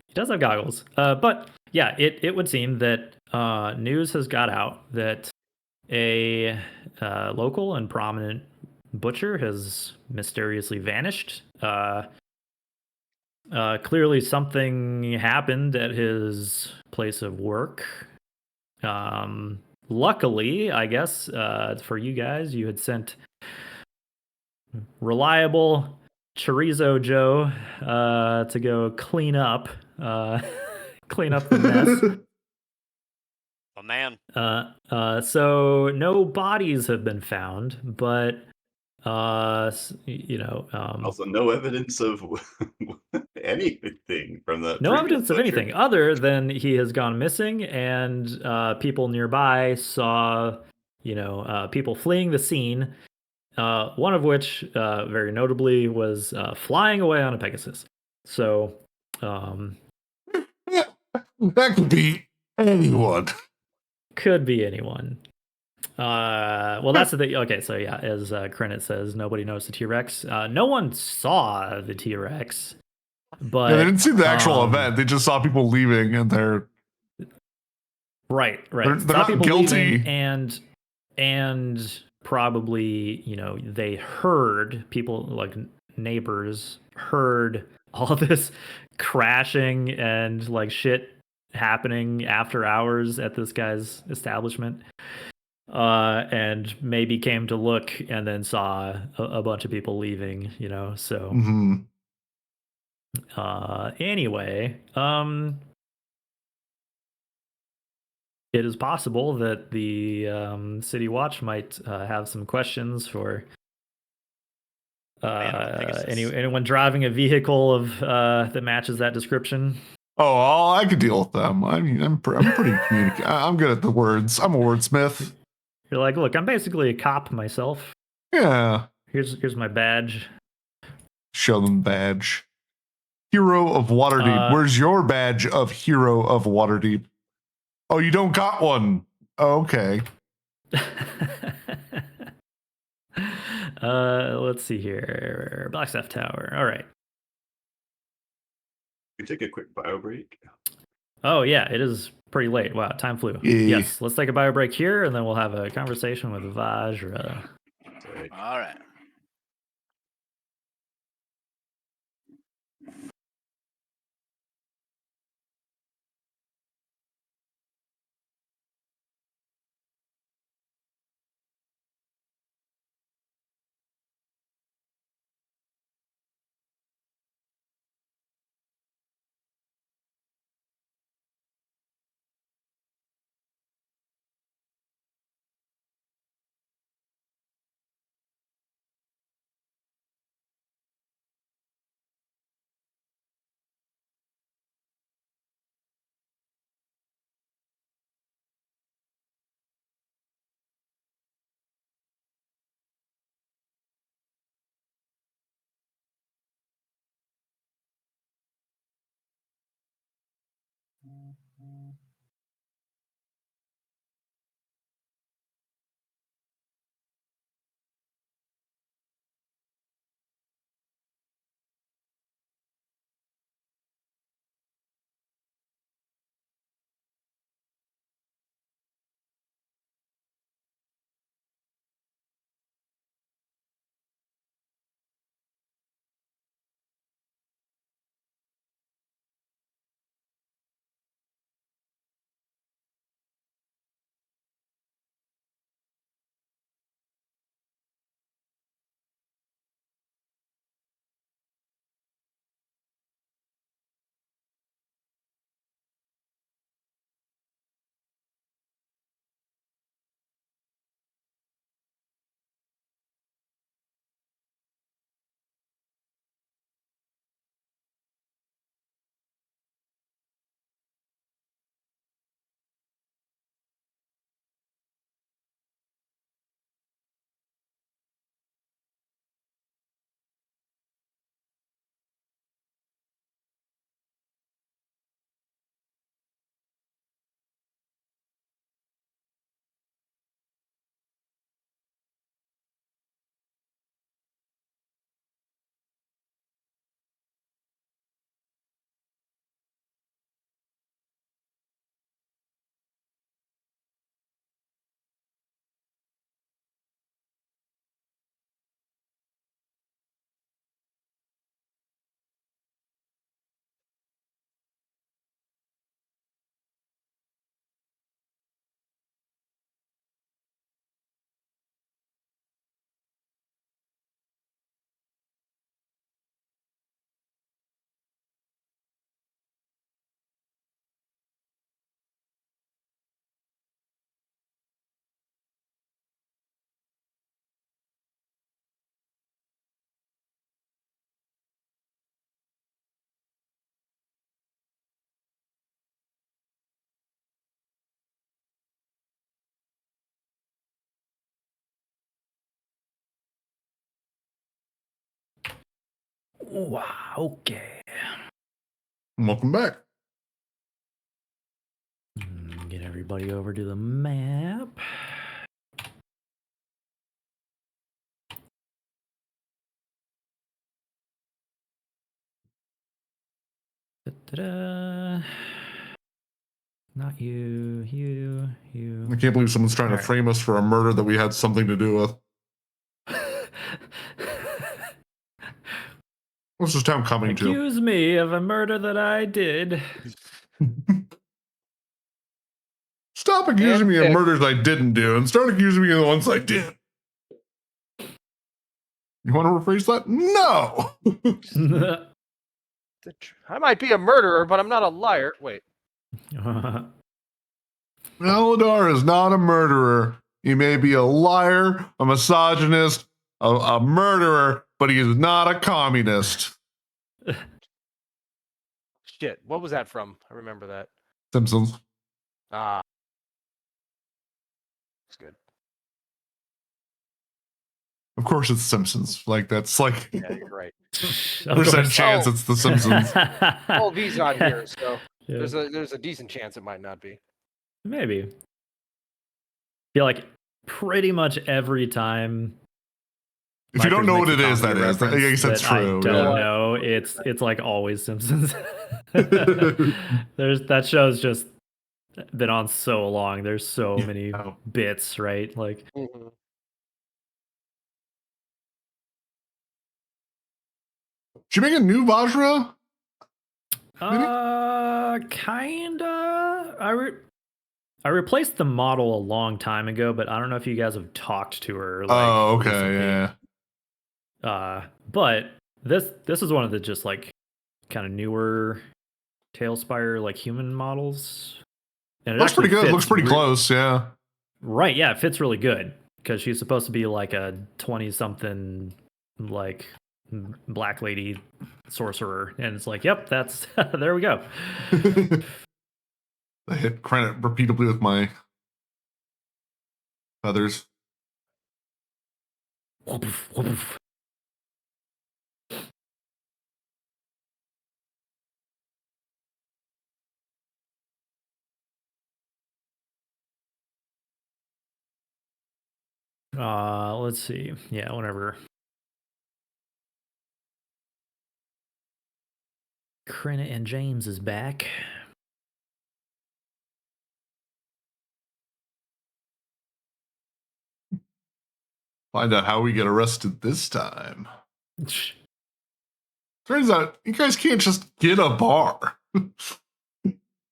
He does have goggles. But yeah, it would seem that news has got out that a local and prominent butcher has mysteriously vanished. Clearly something happened at his place of work. Luckily, I guess, for you guys, you had sent reliable Chorizo Joe to go clean up the mess. Oh man. So no bodies have been found, but also no evidence of anything from the no evidence of butcher. anything other than he has gone missing, and people nearby saw people fleeing the scene, one of which very notably was flying away on a Pegasus. So that could be anyone. Could be anyone. Well, that's the thing. Okay, so yeah, as Krenit says, nobody knows the T-Rex. No one saw the T-Rex, but yeah, they didn't see the actual event. They just saw people leaving, and they're right. They're Saw not people guilty, leaving and probably they heard people, like neighbors heard all this crashing and like shit happening after hours at this guy's establishment. And maybe came to look and then saw a bunch of people leaving, so mm-hmm. Anyway, it is possible that the City Watch might have some questions for anyone driving a vehicle of that matches that description. Oh, I could deal with them. I mean, I'm pretty communicative. I'm good at the words. I'm a wordsmith. You're like, look, I'm basically a cop myself. Yeah. Here's my badge. Show them badge. Hero of Waterdeep. Where's your badge of Hero of Waterdeep? Oh, you don't got one. Oh, okay. Let's see here. Blackstaff Tower. All right. We take a quick bio break. Oh yeah, it is pretty late. Wow, time flew. Yeah. Yes, let's take a bio break here, and then we'll have a conversation with Vajra. All right. Wow. Okay. Welcome back. Get everybody over to the map. Da-da-da. Not you, you. I can't believe someone's trying to frame us for a murder that we had something to do with. What's this town coming to? Accuse me of a murder that I did. Stop accusing me of murders I didn't do and start accusing me of the ones I did. You want to rephrase that? No. I might be a murderer, but I'm not a liar. Wait. Alidaar is not a murderer. He may be a liar, a misogynist, a murderer, but he is not a communist. Shit. What was that from? I remember that. Simpsons. Ah. It's good. Of course it's Simpsons. Like, that's like... Yeah, you're right. percent chance it's the Simpsons. Well, V's not here, so Yeah. there's a decent chance it might not be. Maybe. I feel like pretty much every time. If you don't know what it is, that is. I guess that's true. I don't know. It's like always Simpsons. That show's just been on so long. There's so many bits, right? Like. Mm-hmm. Did you make a new Vajra? Kinda. I replaced the model a long time ago, but I don't know if you guys have talked to her. Like, oh, okay, recently. yeah. But this is one of the just like kind of newer Tailspire like human models. And it looks pretty good. Looks pretty close, yeah. Right, yeah, it fits really good because she's supposed to be like a 20-something like black lady sorcerer, and it's like, yep, that's there we go. I hit credit repeatedly with my feathers. Let's see. Yeah, whenever Krenna and James is back. Find out how we get arrested this time. Turns out you guys can't just get a bar.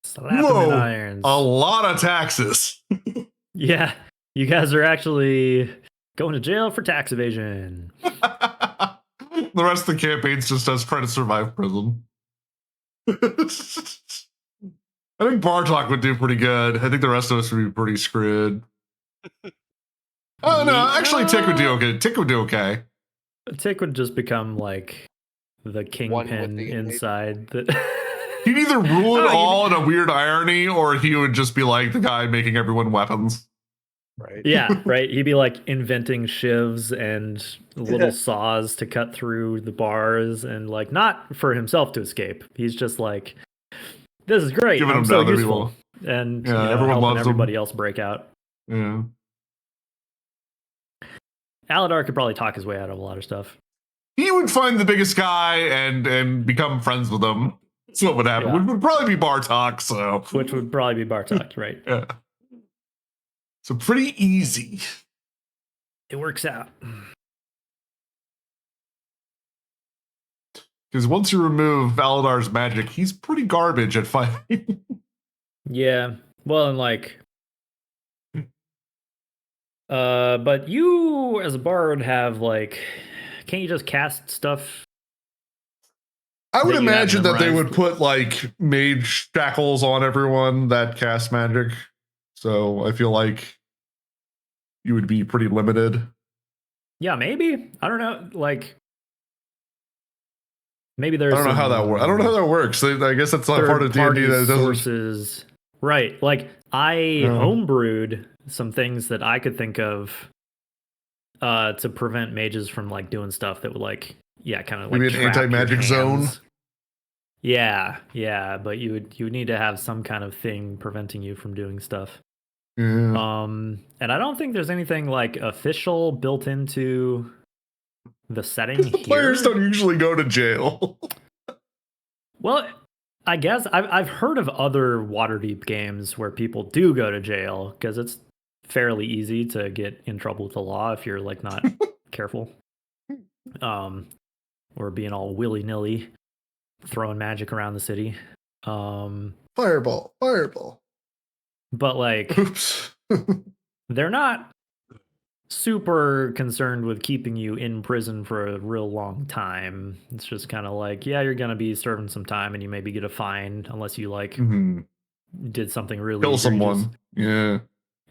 Slap them in irons. A lot of taxes. Yeah, you guys are actually going to jail for tax evasion. The rest of the campaign's just us trying to survive prison. I think Bartok would do pretty good. I think the rest of us would be pretty screwed. Oh no, actually Tick would do okay. Tick would do okay. Tick would just become like the kingpin inside that. He'd either rule it all in a weird irony, or he would just be like the guy making everyone weapons. Right. Yeah, right. He'd be like inventing shivs and little saws to cut through the bars, and like not for himself to escape. He's just like, this is great. Giving I'm them so to other useful. people. And Yeah, you know, everyone helping loves everybody him. else break out. Yeah. Alidaar could probably talk his way out of a lot of stuff. He would find the biggest guy and become friends with him. That's what would happen. Yeah. Would probably be Bartok, so. Which would probably be Bartok, right? Yeah. So pretty easy. It works out. Because once you remove Alidaar's magic, he's pretty garbage at fighting. Yeah. Well, and like, but you as a bard have like, can't you just cast stuff? I would that you have imagine that they memorized? would put like mage shackles on everyone that cast magic. So I feel like you would be pretty limited. Yeah, maybe. I don't know. Like, maybe there's. I don't know how that works. I don't know how that works. I guess that's not part of D&D that doesn't. Sources. Right. Like, I homebrewed some things that I could think of to prevent mages from like doing stuff that would like, yeah, kind of like Maybe an trap your anti-magic zone. hands. Yeah, but you would need to have some kind of thing preventing you from doing stuff. Yeah. And I don't think there's anything like official built into the setting The players here. don't usually go to jail. Well, I guess I've heard of other Waterdeep games where people do go to jail because it's fairly easy to get in trouble with the law if you're like not careful, or being all willy-nilly throwing magic around the city. Fireball. But like, Oops. they're not super concerned with keeping you in prison for a real long time. It's just kind of like, yeah, you're gonna be serving some time and you maybe get a fine unless you like did something really Kill egregious. someone. Yeah.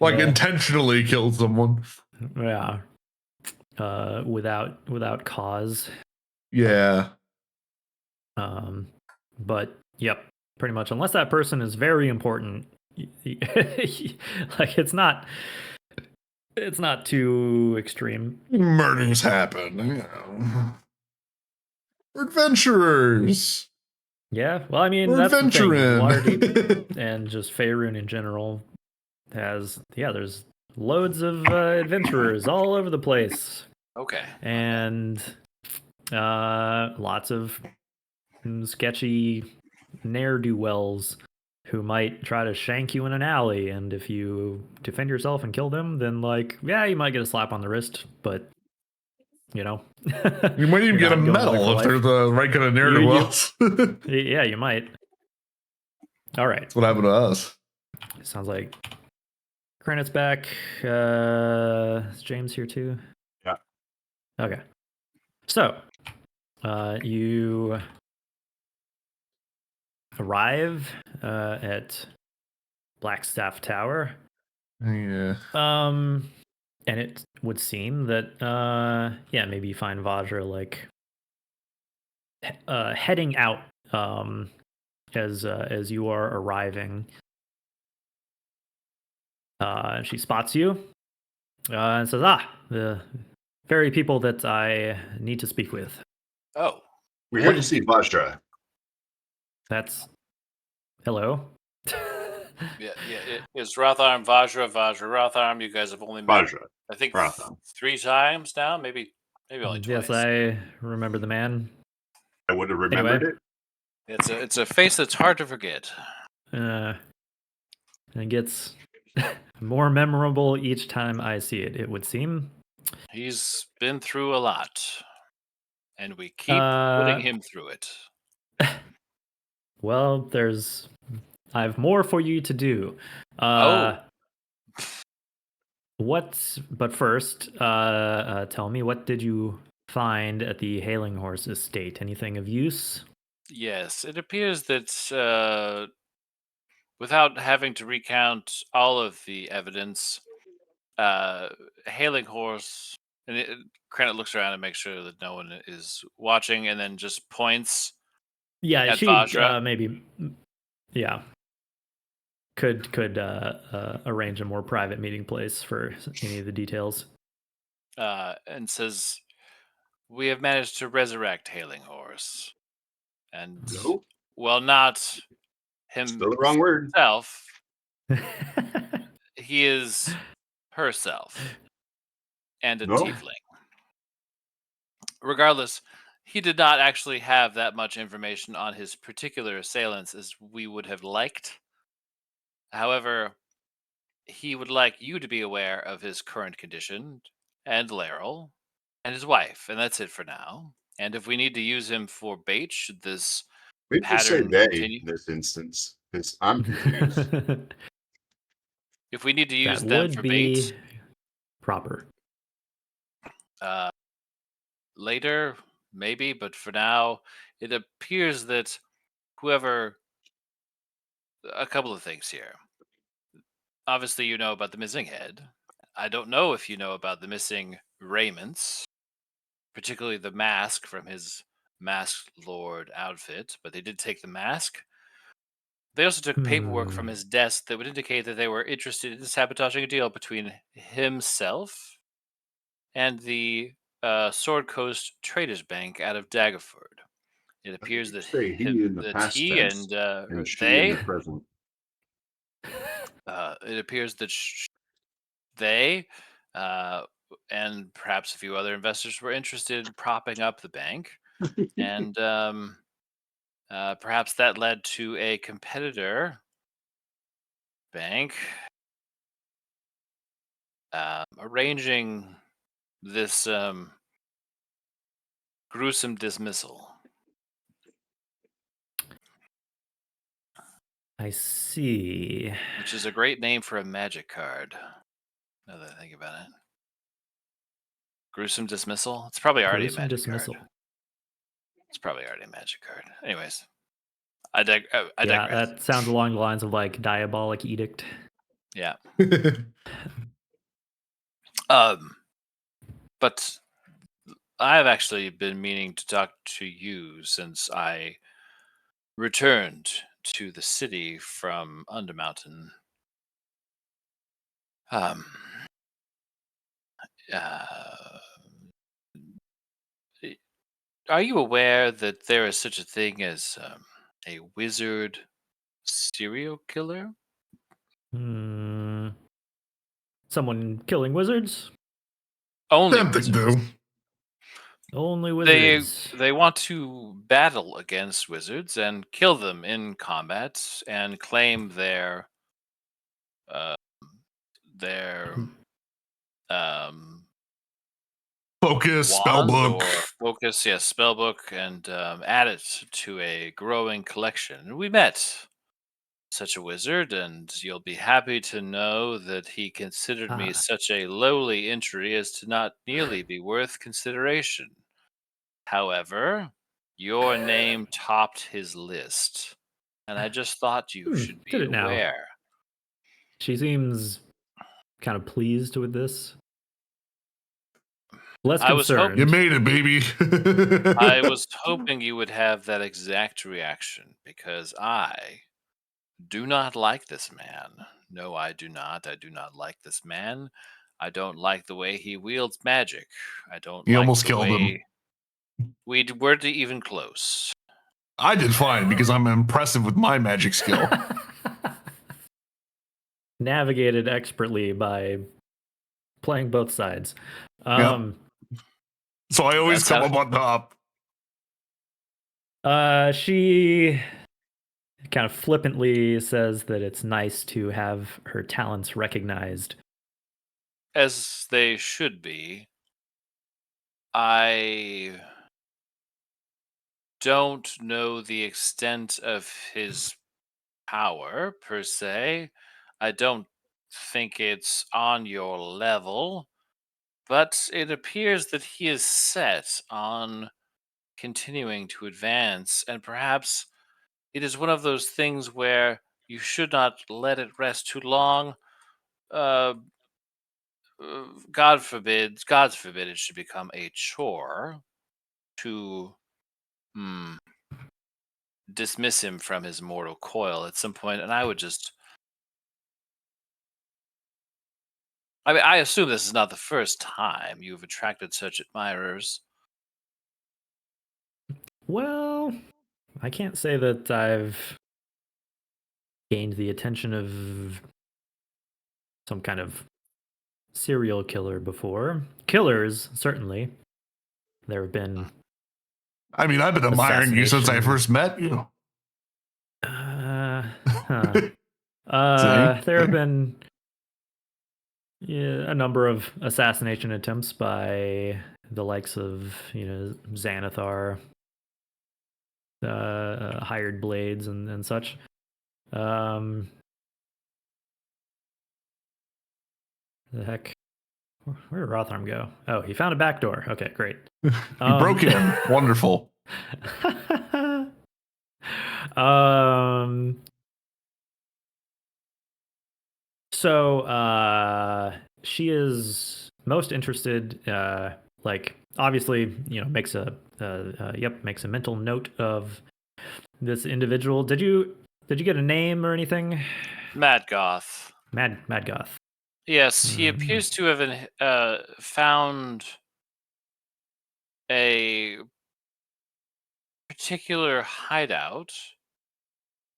Like Yeah. intentionally kill someone. Yeah. Without cause. Yeah. But yep, pretty much unless that person is very important, like it's not too extreme. Murders happen. You know. We're adventurers. Yeah, well, I mean, We're that's the thing. adventuring. Waterdeep and just Faerun in general has, there's loads of adventurers all over the place. Okay. And lots of sketchy ne'er-do-wells who might try to shank you in an alley, and if you defend yourself and kill them, then like, yeah, you might get a slap on the wrist, but you know, You might even you're get a not going medal away for if they're life. the right kind of narrative wells. That's Yeah, you might. All right, what happened to us. sounds like Credit's back. Is James here too? Yeah. Okay. So, you arrive at Blackstaff Tower. Yeah. And it would seem that yeah, maybe you find Vajra like heading out as you are arriving. She spots you and says, the very people that I need to speak with. Oh, We're here to see Vajra. That's hello. It's Rotharm, Vajra, Rotharm. You guys have only met, Vajra. I think, Rotharm. 3 times now. Maybe only twice. Yes, I remember the man. I would have remembered it. It's a face that's hard to forget. And it gets more memorable each time I see it, it would seem. He's been through a lot, and we keep putting him through it. Well, I have more for you to do. But first, tell me, what did you find at the Hailing Horse estate? Anything of use? Yes, it appears that without having to recount all of the evidence, Hailing Horse, and Credit looks around and makes sure that no one is watching, and then just points. Yeah, at she Vajra. maybe, yeah, could arrange a more private meeting place for any of the details. And says, "We have managed to resurrect Hailing Horse, and No. well, not him Still the wrong word. himself. He is herself and a No. tiefling. Regardless, he did not actually have that much information on his particular assailants as we would have liked. However, he would like you to be aware of his current condition, and Laryl, and his wife, and that's it for now. And if we need to use him for bait, should this Maybe just say pattern they continue, in this instance, because I'm confused. if we need to use That them would for be bait, proper. later, maybe, but for now, it appears that whoever. A couple of things here. Obviously, you know about the missing head. I don't know if you know about the missing raiments, particularly the mask from his Masked Lord outfit, but they did take the mask. They also took paperwork from his desk that would indicate that they were interested in sabotaging a deal between himself and the Sword Coast Traders Bank out of Daggerford. It appears that Say he in the past he tense and she in they. the present. It appears that they and perhaps a few other investors were interested in propping up the bank, and perhaps that led to a competitor bank arranging this gruesome dismissal. I see. Which is a great name for a magic card, now that I think about it. Gruesome dismissal? It's probably already Gruesome a magic dismissal. card. It's probably already a magic card. Anyways, I digress. That sounds along the lines of like diabolic edict. Yeah. But I have actually been meaning to talk to you since I returned to the city from Undermountain. Are you aware that there is such a thing as a wizard serial killer? Someone killing wizards? Only Tempting wizards. Only wizards. They want to battle against wizards and kill them in combat and claim their focus wand spellbook. or focus, yes, spellbook, and add it to a growing collection. We met such a wizard, and you'll be happy to know that he considered me such a lowly entry as to not nearly be worth consideration. However, your name topped his list, and I just thought you should be did it now. aware. She seems kind of pleased with this. Less concerned. You made it, baby. I was hoping you would have that exact reaction, because I do not like this man. No, I do not. I do not like this man. I don't like the way he wields magic. I don't You like almost the killed way him. we weren't even close. I did fine because I'm impressive with my magic skill. navigated expertly by playing both sides. So I always come up on top. She kind of flippantly says that it's nice to have her talents recognized. As they should be. I don't know the extent of his power, per se. I don't think it's on your level, but it appears that he is set on continuing to advance, and perhaps it is one of those things where you should not let it rest too long. God forbid it should become a chore to dismiss him from his mortal coil at some point, and I would just. I mean, I assume this is not the first time you've attracted such admirers. Well, I can't say that I've gained the attention of some kind of serial killer before. Killers, certainly. There have been. I mean, I've been admiring you since I first met you. There have been a number of assassination attempts by the likes of, Xanathar, hired blades and such. The heck? Where did Rotharm go? Oh, he found a back door. Okay, great. You broke him. Wonderful. So she is most interested, obviously, makes a mental note of this individual. Did you get a name or anything? Mad Goth. Mad Goth. Yes, he appears to have found a particular hideout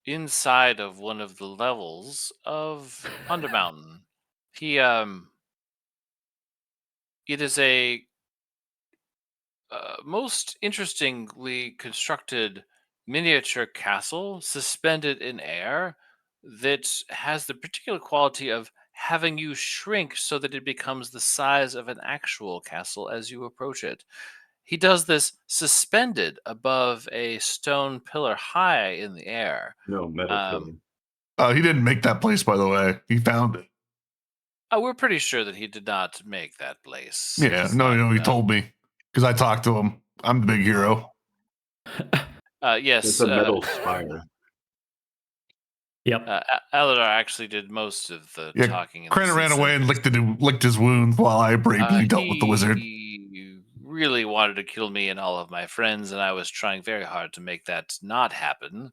inside of one of the levels of Undermountain. He it is a most interestingly constructed miniature castle suspended in air that has the particular quality of having you shrink so that it becomes the size of an actual castle as you approach it. He does this suspended above a stone pillar high in the air. No, metal pillar. He didn't make that place, by the way. He found it. We're pretty sure that he did not make that place. Yeah, no, he told me because I talked to him. I'm the big hero. Yes, it's a metal spire. Yep. Alidaar actually did most of the talking. Crenna ran away and licked his wound while I bravely dealt with the wizard. He really wanted to kill me and all of my friends, and I was trying very hard to make that not happen.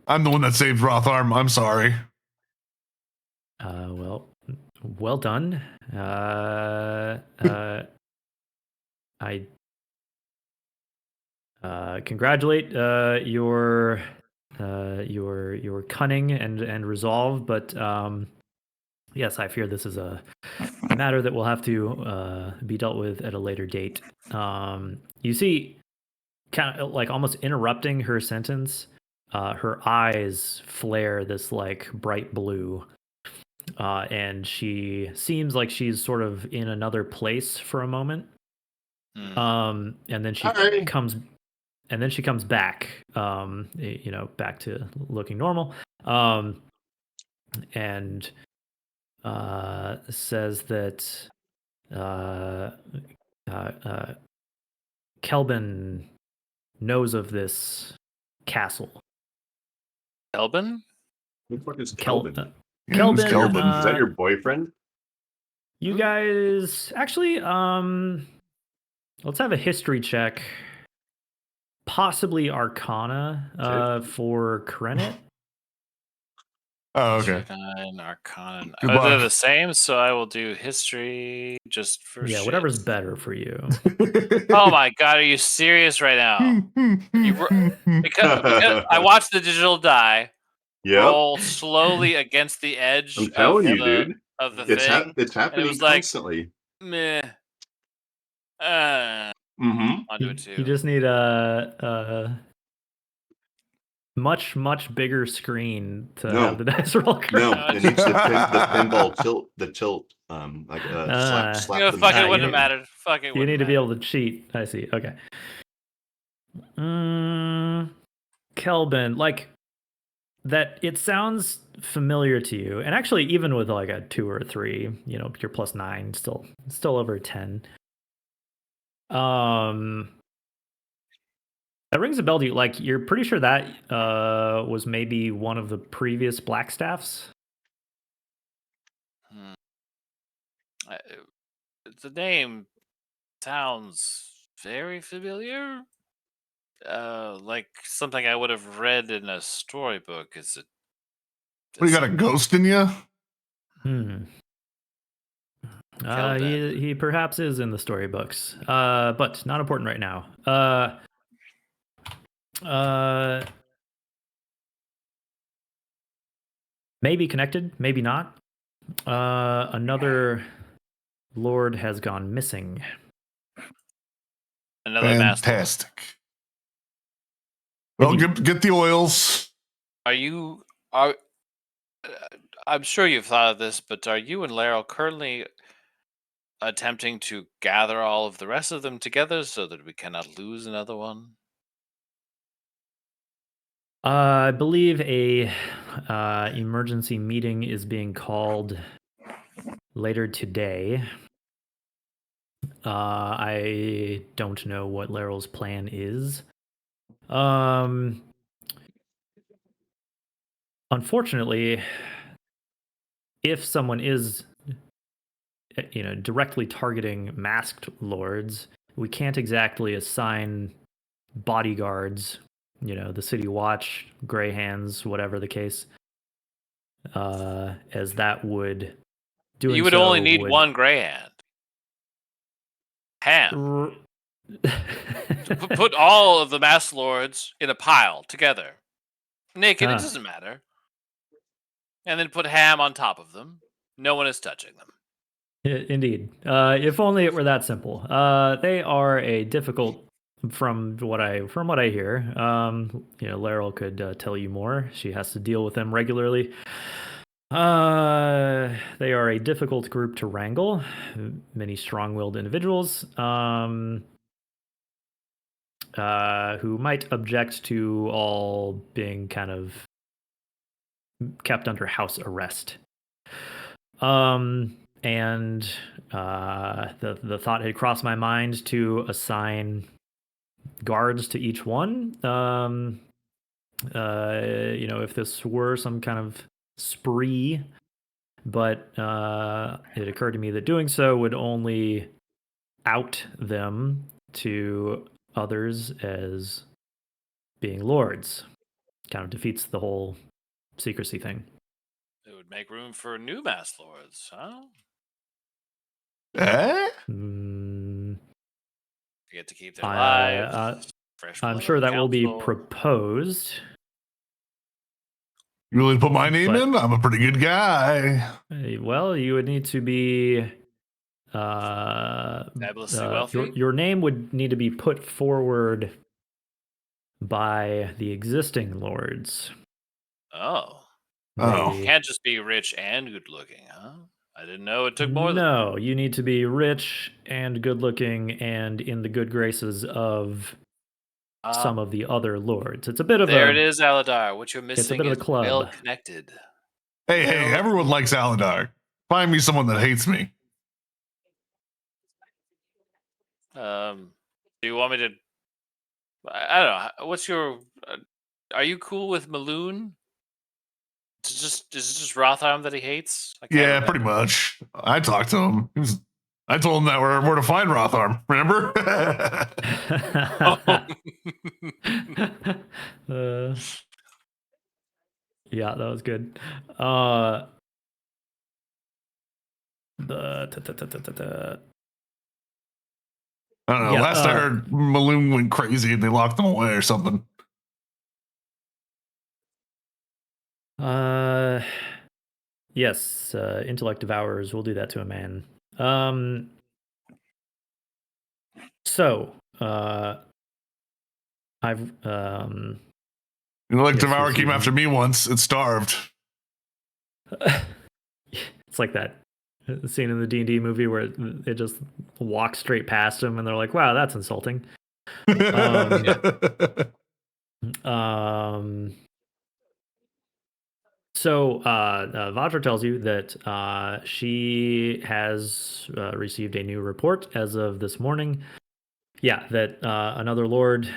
I'm the one that saved Rotharm. I'm sorry. Well done. I congratulate your cunning and resolve, but yes, I fear this is a matter that will have to be dealt with at a later date. You see, kind of like almost interrupting her sentence, her eyes flare this like bright blue. And she seems like she's sort of in another place for a moment. And then she comes back, back to looking normal. And says that Kelvin knows of this castle. Kelvin? Who the fuck is Kelvin? Kelvin, is that your boyfriend? You guys actually, let's have a history check. Possibly Arcana for Krenit. Oh, okay. Arcana. They're the same, so I will do history just for shit. Whatever's better for you. Oh my god, are you serious right now? Because I watched the digital die. roll slowly against the edge I'm telling of you, dude. of the It's thing. it's And it happening was like, constantly. meh. Onto it You too. just need a much bigger screen to have the dice roll correct. No, it needs the pinball tilt, like slap You know, them fuck it, back. wouldn't have mattered. Fuck it, You wouldn't need to be matter. able to cheat. I see. Okay. Kelvin, like that. It sounds familiar to you, and actually, even with like a 2 or a 3, you know, you're plus 9, still over 10. That rings a bell to you. Like, you're pretty sure that was maybe one of the previous Blackstaffs? The name sounds very familiar. Like something I would have read in a storybook. Is it? What, you got a ghost in you? He perhaps is in the storybooks, but not important right now. Maybe connected, maybe not. Another lord has gone missing. Another Fantastic. Well, get the oils. I'm sure you've thought of this, but are you and Laryl currently attempting to gather all of the rest of them together so that we cannot lose another one? I believe a emergency meeting is being called later today. I don't know what Laryl's plan is. Unfortunately, if someone is, you know, directly targeting masked lords, we can't exactly assign bodyguards, you know, the city watch, gray hands, whatever the case, as that would You would only need one gray hand. Ham. Put all of the masked lords in a pile together, naked. It doesn't matter. And then put Ham on top of them. No one is touching them. Indeed. If only it were that simple. They are a difficult, from what I hear. You know, Laryl could tell you more. She has to deal with them regularly. They are a difficult group to wrangle. Many strong-willed individuals who might object to all being kind of kept under house arrest. And the thought had crossed my mind to assign guards to each one. You know, if this were some kind of spree, but it occurred to me that doing so would only out them to others as being lords. Kind of defeats the whole secrecy thing. It would make room for new masked lords, huh? You get to keep their lives. I'm sure that will be proposed. You really put my name in? I'm a pretty good guy. Well, you would need to be fabulously wealthy. Your name would need to be put forward by the existing lords. Oh. You can't just be rich and good looking, huh? I didn't know it took more than No, you need to be rich and good looking and in the good graces of some of the other lords. It's a bit of There it is, Alidaar. What you're missing it's a bit of a club. Well connected. Hey, everyone likes Alidaar. Find me someone that hates me. Do you want me to? I don't know. What's your? Are you cool with Maloon? Is it just Rotharm that he hates? Yeah, pretty much. I talked to him. I told him that where to find Rotharm. Remember? Yeah, that was good. I don't know. Last I heard, Maloon went crazy and they locked him away or something. Yes, intellect devours. We'll do that to a man. So, I've Intellect Yes, devour he's came using- after me once. It starved. It's like that scene in the D&D movie where it just walks straight past him, and they're like, "Wow, that's insulting." So Vajra tells you that she has received a new report as of this morning. Yeah, that another lord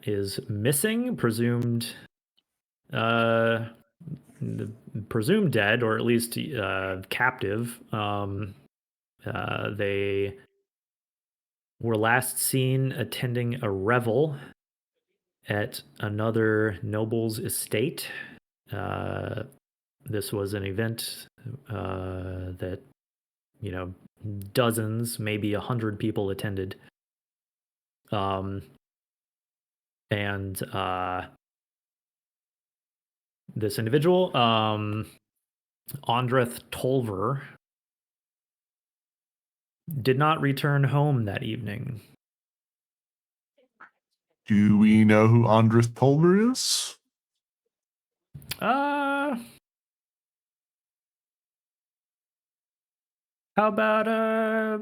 is missing, presumed dead, or at least captive. They were last seen attending a revel at another noble's estate. This was an event that, dozens, maybe 100 people attended. And this individual, Andreth Tolver, did not return home that evening. Do we know who Andreth Tolver is? How about a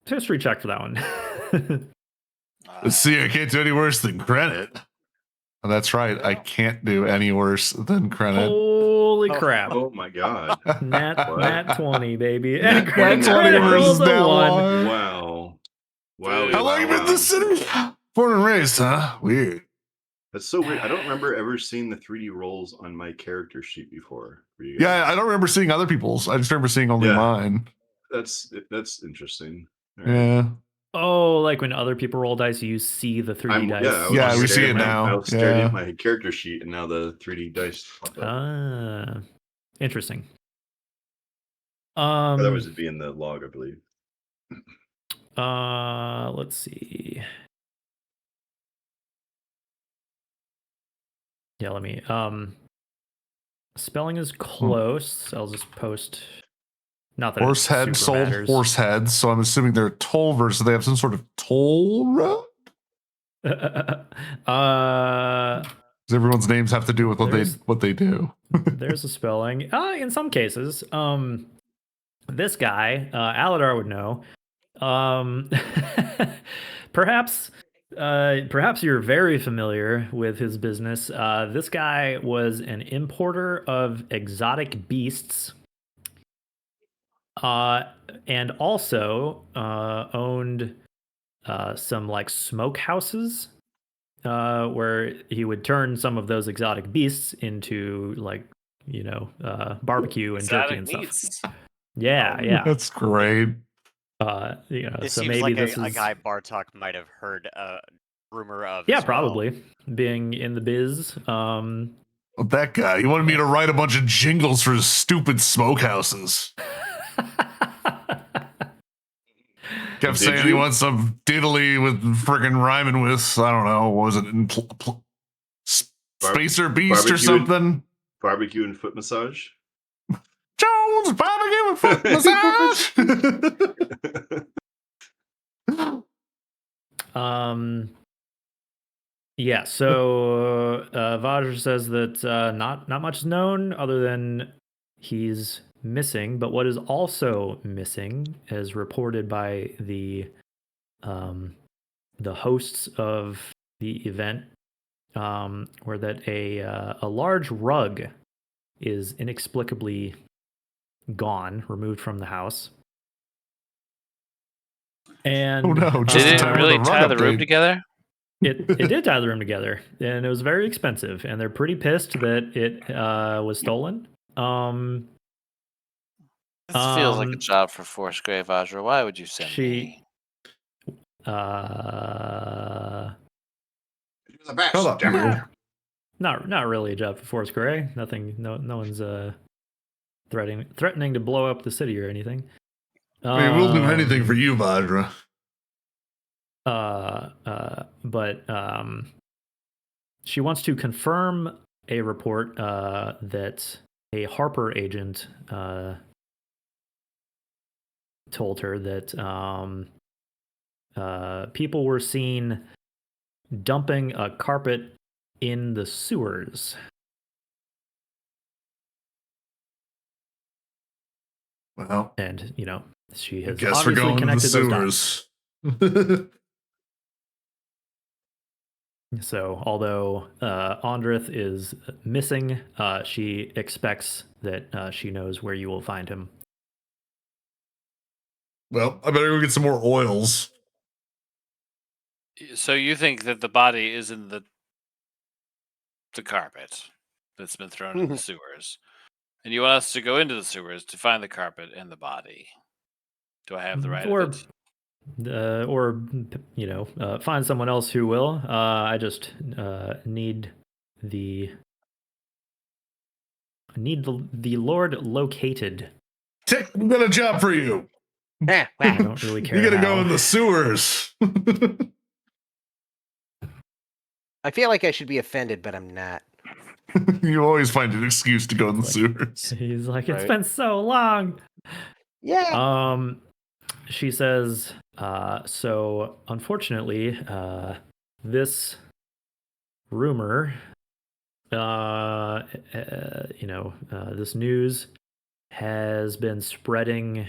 history check for that one? Let's see, I can't do any worse than credit. Oh, that's right, I can't do any worse than credit. Holy crap. Oh my god. Nat 20, baby. Nat And credit 20 rolls versus a nat 1. one. Wow. Wow. How long you been in the city? Born and raised, huh? Weird. That's so weird. I don't remember ever seeing the 3D rolls on my character sheet before. For you guys. Yeah, I don't remember seeing other people's. I just remember seeing only mine. That's interesting. All Yeah. Oh, like when other people roll dice, you see the 3D dice. Yeah, we see it now. I was staring at my character sheet, and now the 3D dice pop up. Interesting. Otherwise, it'd be in the log, I believe. Let's see. Yeah, let me. Spelling is close. I'll just post. Not that Horse head sold horse heads, so I'm assuming they're Tolvers, so they have some sort of toll road? Does everyone's names have to do with what they do? There's a spelling. In some cases. This guy, Alidaar would know. Perhaps you're very familiar with his business. This guy was an importer of exotic beasts. And also owned some like smokehouses where he would turn some of those exotic beasts into like barbecue and jerky and stuff. Yeah. That's great. This so seems maybe like this a is guy Bartok might have heard a rumor of. Yeah, as well. probably being in the biz. That guy, he wanted me to write a bunch of jingles for his stupid smokehouses. Kept saying he wants some diddly with friggin' rhyming with, I don't know, what was it? Spacer Beast or something? Barbecue and foot massage? Jones barbecue and foot massage! Yeah, so Vajra says that not much is known other than he's missing, but what is also missing, as reported by the hosts of the event, were that a large rug is inexplicably gone, removed from the house. And oh no, did it really tie the room together? It did tie the room together, and it was very expensive, and they're pretty pissed that it was stolen. This feels like a job for Foursquare, Vajra. Why would you send me? You're the best. Shut up, Not really a job for Foursquare. Nothing. No one's threatening to blow up the city or anything. I mean, we'll do anything for you, Vajra. But she wants to confirm a report that a Harper agent told her that people were seen dumping a carpet in the sewers. Well, and she has guess we're obviously going to the connected those dots. sewers. So, although Andrith is missing, she expects that she knows where you will find him. Well, I better go get some more oils. So you think that the body is in the carpet that's been thrown in the sewers, and you want us to go into the sewers to find the carpet and the body? Do I have the right of it? Or find someone else who will. I just need the Lord located. Tick, we got a job for you. I don't really care. You gotta how. go in the sewers. I feel like I should be offended, but I'm not. You always find an excuse to go in the sewers. He's like, it's Right. been so long. Yeah. She says, so unfortunately, this rumor, this news has been spreading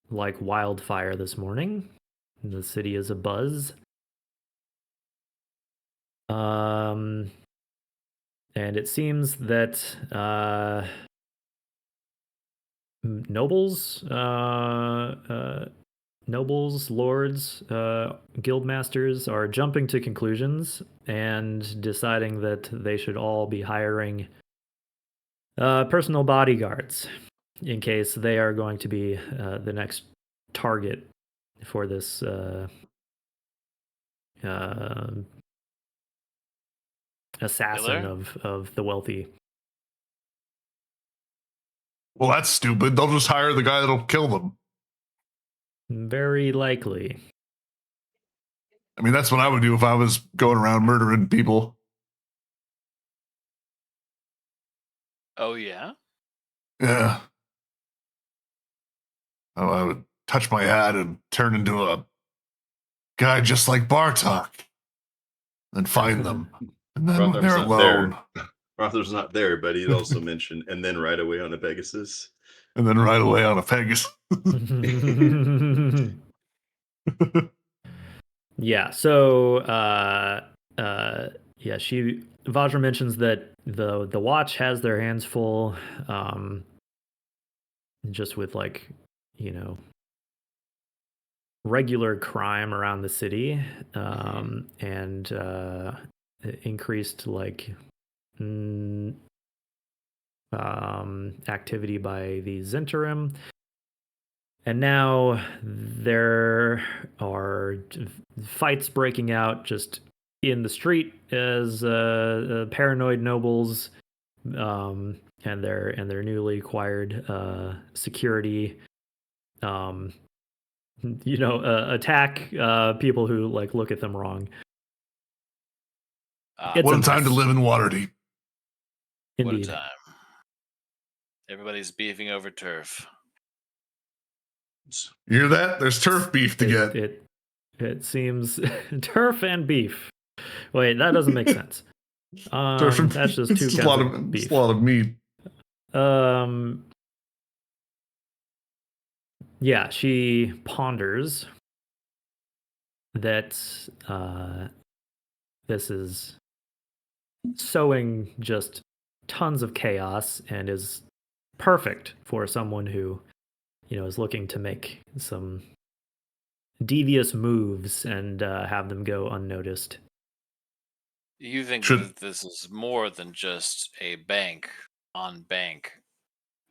like wildfire this morning. The city is abuzz. And it seems that nobles, lords, guildmasters are jumping to conclusions and deciding that they should all be hiring personal bodyguards in case they are going to be the next target for this assassin of the wealthy. Well, that's stupid. They'll just hire the guy that'll kill them. Very likely. I mean, that's what I would do if I was going around murdering people. Oh, yeah? Yeah. Oh, I would touch my hat and turn into a guy just like Bartok. And find them. And then when they're alone. Arthur's not there, but he'd also mentioned, and then right away on a Pegasus. And then right away on a Pegasus. Yeah, so Vajra mentions that the watch has their hands full just with regular crime around the city and increased activity by the Zentarim. And now there are fights breaking out just in the street as paranoid nobles and their newly acquired security attack people who look at them wrong. What a time to live in Waterdeep. Indeed. What a time. Everybody's beefing over turf. You hear that? There's turf beef to get. It seems turf and beef. Wait, that doesn't make sense. Turf and that's just two kinds of beef. It's a lot of meat. Yeah, she ponders that this is sowing just tons of chaos and is perfect for someone who is looking to make some devious moves and have them go unnoticed. You think that this is more than just a bank-on-bank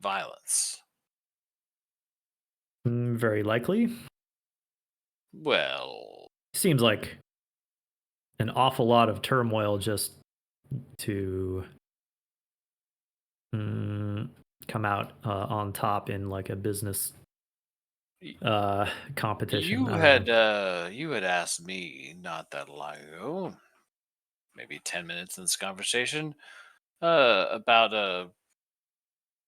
violence? Very likely. Well, seems like an awful lot of turmoil just to come out on top in a business competition. You had asked me not that long ago, maybe 10 minutes in this conversation, About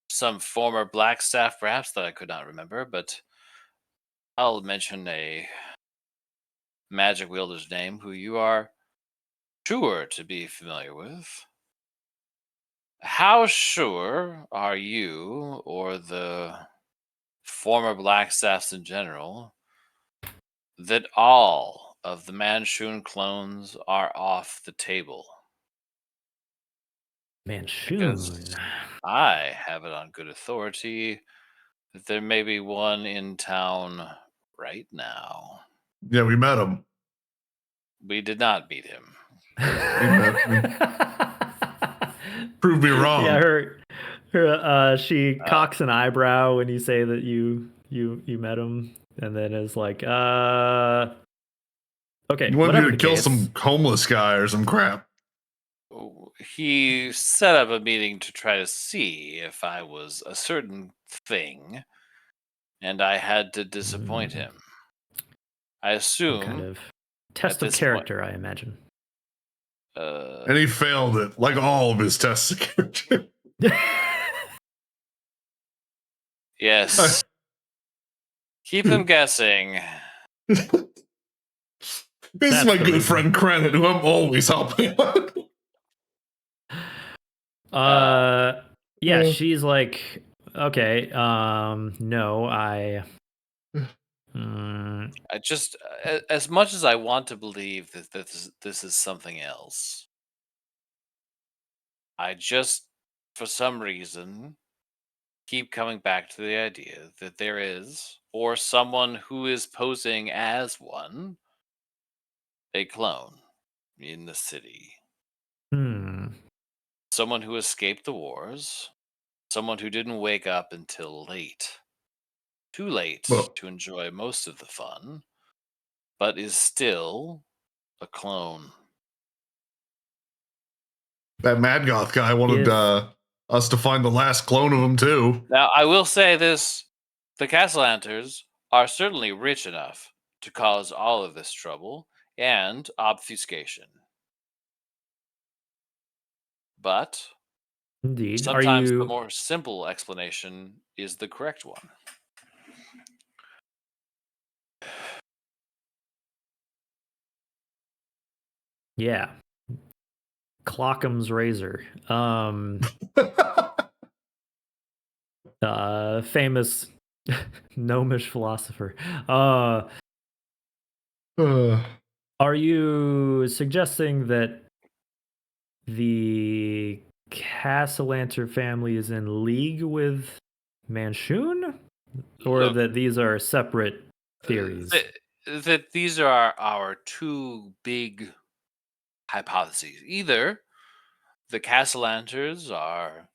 some former black staff, perhaps, that I could not remember, but I'll mention a magic wielder's name who you are sure to be familiar with. How sure are you, or the former black staffs in general, that all of the Manchun clones are off the table? Because Manchun. I have it on good authority that there may be one in town right now. Yeah, we met him. We did not meet him. Prove me wrong. Yeah, she cocks an eyebrow when you say that you met him, and then is like, okay. You want me whatever to the kill case. some homeless guy or some crap? He set up a meeting to try to see if I was a certain thing, and I had to disappoint him. I assume Some kind of test of character, I imagine. And he failed it, like all of his tests of character. Yes. Keep him guessing. This is my good friend Credit, who I'm always helping. Yeah, she's like, okay, no, I just, as much as I want to believe that this is something else, I just, for some reason, keep coming back to the idea that there is, or someone who is posing as one, a clone in the city. Someone who escaped the wars, someone who didn't wake up until late. Too late to enjoy most of the fun, but is still a clone. That Mad Goth guy wanted us to find the last clone of him, too. Now, I will say this. The Castellanters are certainly rich enough to cause all of this trouble and obfuscation. But indeed, sometimes the more simple explanation is the correct one. Yeah. Clockham's razor. Famous gnomish philosopher. Are you suggesting that the Castellanter family is in league with Manchun? Or Look, that these are separate theories? That these are our two big hypotheses. Either the Castellanters are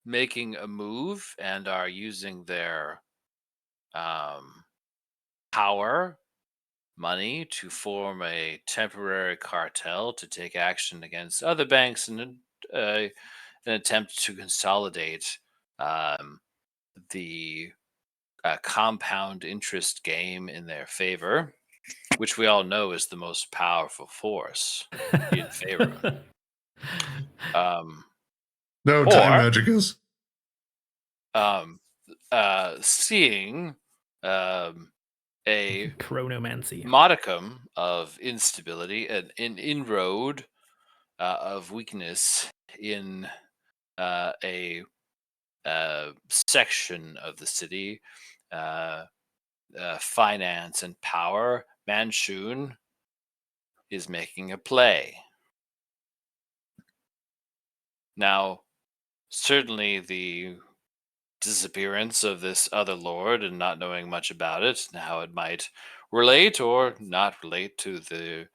making a move and are using their power, money to form a temporary cartel to take action against other banks in an attempt to consolidate the compound interest game in their favor, which we all know is the most powerful force in favor. No, time magic is. Seeing a chronomancy modicum of instability and an inroad of weakness in a section of the city, finance and power, Manchun is making a play. Now, certainly the disappearance of this other lord and not knowing much about it and how it might relate or not relate to the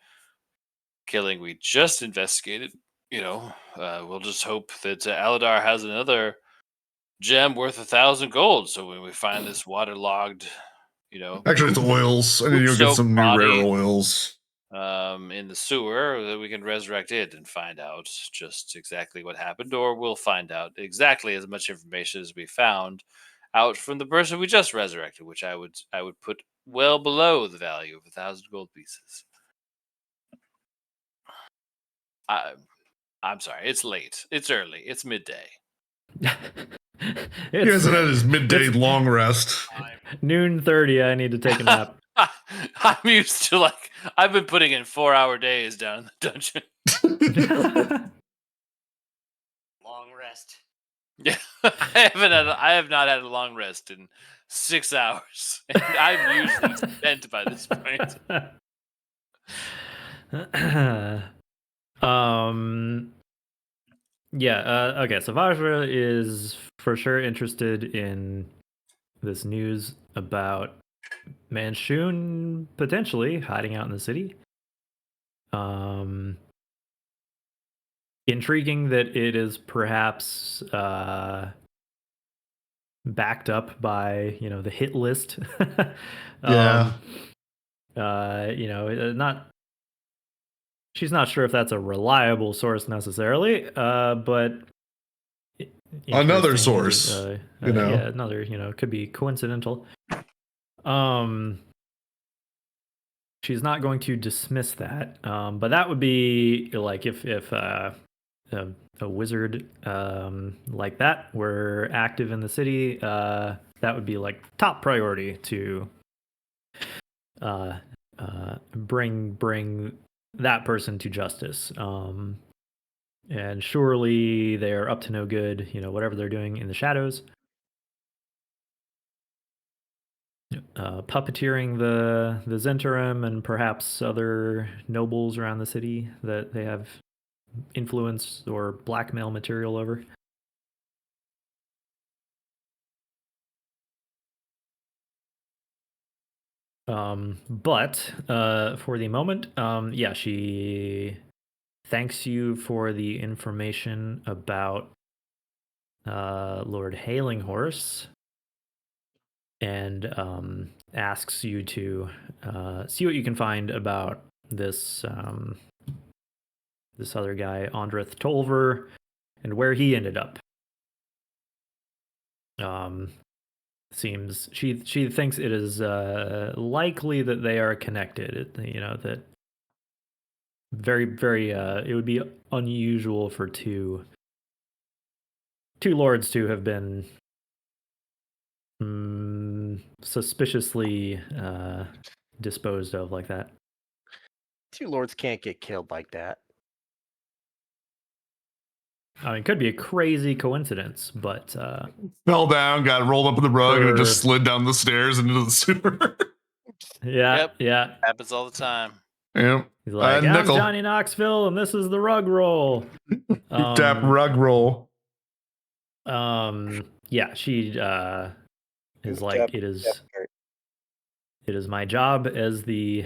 killing we just investigated, we'll just hope that Alidaar has another gem worth 1,000 gold. So when we find this waterlogged, Actually, it's oils. I need to get some new rare oils. In the sewer, that we can resurrect it and find out just exactly what happened, or we'll find out exactly as much information as we found out from the person we just resurrected, which I would put well below the value of 1,000 gold pieces. I'm sorry. It's late. It's early. It's midday. He hasn't had his midday long rest. Noon 30. I need to take a nap. I'm used to I've been putting in 4-hour days down in the dungeon. Long rest. Yeah, I have not had a long rest in 6 hours, and I'm usually spent by this point. Okay, so Vajra is for sure interested in this news about Manshun potentially hiding out in the city. Intriguing that it is perhaps backed up by the hit list. Yeah. Not. She's not sure if that's a reliable source necessarily, but another source, yeah, another, could be coincidental. She's not going to dismiss that, but that would be like if a wizard like that were active in the city, that would be like top priority to bring that person to justice. And surely they are up to no good, whatever they're doing in the shadows. Puppeteering the Zentarim and perhaps other nobles around the city that they have influence or blackmail material over. But for the moment, yeah, she thanks you for the information about Lord Halinghorse, and asks you to see what you can find about this this other guy, Andrith Tolver, and where he ended up. Seems she thinks it is likely that they are connected. That very, very it would be unusual for two lords to have been suspiciously disposed of like that. Two lords can't get killed like that. I mean, it could be a crazy coincidence, but fell down, got rolled up in the rug, and it just slid down the stairs into the sewer. Yeah. Happens all the time. Yep. He's like, I'm Johnny Knoxville, and this is the rug roll. Tap rug roll. Yeah, she is like, it is my job as the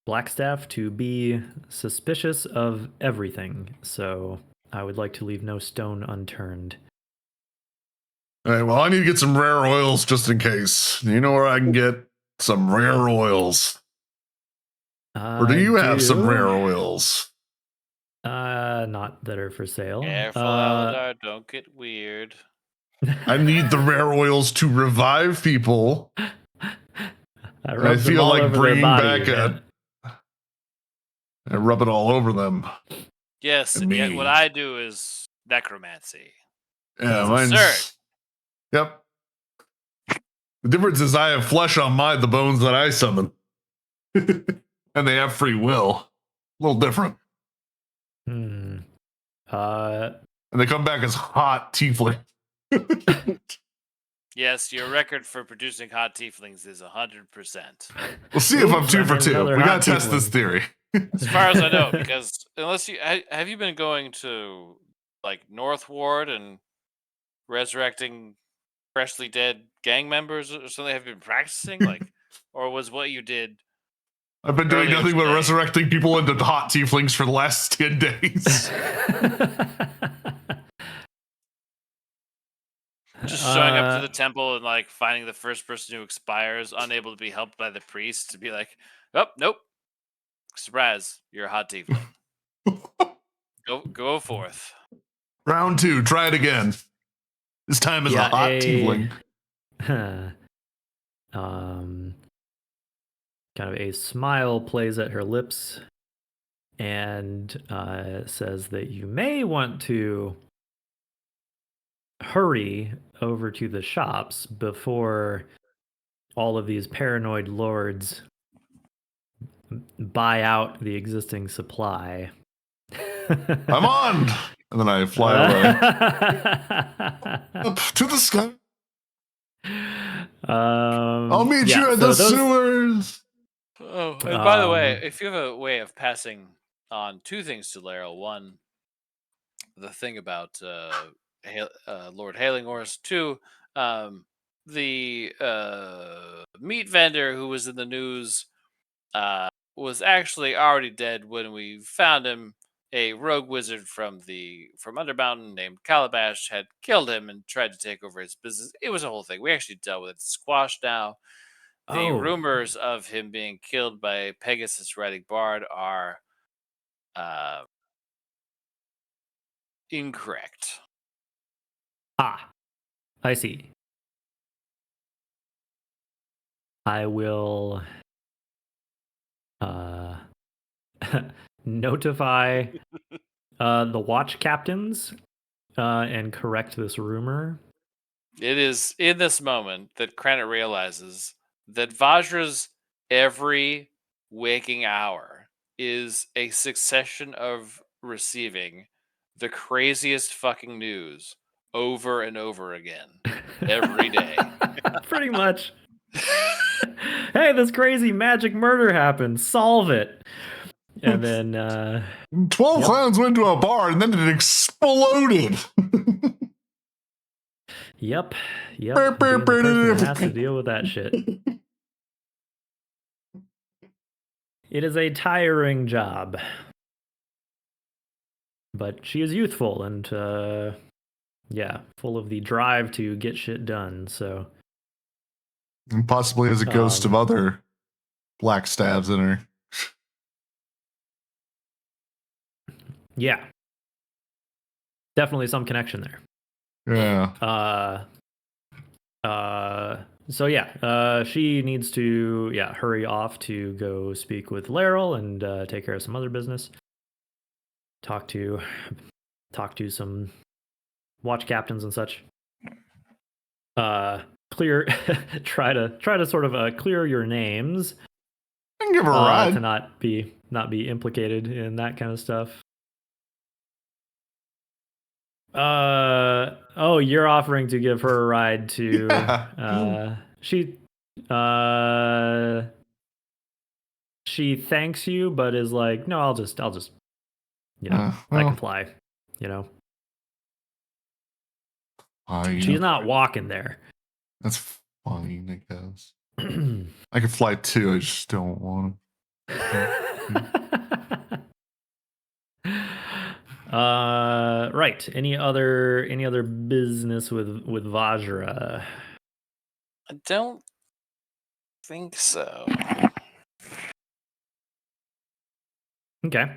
Blackstaff to be suspicious of everything, so I would like to leave no stone unturned. All right, well, I need to get some rare oils just in case. You know where I can get some rare oils? Or do you have some rare oils? Not that are for sale. Careful, Alidaar, don't get weird. I need the rare oils to revive people. I feel like bringing back I rub it all over them. Yes, and yet what I do is necromancy. Yeah, mine's... Yep. The difference is I have flesh on the bones that I summon. And they have free will. A little different. And they come back as hot tiefling. Yes, your record for producing hot tieflings is 100%. We'll see if I'm 2 for 2. We gotta test this theory. As far as I know, because unless have you been going to like North Ward and resurrecting freshly dead gang members or something? Have you been practicing or was what you did? I've been doing nothing but resurrecting people into hot tieflings for the last 10 days. Just showing up to the temple and finding the first person who expires, unable to be helped by the priest, to be like, oh, nope. Surprise, you're a hot tiefling. Go forth. Round 2, try it again. This time is a hot tiefling. Kind of a smile plays at her lips, and says that you may want to hurry over to the shops before all of these paranoid lords buy out the existing supply. I'm on! And then I fly away. Up to the sky. I'll meet you at the sewers. Oh, and by the way, if you have a way of passing on two things to Laryl, one, the thing about Lord Halingorse, two, the meat vendor who was in the news was actually already dead when we found him. A rogue wizard from Undermountain named Calabash had killed him and tried to take over his business. It was a whole thing. We actually dealt with it. It's squashed now. The rumors of him being killed by Pegasus riding Bard are incorrect. Ah, I see. I will notify the watch captains and correct this rumor. It is in this moment that Krennet realizes that Vajra's every waking hour is a succession of receiving the craziest fucking news over and over again every day. Pretty much. Hey, this crazy magic murder happened. Solve it. And then 12 clowns went to a bar and then it exploded. Yep. Being the person that has to deal with that shit. It is a tiring job. But she is youthful and full of the drive to get shit done, so. And possibly has a ghost of other black stabs in her. Yeah. Definitely some connection there. Yeah. She needs to hurry off to go speak with Laryl and take care of some other business. Talk to some watch captains and such. Clear try to sort of clear your names. And give her a ride. To not be implicated in that kind of stuff. You're offering to give her a ride to she thanks you but is like, no, I'll just I can fly, She's not walking there. That's fine, I guess. I could fly too, I just don't want to. Right. Any other business with Vajra? I don't think so. Okay.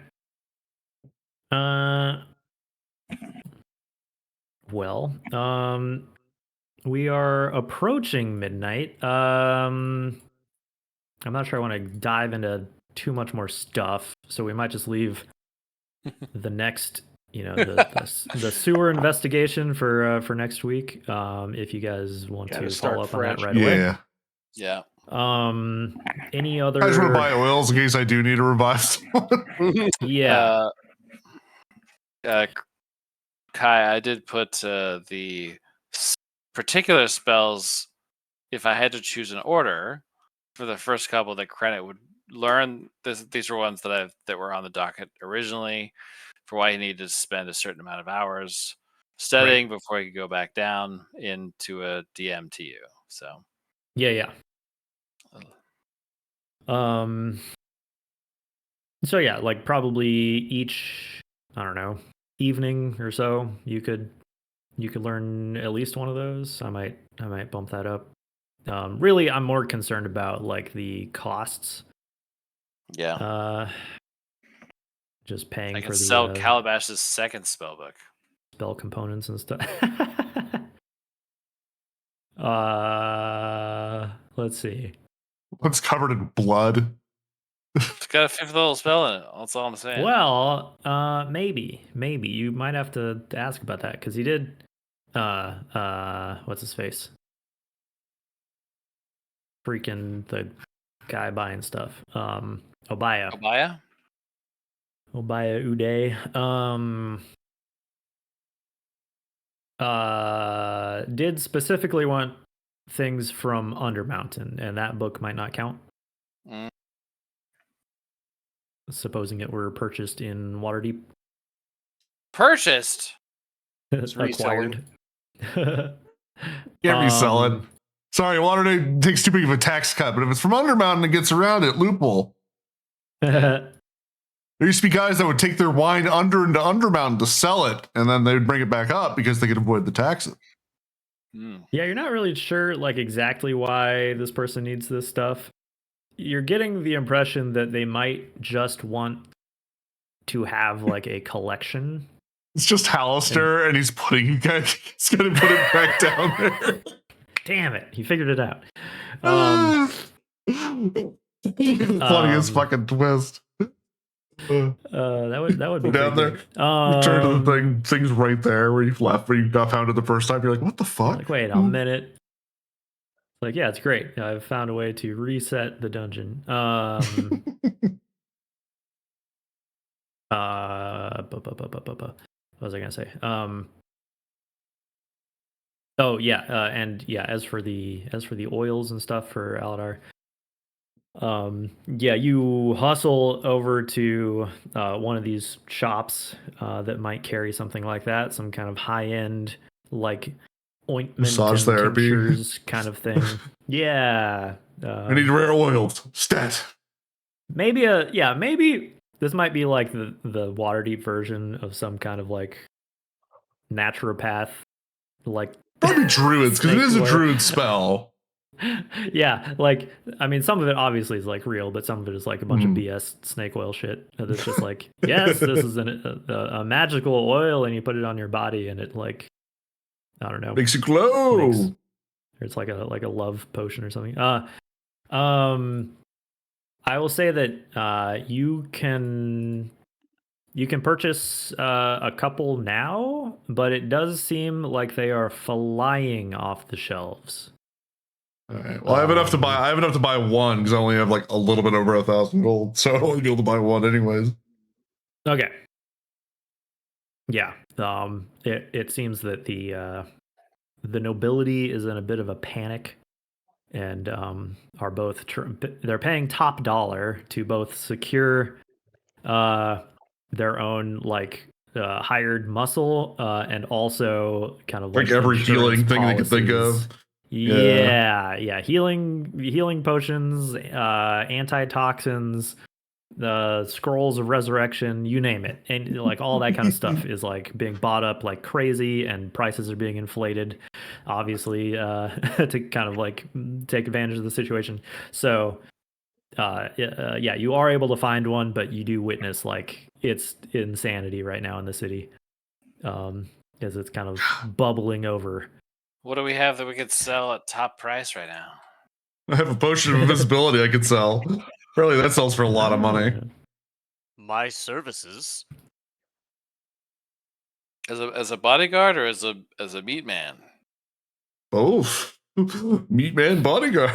We are approaching midnight. I'm not sure I want to dive into too much more stuff, so we might just leave the next, the sewer investigation for next week. If you guys want to follow up on that right away. Yeah. Any other? I just want to buy oils in case I do need to revive someone. Yeah. Kai, I did put the particular spells, if I had to choose an order for the first couple that Krennet would learn. These were ones that were on the docket originally for why he needed to spend a certain amount of hours studying before he could go back down into a DMTU. So yeah. So yeah, like probably each, I don't know, evening or so, you could learn at least one of those. I might bump that up. Really, I'm more concerned about like the costs. Yeah. Just paying I for can the sell Calabash's second spellbook. Spell components and stuff. Let's see. What's covered in blood? It's got a fifth level spell in it. That's all I'm saying. Well, maybe you might have to ask about that because he did. What's his face? Freaking the guy buying stuff. Obaya. Obaya Uday. Did specifically want things from Undermountain, and that book might not count. Supposing it were purchased in Waterdeep. Purchased? Acquired. Can't resell it. Sorry, Waterdeep takes too big of a tax cut, but if it's from Undermountain, it gets around it. Loophole. There used to be guys that would take their wine into Undermountain to sell it, and then they would bring it back up because they could avoid the taxes. Yeah, you're not really sure like exactly why this person needs this stuff. You're getting the impression that they might just want to have like a collection. It's just Hallister, and he's gonna put it back down there. Damn it, he figured it out. Funniest fucking twist. That would be down there. Return to the thing's right there where you got found it the first time. You're like, what the fuck? Like, wait a minute. Like, yeah, it's great. I've found a way to reset the dungeon. What was I gonna say? Oh yeah, and yeah. As for the oils and stuff for Alidaar, yeah, you hustle over to one of these shops that might carry something like that, some kind of high end like ointment, massage and therapy tinctures kind of thing. Yeah, I need rare oils. Stat. Maybe this might be like the Waterdeep version of some kind of like naturopath, like probably druids because it is a druid spell. Yeah, like I mean, some of it obviously is like real, but some of it is like a bunch of BS snake oil shit. That's just like, yes, this is a magical oil, and you put it on your body, and it like, I don't know, makes you glow. Or it's like a love potion or something. I will say that you can purchase a couple now, but it does seem like they are flying off the shelves. All right. Well, I have enough to buy. I have enough to buy one because I only have like a little bit over 1,000 gold, so I'll only be able to buy one anyways. Okay. Yeah. It seems that the nobility is in a bit of a panic, and are both they're paying top dollar to both secure their own like hired muscle and also kind of like every healing thing they could think of. Yeah, healing potions, antitoxins, the scrolls of resurrection, you name it, and like all that kind of stuff is like being bought up like crazy, and prices are being inflated, obviously, to kind of like take advantage of the situation. So, yeah, you are able to find one, but you do witness like it's insanity right now in the city, as it's kind of bubbling over. What do we have that we could sell at top price right now? I have a potion of invisibility I could sell. Apparently that sells for a lot of money. My services. As a bodyguard or as a meat man? Both. Meat man bodyguard.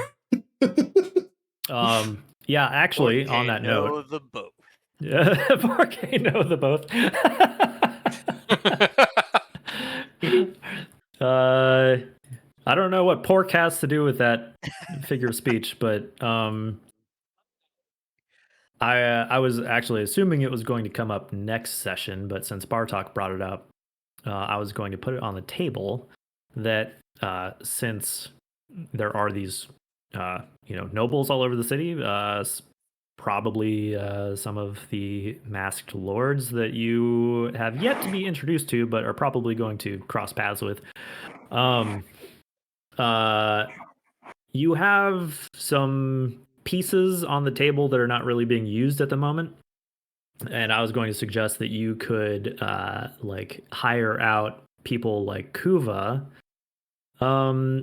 Yeah, actually, on that note, the both. Yeah, Volcano the both. I don't know what pork has to do with that figure of speech, but I was actually assuming it was going to come up next session, but since Bartok brought it up, I was going to put it on the table that since there are these nobles all over the city, probably some of the masked lords that you have yet to be introduced to, but are probably going to cross paths with. You have some pieces on the table that are not really being used at the moment, and I was going to suggest that you could like hire out people like Kuva,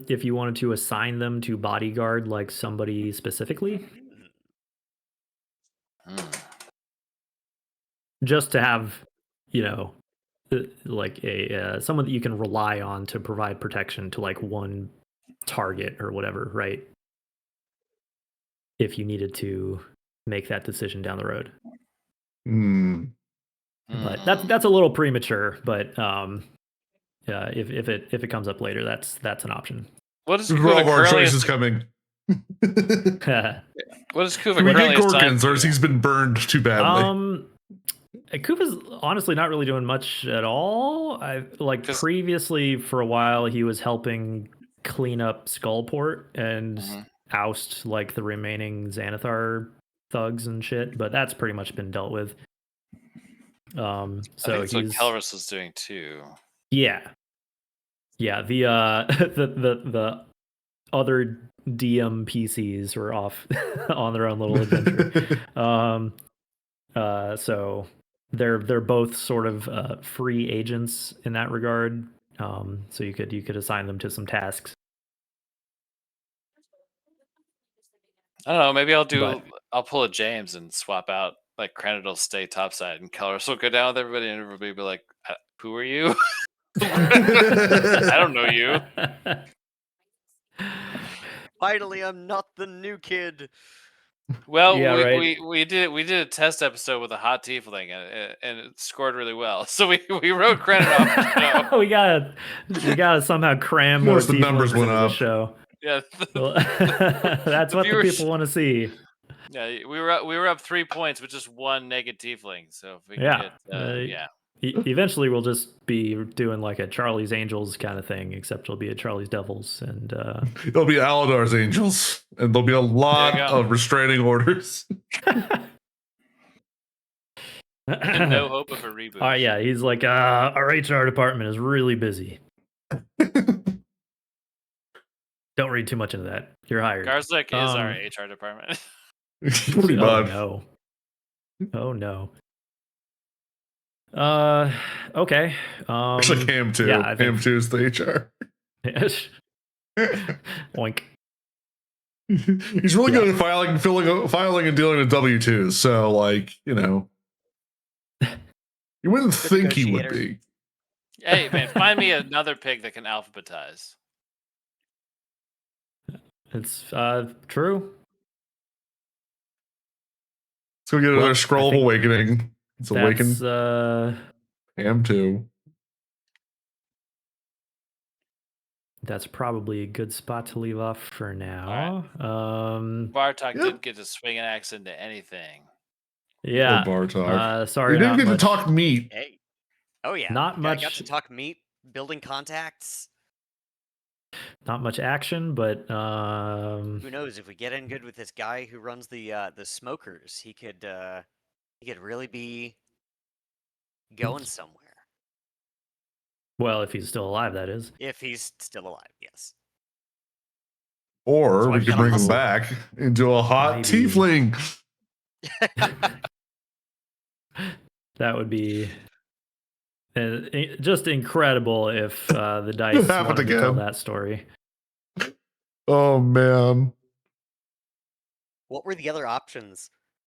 if you wanted to assign them to bodyguard like somebody specifically. just to have, like a someone that you can rely on to provide protection to like one target or whatever, right? If you needed to make that decision down the road. But that's a little premature, but if it comes up later, that's an option. What is Kuva our choice is coming. What is Kuva Can we currently get assigned Gorkins, or to? has he's been burned too badly? Kuva's honestly not really doing much at all. Previously for a while he was helping clean up Skullport and oust like the remaining Xanathar thugs and shit, but that's pretty much been dealt with. So I think that's what Kelrus is doing too. Yeah. The the other DM PCs were off on their own little adventure. So they're both sort of free agents in that regard. So you could assign them to some tasks. I don't know. Maybe I'll pull a James and swap out. Like Cranid will stay topside, and Kelrus will go down with everybody, and everybody will be like, "Who are you?" I don't know you. Finally, I'm not the new kid. Well, yeah, we did a test episode with a hot tiefling, and it scored really well. So we wrote Cranid off the show. we gotta somehow cram more the numbers went into up. the show. Yeah, that's what the people want to see. Yeah, we were up 3 points with just one naked tiefling. So if we can get eventually we'll just be doing like a Charlie's Angels kind of thing, except it'll be a Charlie's Devils, and it'll be Alidaar's Angels, and there'll be a lot of restraining orders. And no hope of a reboot. Yeah, he's like, our HR department is really busy. Don't read too much into that. You're hired. Garzlik is our HR department. Pretty much. No. Oh no. Okay. Actually, Cam 2. Yeah, Cam 2 is the HR. Oink. He's really good at filing and dealing with W-2s. So, like, you wouldn't think he would be. Hey, man, find me another pig that can alphabetize. It's true. Let's go get another Scroll of Awakening. It's awakened. Cam 2. That's probably a good spot to leave off for now. Right. Bartok didn't get to swing an axe into anything. Yeah. Bartok. Sorry, he didn't get to talk meat. Hey. Oh yeah. Not much. I got to talk meat, building contacts. Not much action, but who knows? If we get in good with this guy who runs the smokers, he could really be going somewhere. Well, if he's still alive, that is. If he's still alive, yes. Or we could bring him back into a hot tiefling. That would be just incredible if the dice wanted to tell that story. Oh man. What were the other options?